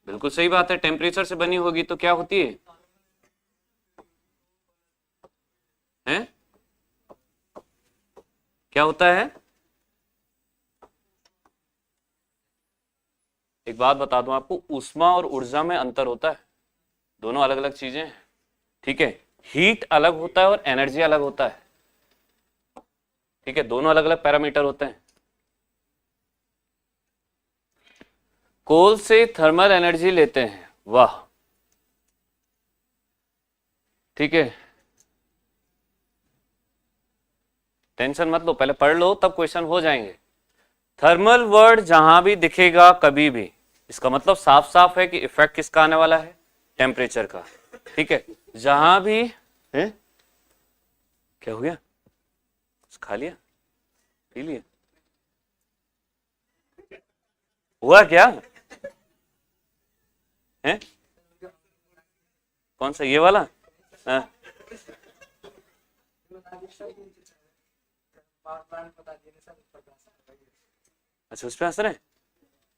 बिल्कुल सही बात है, टेम्परेचर से बनी होगी तो क्या होती है, हैं? क्या होता है, एक बात बता दूं आपको, ऊष्मा और ऊर्जा में अंतर होता है, दोनों अलग अलग चीजें हैं, ठीक है। हीट अलग होता है और एनर्जी अलग होता है, ठीक है, दोनों अलग अलग पैरामीटर होते हैं। कोल से थर्मल एनर्जी लेते हैं, वाह, ठीक है, टेंशन मत लो, पहले पढ़ लो तब क्वेश्चन हो जाएंगे। थर्मल वर्ड जहां भी दिखेगा कभी भी, इसका मतलब साफ साफ है कि इफेक्ट किसका आने वाला है, टेम्परेचर का, ठीक है। जहां भी है, क्या हो गया, खा लिया पी लिया, हुआ क्या है, कौन सा, ये वाला? हाँ। अच्छा, उस पर असर है।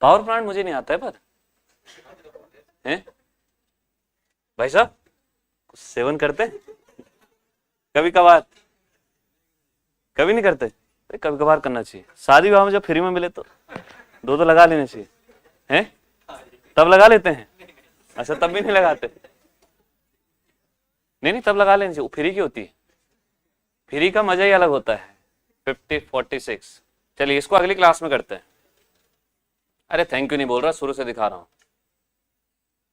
पावर प्लांट मुझे नहीं आता है, पर हैं भाई साहब, कुछ सेवन करते हैं कभी कभार? कभी नहीं करते? अरे कभी कभार करना चाहिए, शादी विवाह में जब फ्री में मिले तो दो लगा लेने चाहिए, हैं? तब लगा लेते हैं? अच्छा, तब भी नहीं लगाते? नहीं, तब लगा लेने चाहिए, फ्री की होती है, फ्री का मजा ही अलग होता है। 50-46। चलिए इसको अगली क्लास में करते हैं। अरे थैंक यू नहीं बोल रहा, शुरू से दिखा रहा हूं,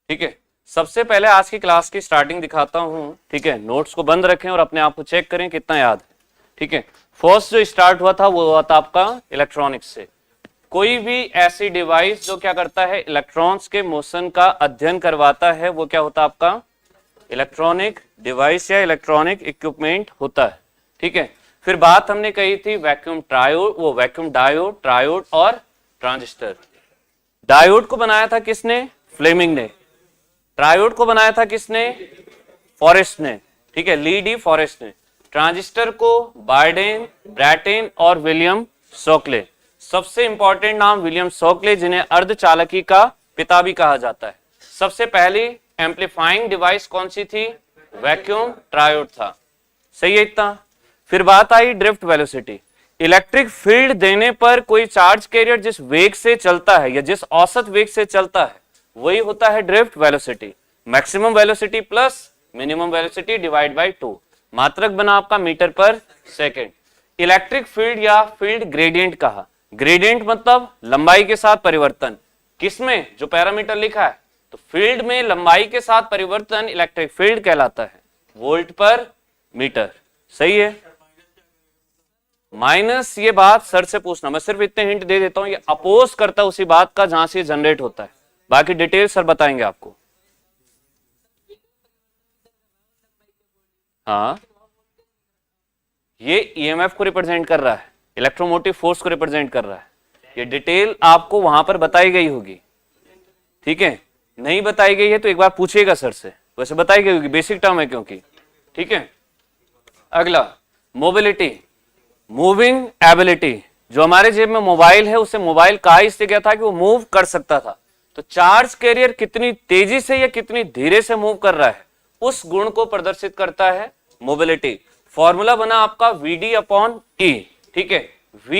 ठीक है। सबसे पहले आज की क्लास की स्टार्टिंग दिखाता हूं, ठीक है। नोट्स को बंद रखें और अपने आप को चेक करें कितना याद है, ठीक है। फर्स्ट जो स्टार्ट हुआ था वो हुआ था आपका इलेक्ट्रॉनिक्स से। कोई भी ऐसी डिवाइस जो क्या करता है, इलेक्ट्रॉन्स के मोशन का अध्ययन करवाता है, वो क्या होता है आपका इलेक्ट्रॉनिक डिवाइस या इलेक्ट्रॉनिक इक्विपमेंट होता है, ठीक है। फिर बात हमने कही थी वैक्यूम ट्रायोड, वो वैक्यूम डायोड, ट्रायोड और ट्रांजिस्टर। डायोड को बनाया था किसने? फ्लेमिंग ने। ट्रायोड को बनाया था किसने? फॉरेस्ट ने, ठीक है, ली डी फॉरेस्ट ने। ट्रांजिस्टर को बार्डेन, ब्रैटेन और विलियम शॉकले। सबसे इंपॉर्टेंट नाम विलियम शॉकले, जिन्हें अर्धचालकी का पिता भी कहा जाता है। सबसे पहली एम्पलीफाइंग डिवाइस कौन सी थी? वैक्यूम ट्रायोड था, सही है इतना। फिर बात आई ड्रिफ्ट वेलोसिटी। इलेक्ट्रिक फील्ड देने पर कोई चार्ज कैरियर जिस वेग से चलता है या जिस औसत वेग से चलता है वही होता है drift velocity. Maximum velocity plus minimum velocity divide by 2। मात्रक बना आपका मीटर पर सेकेंड। इलेक्ट्रिक फील्ड या फील्ड ग्रेडियंट कहा। ग्रेडियंट मतलब लंबाई के साथ परिवर्तन। किसमें? जो पैरामीटर लिखा है, तो फील्ड में लंबाई के साथ परिवर्तन इलेक्ट्रिक फील्ड कहलाता है, वोल्ट पर मीटर, सही है। माइनस ये बात सर से पूछना, मैं सिर्फ इतने हिंट दे देता हूं, ये अपोज करता है उसी बात का जहां से जनरेट होता है, बाकी डिटेल सर बताएंगे आपको। हाँ, ये ईएमएफ को रिप्रेजेंट कर रहा है, इलेक्ट्रोमोटिव फोर्स को रिप्रेजेंट कर रहा है। ये डिटेल आपको वहां पर बताई गई होगी, ठीक है। नहीं बताई गई है तो एक बार पूछिएगा सर से, वैसे बताई गई होगी, बेसिक टर्म है क्योंकि, ठीक है। अगला मोबिलिटी, मूविंग एबिलिटी। जो हमारे जेब में मोबाइल है, उसे मोबाइल कहा इससे क्या था कि वो मूव कर सकता था। तो चार्ज कैरियर कितनी तेजी से या कितनी धीरे से मूव कर रहा है, उस गुण को प्रदर्शित करता है मोबिलिटी। फॉर्मूला बना आपका Vd अपॉन E, ठीक है। V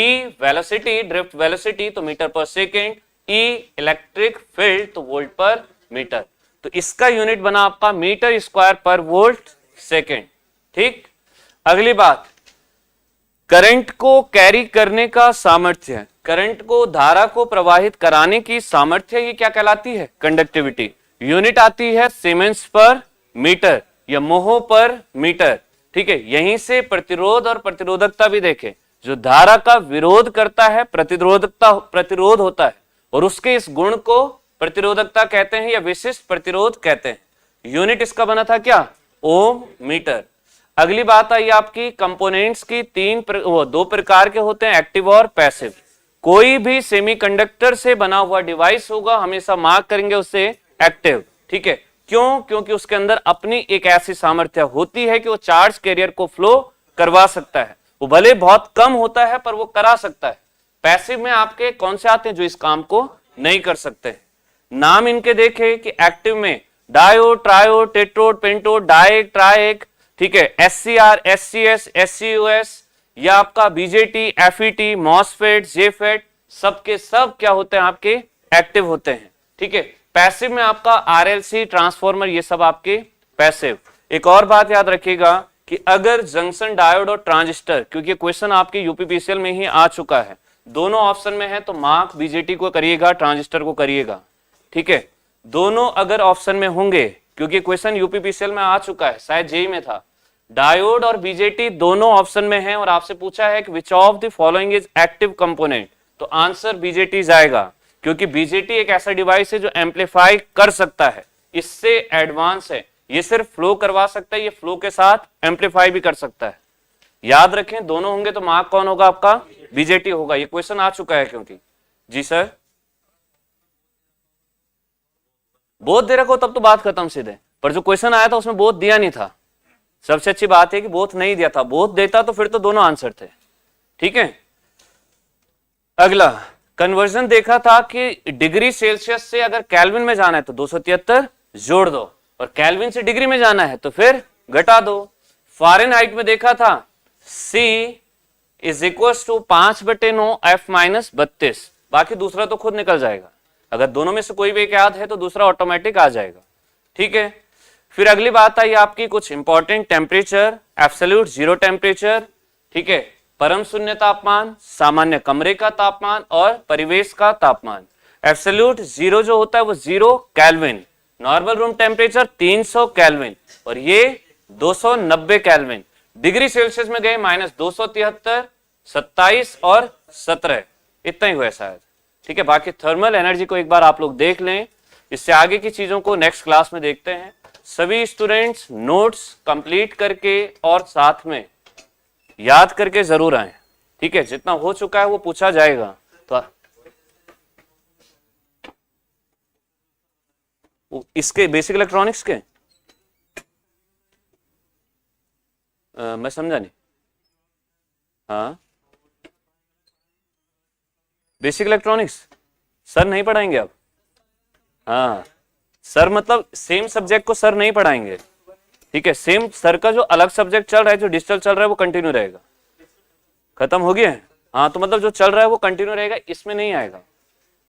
वेलोसिटी, ड्रिफ्ट वेलोसिटी तो मीटर पर सेकेंड, E इलेक्ट्रिक फील्ड तो वोल्ट पर मीटर, तो इसका यूनिट बना आपका मीटर स्क्वायर पर वोल्ट सेकेंड, ठीक। अगली बात, करंट को कैरी करने का सामर्थ्य, करंट को, धारा को प्रवाहित कराने की सामर्थ्य, ये क्या कहलाती है? कंडक्टिविटी। यूनिट आती है सीमेंस पर मीटर या मोहो पर मीटर, ठीक है। यहीं से प्रतिरोध और प्रतिरोधकता भी देखें, जो धारा का विरोध करता है प्रतिरोधकता, प्रतिरोध होता है, और उसके इस गुण को प्रतिरोधकता कहते हैं या विशिष्ट प्रतिरोध कहते हैं। यूनिट इसका बना था क्या? ओम मीटर। अगली बात आई आपकी कंपोनेंट्स की, दो प्रकार के होते हैं, एक्टिव और पैसिव। कोई भी सेमीकंडक्टर से बना हुआ डिवाइस होगा, हमेशा मार्क करेंगे उसे एक्टिव, ठीक है। क्यों? क्योंकि उसके अंदर अपनी एक ऐसी सामर्थ्य होती है कि वो चार्ज कैरियर को फ्लो करवा सकता है। वो भले बहुत कम होता है पर वो करा सकता है। पैसिव में आपके कौन से आते हैं जो इस काम को नहीं कर सकते? नाम इनके देखे कि एक्टिव में diode, triode, tetrode, pentode, diac, triac, ठीक है, SCR, SCS, SCUS या आपका BJT, FET, मॉसफेट, जेफेट, सबके सब क्या होते हैं? आपके एक्टिव होते हैं, ठीक है। पैसिव में आपका RLC, ट्रांसफॉर्मर, ये सब आपके पैसिव। एक और बात याद रखिएगा कि अगर जंक्शन डायोड और ट्रांजिस्टर, क्योंकि क्वेश्चन आपके यूपीपीसीएल में ही आ चुका है, दोनों ऑप्शन में है, तो मार्क BJT को करिएगा, ट्रांजिस्टर को करिएगा, ठीक है। दोनों अगर ऑप्शन में होंगे, क्योंकि क्वेश्चन यूपीपीसीएल में आ चुका है, शायद जेई में था, डायोड और BJT दोनों ऑप्शन में है और आपसे पूछा है कि which of the following is active component, तो आंसर BJT जाएगा, क्योंकि BJT एक ऐसा डिवाइस है जो एम्पलीफाई कर सकता है, इससे एडवांस है, ये सिर्फ फ्लो करवा सकता है, ये फ्लो के साथ एम्पलीफाई भी कर सकता है। याद रखें, दोनों होंगे तो मार्क कौन होगा? आपका BJT होगा। ये क्वेश्चन आ चुका है क्योंकि, जी सर, बोध दे रखो तब तो बात खत्म सीधे, पर जो क्वेश्चन आया था उसमें बोथ दिया नहीं था। सबसे अच्छी बात है कि बोथ नहीं दिया था, बोथ देता तो फिर तो दोनों आंसर थे। ठीक है, अगला कन्वर्जन देखा था कि डिग्री सेल्सियस से अगर केल्विन में जाना है तो 273 जोड़ दो, और केल्विन से डिग्री में जाना है तो फिर घटा दो। फ़ारेनहाइट में देखा था C is equal to 5/9 F minus 32, बाकी दूसरा तो खुद निकल जाएगा। अगर दोनों में से कोई भी एक याद है तो दूसरा ऑटोमेटिक आ जाएगा। ठीक है, फिर अगली बात आई आपकी कुछ important temperature, absolute zero temperature, ठीक है, परम शून्य तापमान, सामान्य कमरे का तापमान और परिवेश का तापमान। एब्सोल्यूट जीरो जो होता है वो 0 kelvin, normal room temperature 300 kelvin और ये 290 केल्विन। डिग्री सेल्सियस में गए -273, 27 और 17, इतना ही हुआ शायद। ठीक है, बाकी थर्मल एनर्जी को एक बार आप लोग देख लें, इससे आगे की चीजों को नेक्स्ट क्लास में देखते हैं। सभी स्टूडेंट्स नोट्स कंप्लीट करके और साथ में याद करके जरूर आए। ठीक है, जितना हो चुका है वो पूछा जाएगा। तो इसके बेसिक इलेक्ट्रॉनिक्स के मैं समझा नहीं। हाँ, बेसिक इलेक्ट्रॉनिक्स सर नहीं पढ़ाएंगे अब। हाँ सर, मतलब सेम सब्जेक्ट को सर नहीं पढ़ाएंगे। ठीक है, सेम सर का जो अलग सब्जेक्ट चल रहा है, जो डिजिटल चल रहा है वो कंटिन्यू रहेगा। खत्म हो गया है। हाँ, तो मतलब जो चल रहा है वो कंटिन्यू रहेगा, इसमें नहीं आएगा।